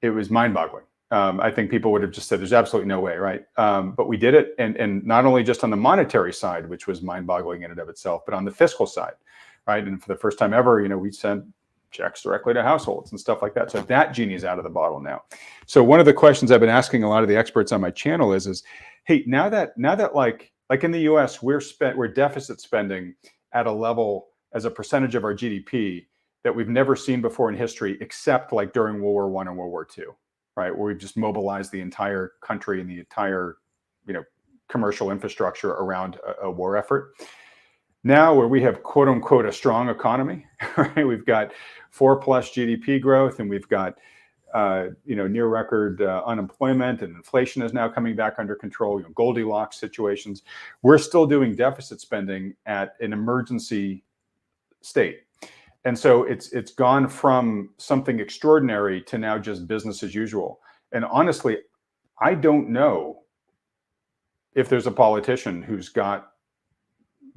It was mind-boggling. I think people would have just said, there's absolutely no way, right? But we did it. And not only just on the monetary side, which was mind-boggling in and of itself, but on the fiscal side, right? And for the first time ever, we sent checks directly to households and stuff like that. So that genie is out of the bottle now. So one of the questions I've been asking a lot of the experts on my channel is, hey, now that like in the US, we're deficit spending at a level as a percentage of our GDP that we've never seen before in history, except like during World War I and World War II, right? Where we've just mobilized the entire country and the entire, commercial infrastructure around a war effort. Now, where we have quote unquote a strong economy, right? We've got 4+ GDP growth, and we've got near record unemployment, and inflation is now coming back under control. Goldilocks situations. We're still doing deficit spending at an emergency state, and so it's gone from something extraordinary to now just business as usual. And honestly, I don't know if there's a politician who's got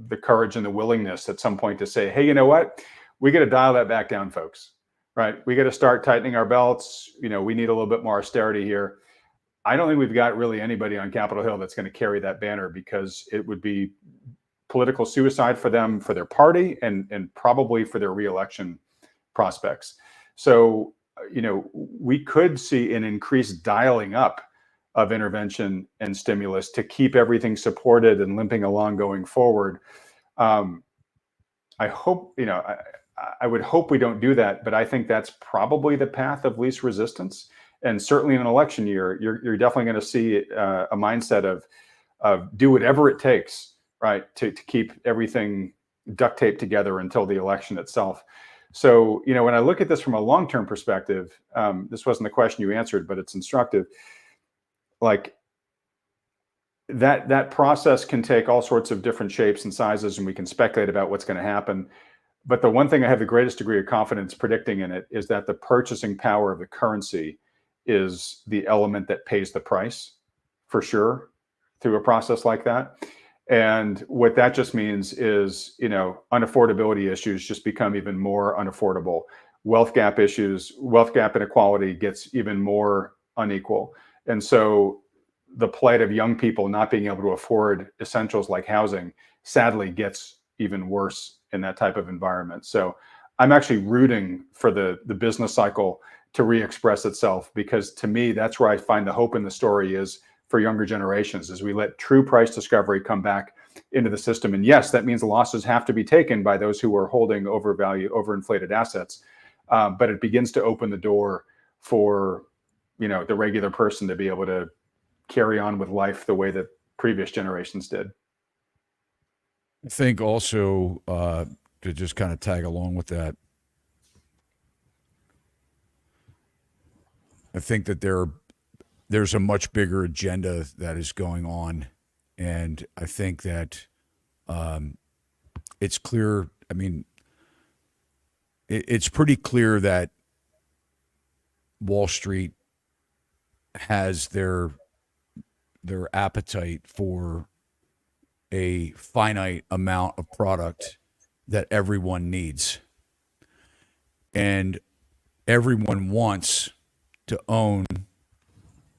the courage and the willingness at some point to say, hey, you know what? We got to dial that back down, folks, right? We got to start tightening our belts. We need a little bit more austerity here. I don't think we've got really anybody on Capitol Hill that's going to carry that banner, because it would be political suicide for them, for their party, and probably for their reelection prospects. So, we could see an increased dialing up of intervention and stimulus to keep everything supported and limping along going forward. I hope, I would hope we don't do that, but I think that's probably the path of least resistance. And certainly in an election year, you're definitely going to see a mindset of do whatever it takes, right, to keep everything duct taped together until the election itself. So, when I look at this from a long-term perspective, this wasn't the question you answered, but it's instructive. Like that process can take all sorts of different shapes and sizes, and we can speculate about what's going to happen. But the one thing I have the greatest degree of confidence predicting in it is that the purchasing power of the currency is the element that pays the price, for sure, through a process like that. And what that just means is, unaffordability issues just become even more unaffordable. Wealth gap issues, wealth gap inequality gets even more unequal. And so the plight of young people not being able to afford essentials like housing, sadly, gets even worse in that type of environment. So I'm actually rooting for the business cycle to re-express itself, because to me, that's where I find the hope in the story is for younger generations, as we let true price discovery come back into the system. And yes, that means losses have to be taken by those who are holding overinflated assets. But it begins to open the door for the regular person to be able to carry on with life the way that previous generations did. I think also to just kind of tag along with that, I think that there's a much bigger agenda that is going on, and I think that it's clear. I mean, it's pretty clear that Wall Street has their appetite for a finite amount of product that everyone needs. And everyone wants to own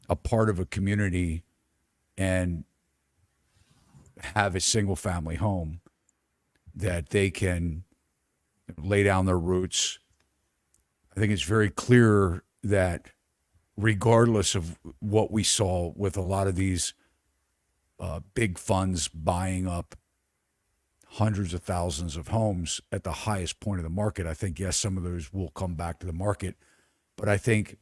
a part of a community and have a single family home that they can lay down their roots. I think it's very clear that regardless of what we saw with a lot of these big funds buying up hundreds of thousands of homes at the highest point of the market, I think, yes, some of those will come back to the market. But I think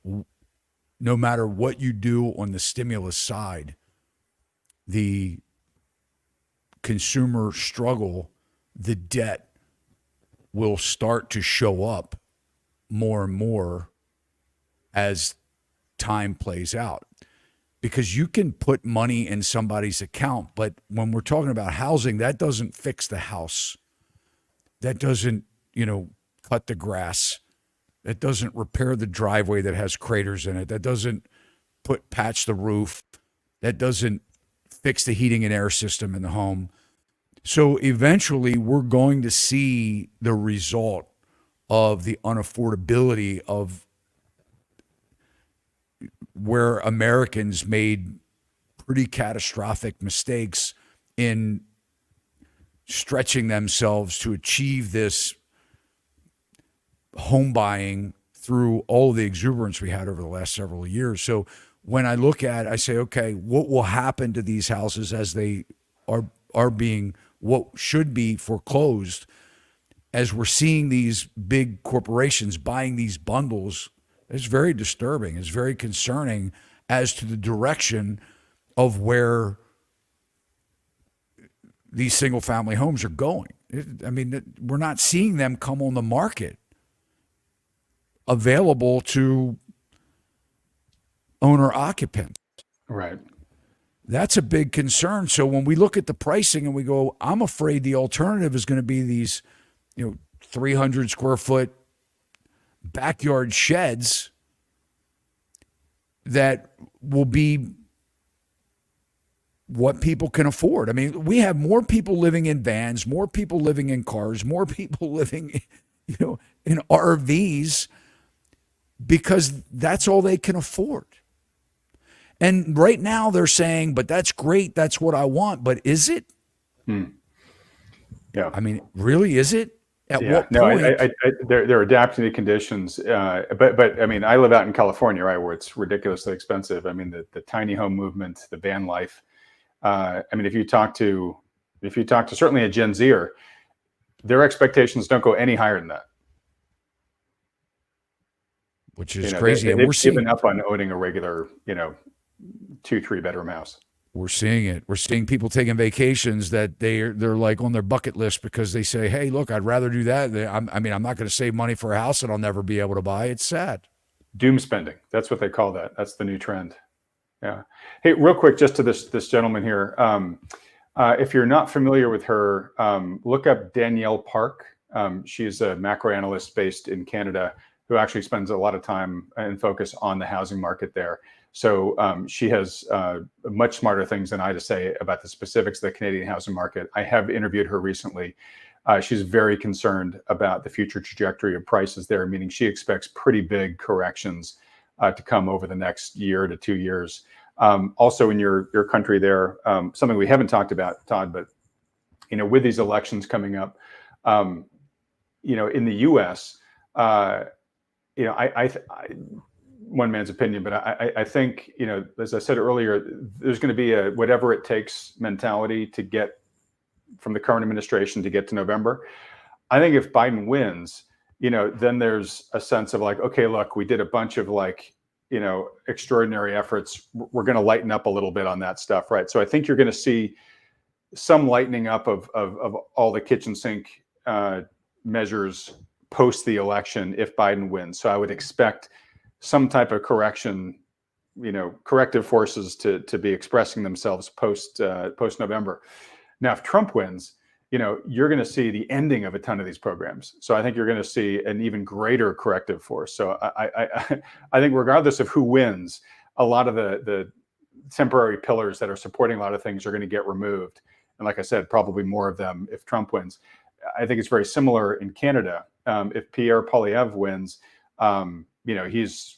no matter what you do on the stimulus side, the consumer struggle, the debt will start to show up more and more as time plays out. Because you can put money in somebody's account, but when we're talking about housing, that doesn't fix the house. That doesn't, cut the grass. That doesn't repair the driveway that has craters in it. That doesn't patch the roof. That doesn't fix the heating and air system in the home. So eventually we're going to see the result of the unaffordability of where Americans made pretty catastrophic mistakes in stretching themselves to achieve this home buying through all the exuberance we had over the last several years. So when I look at it, I say, okay, what will happen to these houses as they are being what should be foreclosed as we're seeing these big corporations buying these bundles, it's very disturbing. It's very concerning as to the direction of where these single family homes are going. We're not seeing them come on the market available to owner occupants. Right. That's a big concern. So when we look at the pricing and we go, I'm afraid the alternative is going to be these, 300 square foot backyard sheds that will be what people can afford. We have more people living in vans, more people living in cars, more people living, in RVs, because that's all they can afford. And right now they're saying, but that's great. That's what I want. But is it? Yeah. Really, is it? At what no, point? they're adapting to conditions. But I live out in California, right, where it's ridiculously expensive. The tiny home movement, the van life. If you talk to certainly a Gen Zer, their expectations don't go any higher than that. Which is crazy. And they've given up on owning a regular, 2-3 bedroom house. We're seeing it. We're seeing people taking vacations that they're like on their bucket list because they say, hey, look, I'd rather do that. I'm not going to save money for a house that I'll never be able to buy. It's sad. Doom spending. That's what they call that. That's the new trend. Yeah. Hey, real quick, just to this gentleman here. If you're not familiar with her, look up Danielle Park. She's a macro analyst based in Canada who actually spends a lot of time and focus on the housing market there. So she has much smarter things than I to say about the specifics of the Canadian housing market. I have interviewed her recently. She's very concerned about the future trajectory of prices there, meaning she expects pretty big corrections to come over the next year to 2 years. Also in your country there, something we haven't talked about, Todd, but with these elections coming up, in the U.S., one man's opinion, but I think, as I said earlier, there's going to be a whatever it takes mentality to get from the current administration to get to November. I think if Biden wins, then there's a sense of like, okay, look, we did a bunch of extraordinary efforts. We're going to lighten up a little bit on that stuff, right? So I think you're going to see some lightening up of all the kitchen sink measures post the election if Biden wins. So I would expect some type of correction, corrective forces to be expressing themselves post November. Now, if Trump wins, you're going to see the ending of a ton of these programs. So I think you're going to see an even greater corrective force. So I think regardless of who wins, a lot of the temporary pillars that are supporting a lot of things are going to get removed. And like I said, probably more of them if Trump wins. I think it's very similar in Canada. If Pierre Poilievre wins, he's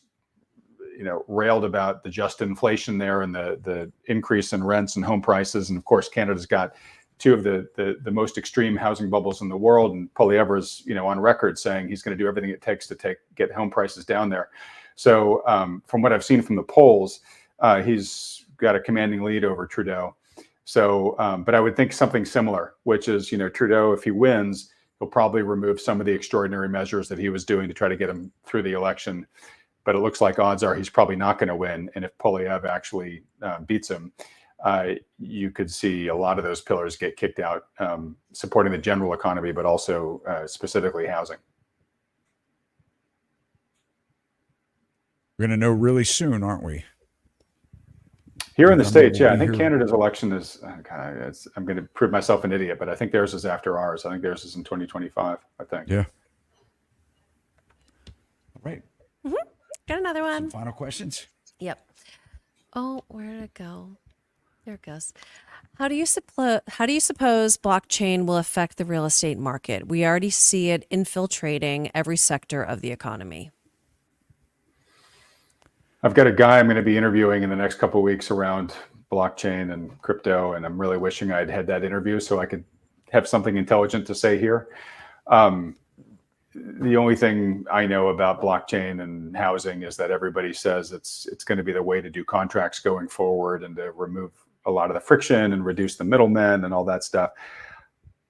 railed about the just inflation there and the increase in rents and home prices. And of course, Canada's got two of the most extreme housing bubbles in the world. And Poilievre is, on record saying he's going to do everything it takes to get home prices down there. So from what I've seen from the polls, he's got a commanding lead over Trudeau. So, but I would think something similar, which is, Trudeau, if he wins, he'll probably remove some of the extraordinary measures that he was doing to try to get him through the election. But it looks like odds are he's probably not going to win. And if Poilievre actually beats him, you could see a lot of those pillars get kicked out, supporting the general economy, but also specifically housing. We're going to know really soon, aren't we? Here in the States, yeah. I think Canada's election is, I'm going to prove myself an idiot, but I think theirs is after ours. I think theirs is in 2025, I think. Yeah. All right. Mm-hmm. Got another one. Some final questions? Yep. Oh, where did it go? There it goes. How do you suppose blockchain will affect the real estate market? We already see it infiltrating every sector of the economy. I've got a guy I'm going to be interviewing in the next couple of weeks around blockchain and crypto, and I'm really wishing I'd had that interview so I could have something intelligent to say here. The only thing I know about blockchain and housing is that everybody says it's going to be the way to do contracts going forward and to remove a lot of the friction and reduce the middlemen and all that stuff.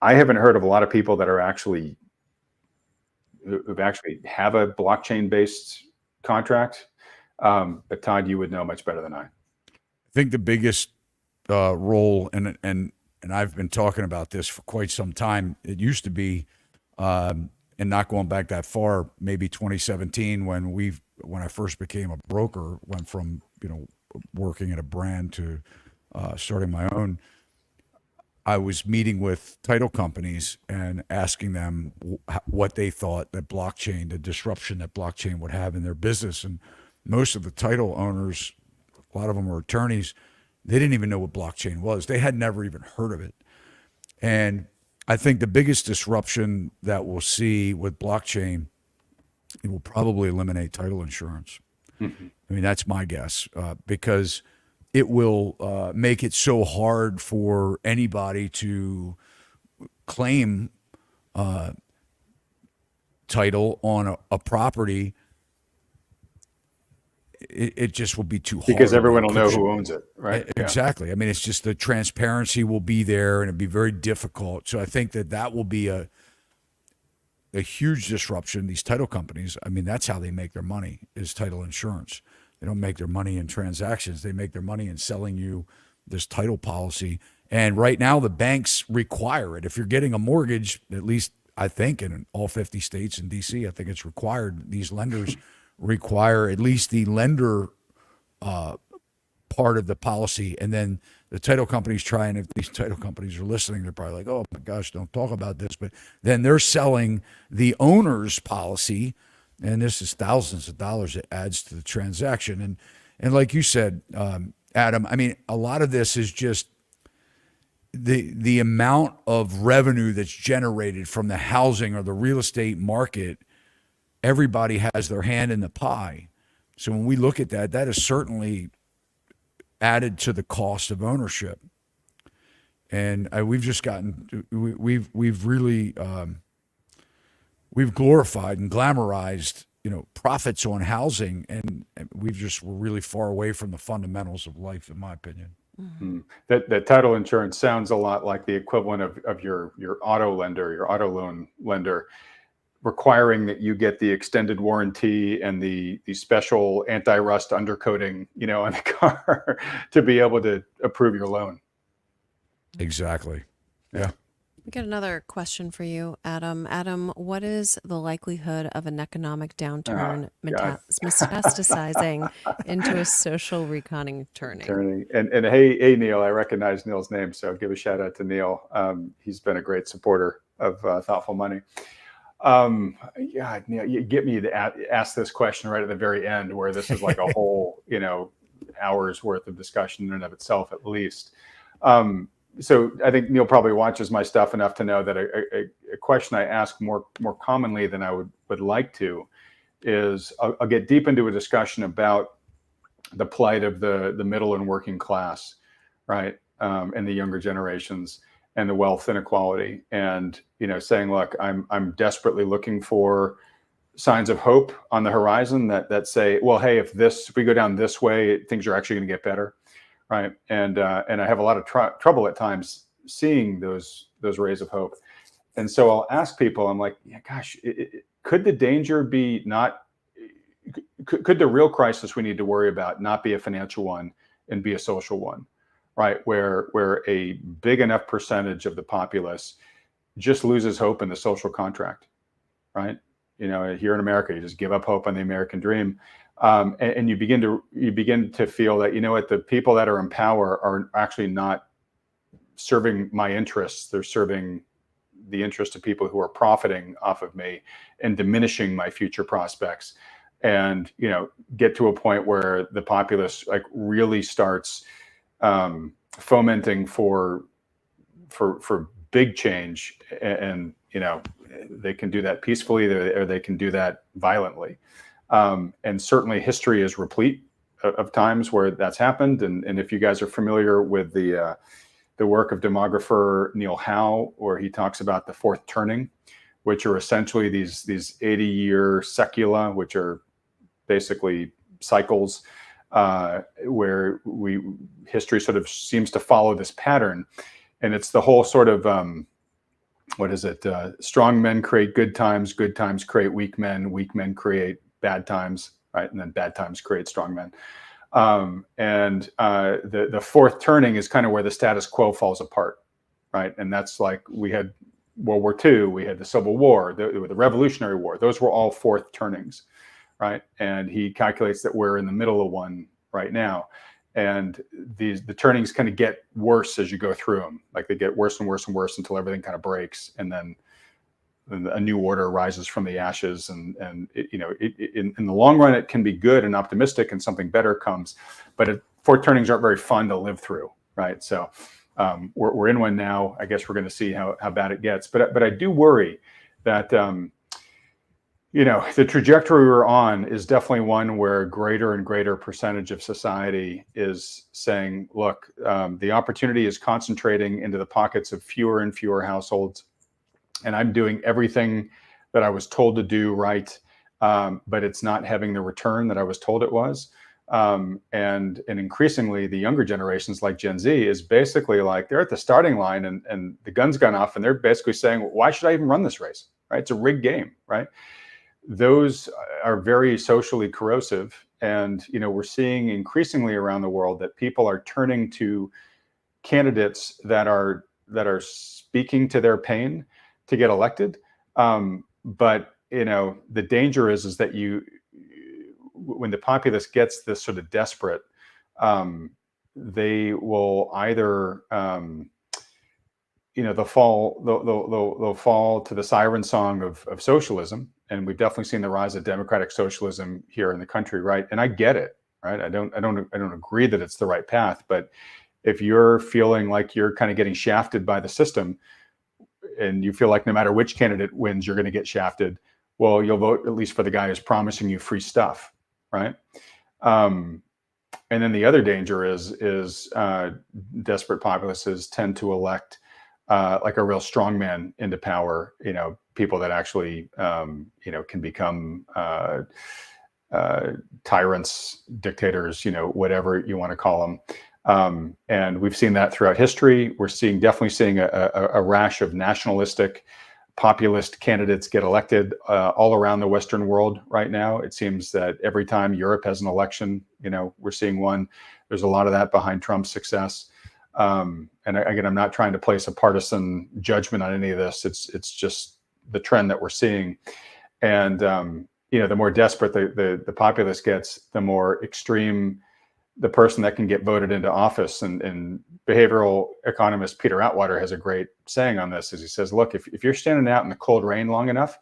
I haven't heard of a lot of people that are actually who actually have a blockchain-based contract. But Todd, you would know much better than I. I think the biggest role, and I've been talking about this for quite some time. It used to be, and not going back that far, maybe 2017 when I first became a broker, went from working at a brand to starting my own. I was meeting with title companies and asking them what they thought that blockchain, the disruption that blockchain would have in their business. And most of the title owners, a lot of them are attorneys, they didn't even know what blockchain was. They had never even heard of it. And I think the biggest disruption that we'll see with blockchain, it will probably eliminate title insurance. Mm-hmm. I mean, that's my guess, because it will make it so hard for anybody to claim title on a property. It just will be too hard. Because everyone will know who owns it, right? Exactly. Yeah. I mean, it's just the transparency will be there and it'll be very difficult. So I think that will be a huge disruption. These title companies, I mean, that's how they make their money, is title insurance. They don't make their money in transactions. They make their money in selling you this title policy. And right now the banks require it. If you're getting a mortgage, at least I think in all 50 states and DC, I think it's required. These lenders require at least the lender part of the policy. And then the title companies try, and if these title companies are listening, they're probably like, oh my gosh, don't talk about this. But then they're selling the owner's policy, and this is thousands of dollars it adds to the transaction. And like you said, Adam, I mean, a lot of this is just the amount of revenue that's generated from the housing or the real estate market. Everybody has their hand in the pie. So when we look at that, that is certainly added to the cost of ownership. And we've just gotten, we've really, we've glorified and glamorized, profits on housing, and we're really far away from the fundamentals of life, in my opinion. Mm-hmm. That title insurance sounds a lot like the equivalent of your auto lender, your auto loan lender, requiring that you get the extended warranty and the special anti-rust undercoating, on the car to be able to approve your loan. Exactly. Yeah. We got another question for you, Adam. Adam, what is the likelihood of an economic downturn metastasizing into a social reconing turning? And hey, Neil, I recognize Neil's name, so give a shout out to Neil. He's been a great supporter of Thoughtful Money. Neil, you get me to ask this question right at the very end, where this is like a whole, hours worth of discussion in and of itself, at least. So I think Neil probably watches my stuff enough to know that a question I ask more commonly than I would like to is I'll get deep into a discussion about the plight of the middle and working class, right, and the younger generations, and the wealth inequality, and saying, look, I'm desperately looking for signs of hope on the horizon that say, well, hey, if we go down this way, things are actually going to get better. Right. And I have a lot of trouble at times seeing those rays of hope. And so I'll ask people, I'm like, yeah, gosh, could the danger be could the real crisis we need to worry about not be a financial one and be a social one, right? Where a big enough percentage of the populace just loses hope in the social contract, right? Here in America, you just give up hope on the American dream. And you begin to feel that, the people that are in power are actually not serving my interests. They're serving the interest of people who are profiting off of me and diminishing my future prospects. And, get to a point where the populace really starts fomenting for big change. And, they can do that peacefully, or they can do that violently. And certainly history is replete of times where that's happened. And if you guys are familiar with the work of demographer Neil Howe, where he talks about the fourth turning, which are essentially these 80-year secula, which are basically cycles, where history sort of seems to follow this pattern. And it's the whole sort of what is it? Strong men create good times create weak men create bad times, right? And then bad times create strong men. The fourth turning is kind of where the status quo falls apart, right? And that's like we had World War II, we had the Civil War, the Revolutionary War. Those were all fourth turnings, right? And he calculates that we're in the middle of one right now. And the turnings kind of get worse as you go through them. Like they get worse and worse and worse until everything kind of breaks, and then a new order rises from the ashes. And in the long run, it can be good and optimistic, and something better comes. But fourth turnings aren't very fun to live through, right? So we're in one now. I guess we're going to see how bad it gets. But I do worry that the trajectory we're on is definitely one where a greater and greater percentage of society is saying, look, the opportunity is concentrating into the pockets of fewer and fewer households. And I'm doing everything that I was told to do right, but it's not having the return that I was told it was. And increasingly, the younger generations like Gen Z is basically like they're at the starting line and the gun's gone off, and they're basically saying, why should I even run this race? Right? It's a rigged game, right? Those are very socially corrosive. And, we're seeing increasingly around the world that people are turning to candidates that are speaking to their pain to get elected. But, the danger is that when the populace gets this sort of desperate, they will either, they'll fall to the siren song of socialism. And we've definitely seen the rise of democratic socialism here in the country, right? And I get it, right? I don't agree that it's the right path, but if you're feeling like you're kind of getting shafted by the system, and you feel like no matter which candidate wins, you're going to get shafted, well, you'll vote at least for the guy who's promising you free stuff, right? And then the other danger is desperate populaces tend to elect like a real strongman into power, people that actually, can become tyrants, dictators, whatever you want to call them. And we've seen that throughout history. We're definitely seeing a rash of nationalistic, populist candidates get elected all around the Western world right now. It seems that every time Europe has an election, we're seeing one. There's a lot of that behind Trump's success. And again, I'm not trying to place a partisan judgment on any of this. It's just the trend that we're seeing. And the more desperate the populace gets, the more extreme the person that can get voted into office. And behavioral economist Peter Atwater has a great saying on this, as he says, look, if you're standing out in the cold rain long enough,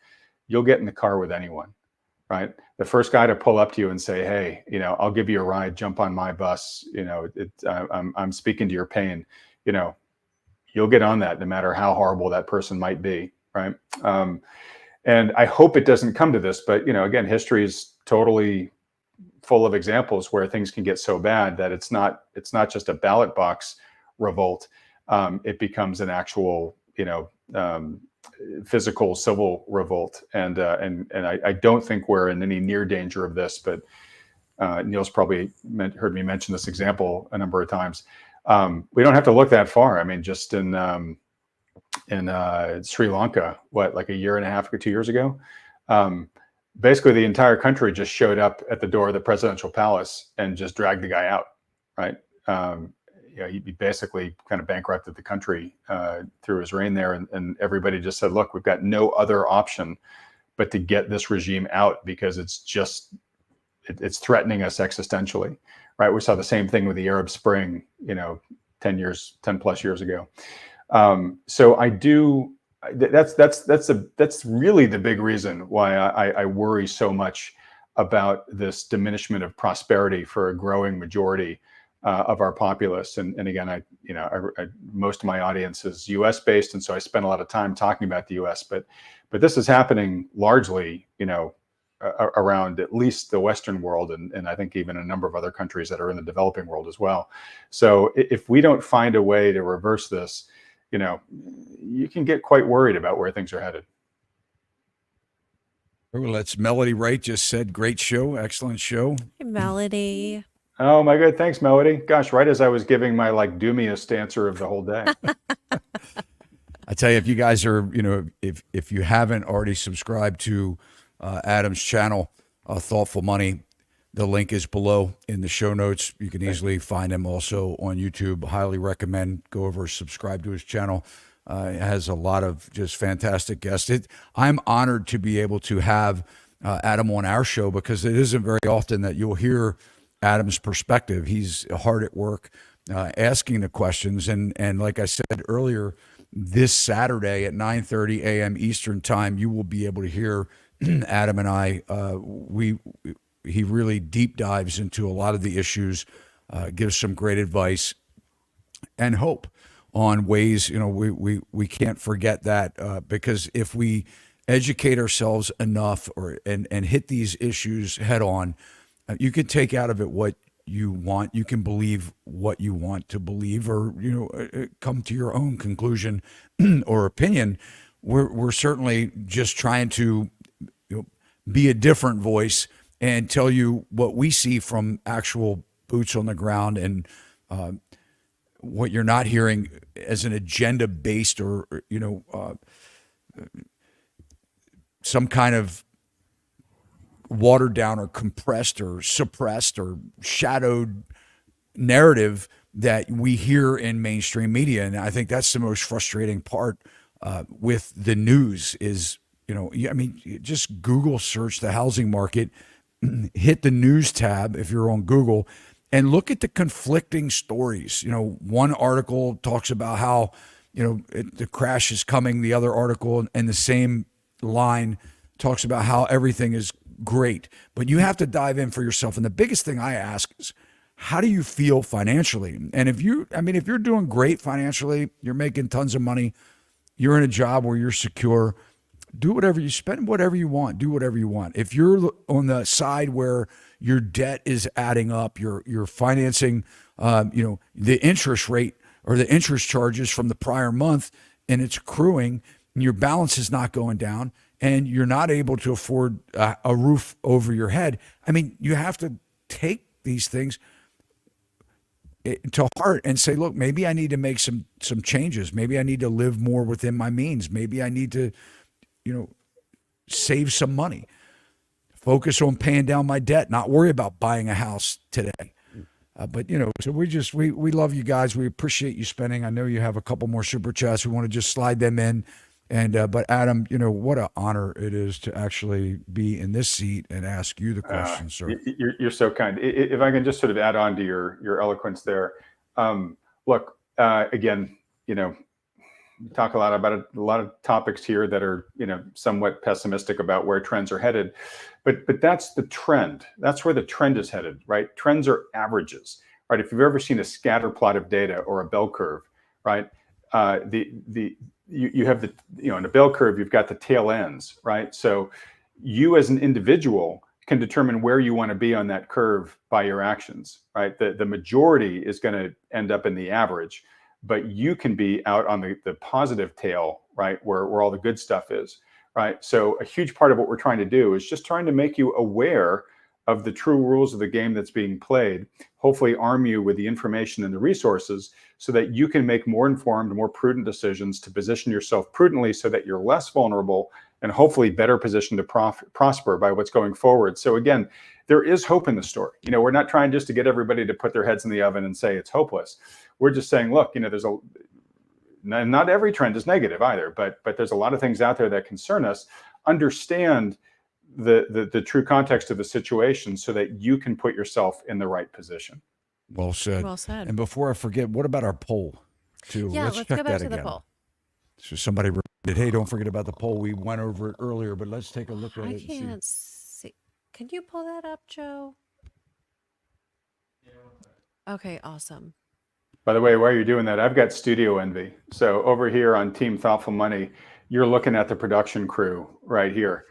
you'll get in the car with anyone, right? The first guy to pull up to you and say, hey, I'll give you a ride, jump on my bus, I'm speaking to your pain, you'll get on that no matter how horrible that person might be, right? And I hope it doesn't come to this, but again, history is totally full of examples where things can get so bad that it's not just a ballot box revolt. It becomes an actual, physical civil revolt. And I don't think we're in any near danger of this, but Neil's probably heard me mention this example a number of times. We don't have to look that far. I mean, just in Sri Lanka, like a year and a half or 2 years ago, basically the entire country just showed up at the door of the presidential palace and just dragged the guy out, right? He basically kind of bankrupted the country through his reign there. And everybody just said, look, we've got no other option but to get this regime out because it's threatening us existentially, right? We saw the same thing with the Arab Spring, 10 plus years ago. So I do, that's really the big reason why I worry so much about this diminishment of prosperity for a growing majority of our populace. And again, I most of my audience is U.S. based, and so I spend a lot of time talking about the U.S. But this is happening largely, around at least the Western world, and I think even a number of other countries that are in the developing world as well. So if we don't find a way to reverse this, you can get quite worried about where things are headed. Well, that's Melody Wright just said, great show, excellent show. Hey, Melody. Oh my God, thanks, Melody. Gosh, right as I was giving my doomiest answer of the whole day. tell you, if you guys are, if you haven't already subscribed to Adam's channel, Thoughtful Money, the link is below in the show notes. You can easily find him also on YouTube. Highly recommend go over, subscribe to his channel. It has a lot of just fantastic guests. I'm honored to be able to have Adam on our show because it isn't very often that you'll hear Adam's perspective. He's hard at work asking the questions. And like I said earlier, this Saturday at 9:30 a.m. Eastern time, you will be able to hear Adam and I. He really deep dives into a lot of the issues, gives some great advice and hope on ways. We can't forget that because if we educate ourselves enough and hit these issues head on, you can take out of it what you want. You can believe what you want to believe, or come to your own conclusion or opinion. We're certainly just trying to be a different voice and tell you what we see from actual boots on the ground, and what you're not hearing as an agenda based or some kind of watered down or compressed or suppressed or shadowed narrative that we hear in mainstream media. And I think that's the most frustrating part with the news is, just Google search the housing market, hit the news tab if you're on Google, and look at the conflicting stories. One article talks about how, the crash is coming. The other article in the same line talks about how everything is great, but you have to dive in for yourself. And the biggest thing I ask is, how do you feel financially? And if you're doing great financially, you're making tons of money, you're in a job where you're secure, do whatever you spend, whatever you want, do whatever you want. If you're on the side where your debt is adding up, you're financing, the interest rate or the interest charges from the prior month, and it's accruing, and your balance is not going down, and you're not able to afford a roof over your head. You have to take these things to heart and say, look, maybe I need to make some changes. Maybe I need to live more within my means. Maybe I need to, save some money, focus on paying down my debt, not worry about buying a house today. So we love you guys. We appreciate you spending. I know you have a couple more super chats. We want to just slide them in. And but Adam, what an honor it is to actually be in this seat and ask you the question, sir. You're so kind. If I can just sort of add on to your eloquence there. Look, again, we talk a lot about it, a lot of topics here that are, somewhat pessimistic about where trends are headed, but that's the trend. That's where the trend is headed, right? Trends are averages, right? If you've ever seen a scatter plot of data or a bell curve, right? You have in a bell curve, you've got the tail ends, right? So you as an individual can determine where you want to be on that curve by your actions, right? The majority is going to end up in the average, but you can be out on the positive tail, right? Where all the good stuff is, right? So a huge part of what we're trying to do is just trying to make you aware of the true rules of the game that's being played, hopefully arm you with the information and the resources so that you can make more informed, more prudent decisions to position yourself prudently so that you're less vulnerable and hopefully better positioned to prosper by what's going forward. So again, there is hope in the story. We're not trying just to get everybody to put their heads in the oven and say it's hopeless. We're just saying, look, there's not every trend is negative either, but there's a lot of things out there that concern us. Understand the true context of the situation so that you can put yourself in the right position. Well said. Well said. And before I forget, what about our poll too? Yeah, let's go back to the poll. So somebody reminded, hey, don't forget about the poll. We went over it earlier, but let's take a look at it. I can't see. Can you pull that up, Joe? Okay, awesome. By the way, while you're doing that, I've got studio envy. So over here on Team Thoughtful Money, you're looking at the production crew right here.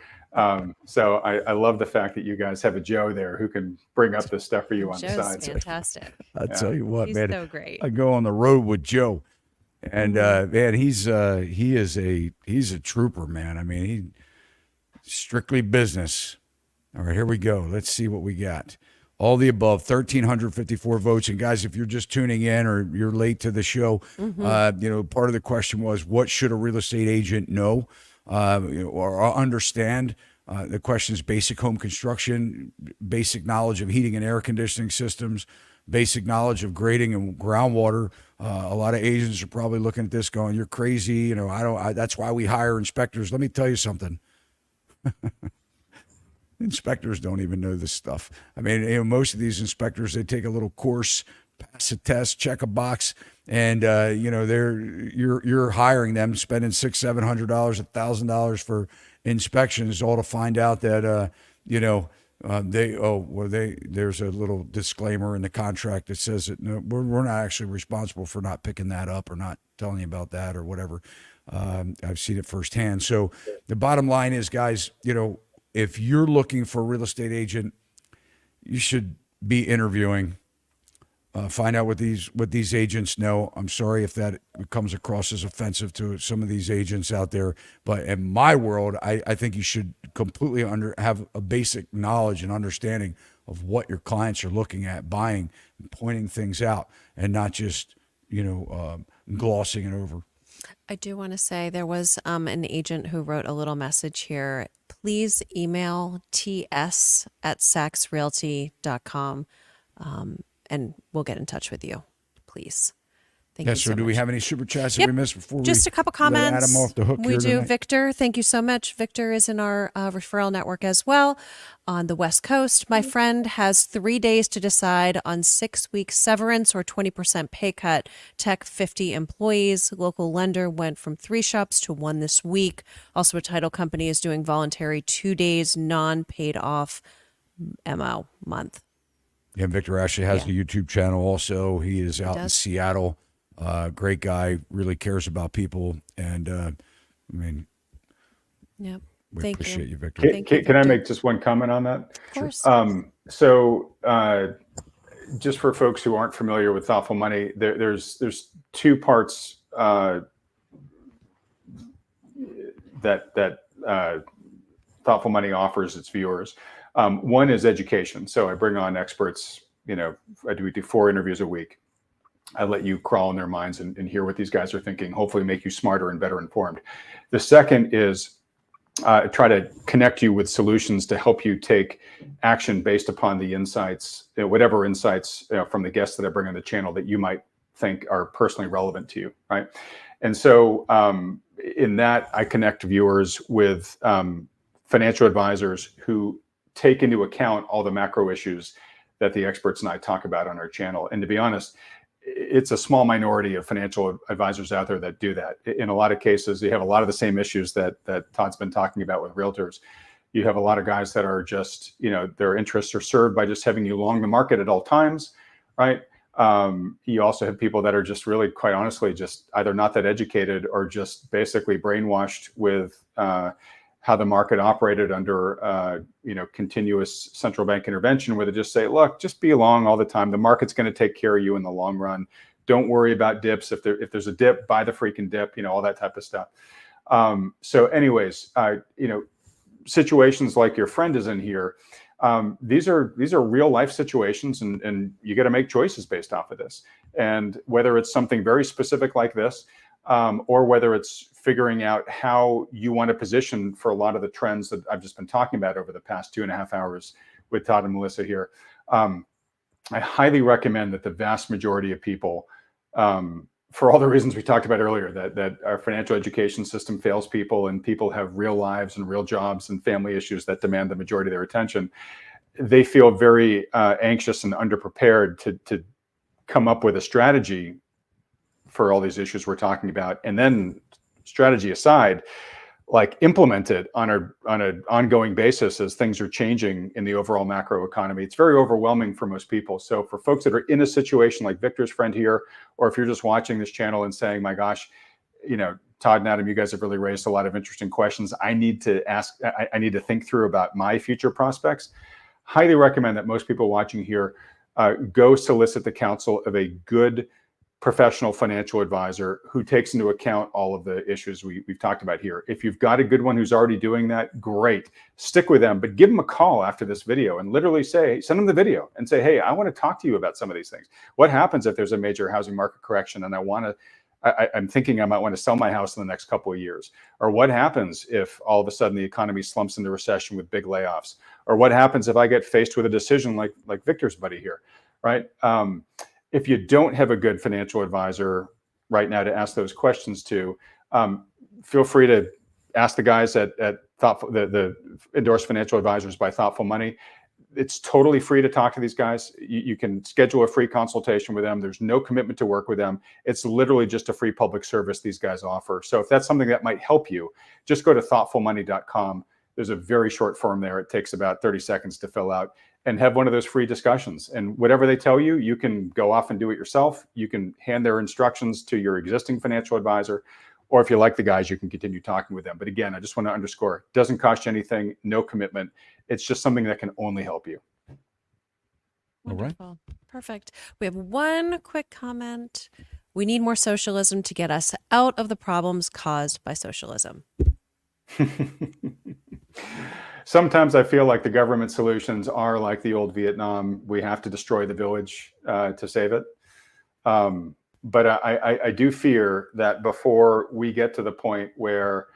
So I love the fact that you guys have a Joe there who can bring up this stuff for you on Joe's the side. fantastic. I tell you what, He's man, so great. I go on the road with Joe, and man, he's a trooper, man. He strictly business. All right, here we go. Let's see what we got. All the above, 1,354 votes. And guys, if you're just tuning in or you're late to the show, part of the question was, what should a real estate agent know or understand? The question is basic home construction, basic knowledge of heating and air conditioning systems, basic knowledge of grading and groundwater. A lot of agents are probably looking at this going, you're crazy. That's why we hire inspectors. Let me tell you something. Inspectors don't even know this stuff. I mean, most of these inspectors, they take a little course, pass a test, check a box, and you're hiring them, spending $600, $700, $1,000 for inspections, all to find out that there's a little disclaimer in the contract that says that no, we're not actually responsible for not picking that up or not telling you about that or whatever. I've seen it firsthand. So the bottom line is, guys, if you're looking for a real estate agent, you should be interviewing. Find out what these agents know. I'm sorry if that comes across as offensive to some of these agents out there, but in my world, I think you should completely have a basic knowledge and understanding of what your clients are looking at, buying, and pointing things out, and not just glossing it over. I do want to say there was an agent who wrote a little message here. Please email ts@sachsrealty.com and we'll get in touch with you. Please. Thank you so much. Do we have any super chats that we missed before just a couple comments? Let Adam off the hook we here do. tonight? Victor, thank you so much. Victor is in our referral network as well on the West Coast. My friend has 3 days to decide on 6 weeks severance or 20% pay cut. Tech 50 employees. Local lender went from 3 shops to 1 this week. Also, a title company is doing voluntary 2 days non-paid off MO month. Yeah, Victor actually has a YouTube channel also. He is out in Seattle. Great guy, really cares about people. And we appreciate you, Victor. Can I make just one comment on that? Of course. Just for folks who aren't familiar with thoughtful money, there's 2 parts that thoughtful money offers its viewers. One is education. So I bring on experts, I do 4 interviews a week. I let you crawl in their minds and hear what these guys are thinking, hopefully make you smarter and better informed. The second is try to connect you with solutions to help you take action based upon the insights, whatever insights from the guests that I bring on the channel that you might think are personally relevant to you, right? And so in that, I connect viewers with financial advisors who take into account all the macro issues that the experts and I talk about on our channel. And to be honest, it's a small minority of financial advisors out there that do that. In a lot of cases, you have a lot of the same issues that Todd's been talking about with realtors. You have a lot of guys that are just, their interests are served by just having you long the market at all times, right? You also have people that are just really, quite honestly, just either not that educated or just basically brainwashed with how the market operated under, continuous central bank intervention, where they just say, look, just be long all the time. The market's going to take care of you in the long run. Don't worry about dips. If there's a dip, buy the freaking dip, all that type of stuff. So anyways, situations like your friend is in here, these are real life situations, and you got to make choices based off of this. And whether it's something very specific like this, or whether it's figuring out how you want to position for a lot of the trends that I've just been talking about over the past 2.5 hours with Todd and Melissa here. I highly recommend that the vast majority of people, for all the reasons we talked about earlier, that our financial education system fails people and people have real lives and real jobs and family issues that demand the majority of their attention. They feel very anxious and underprepared to come up with a strategy for all these issues we're talking about, and then strategy aside, like implement it on an ongoing basis as things are changing in the overall macro economy. It's very overwhelming for most people. So for folks that are in a situation like Victor's friend here, or if you're just watching this channel and saying, my gosh, Todd and Adam, you guys have really raised a lot of interesting questions. I need to think through about my future prospects. Highly recommend that most people watching here go solicit the counsel of a good professional financial advisor who takes into account all of the issues we've talked about here. If you've got a good one who's already doing that, great. Stick with them, but give them a call after this video and literally send them the video and say, hey, I want to talk to you about some of these things. What happens if there's a major housing market correction and I'm thinking I might want to sell my house in the next couple of years? Or what happens if all of a sudden the economy slumps into recession with big layoffs? Or what happens if I get faced with a decision like Victor's buddy here, right? If you don't have a good financial advisor right now to ask those questions to, feel free to ask the guys at Thoughtful, the endorsed financial advisors by Thoughtful Money. It's totally free to talk to these guys. You can schedule a free consultation with them. There's no commitment to work with them. It's literally just a free public service these guys offer. So if that's something that might help you, just go to thoughtfulmoney.com. There's a very short form there. It takes about 30 seconds to fill out, and have one of those free discussions. And whatever they tell you, you can go off and do it yourself. You can hand their instructions to your existing financial advisor, or if you like the guys, you can continue talking with them. But again, I just want to underscore, it doesn't cost you anything, no commitment. It's just something that can only help you. Wonderful. All right. Perfect. We have one quick comment. We need more socialism to get us out of the problems caused by socialism. Sometimes I feel like the government solutions are like the old Vietnam. We have to destroy the village to save it. But I do fear that before we get to the point where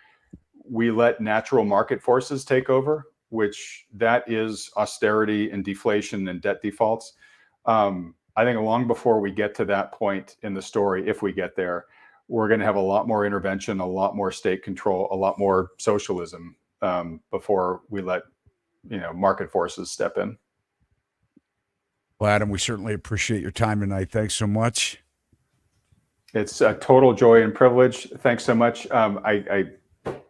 we let natural market forces take over, which that is austerity and deflation and debt defaults, I think long before we get to that point in the story, if we get there, we're going to have a lot more intervention, a lot more state control, a lot more socialism before we let market forces step in. Well, Adam, we certainly appreciate your time tonight. Thanks so much. It's a total joy and privilege. Thanks so much. I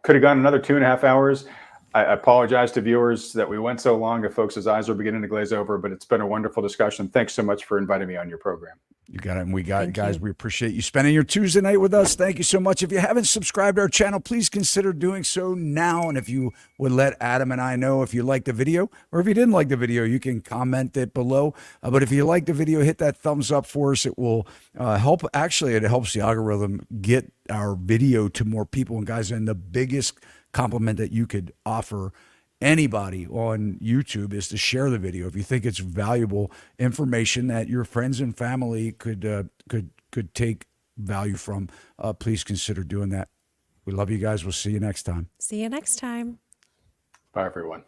could have gone another 2.5 hours. I apologize to viewers that we went so long, if folks' eyes are beginning to glaze over, but it's been a wonderful discussion. Thanks so much for inviting me on your program. You got it. And we got it, guys. We appreciate you spending your Tuesday night with us. Thank you so much. If you haven't subscribed to our channel, please consider doing so now. And if you would let Adam and I know if you liked the video, or if you didn't like the video, you can comment it below. But if you like the video, hit that thumbs up for us. It will help. Actually, it helps the algorithm get our video to more people. And guys, and the biggest compliment that you could offer anybody on YouTube is to share the video. If you think it's valuable information that your friends and family could take value from, please consider doing that. We love you guys. We'll see you next time. See you next time. Bye, everyone.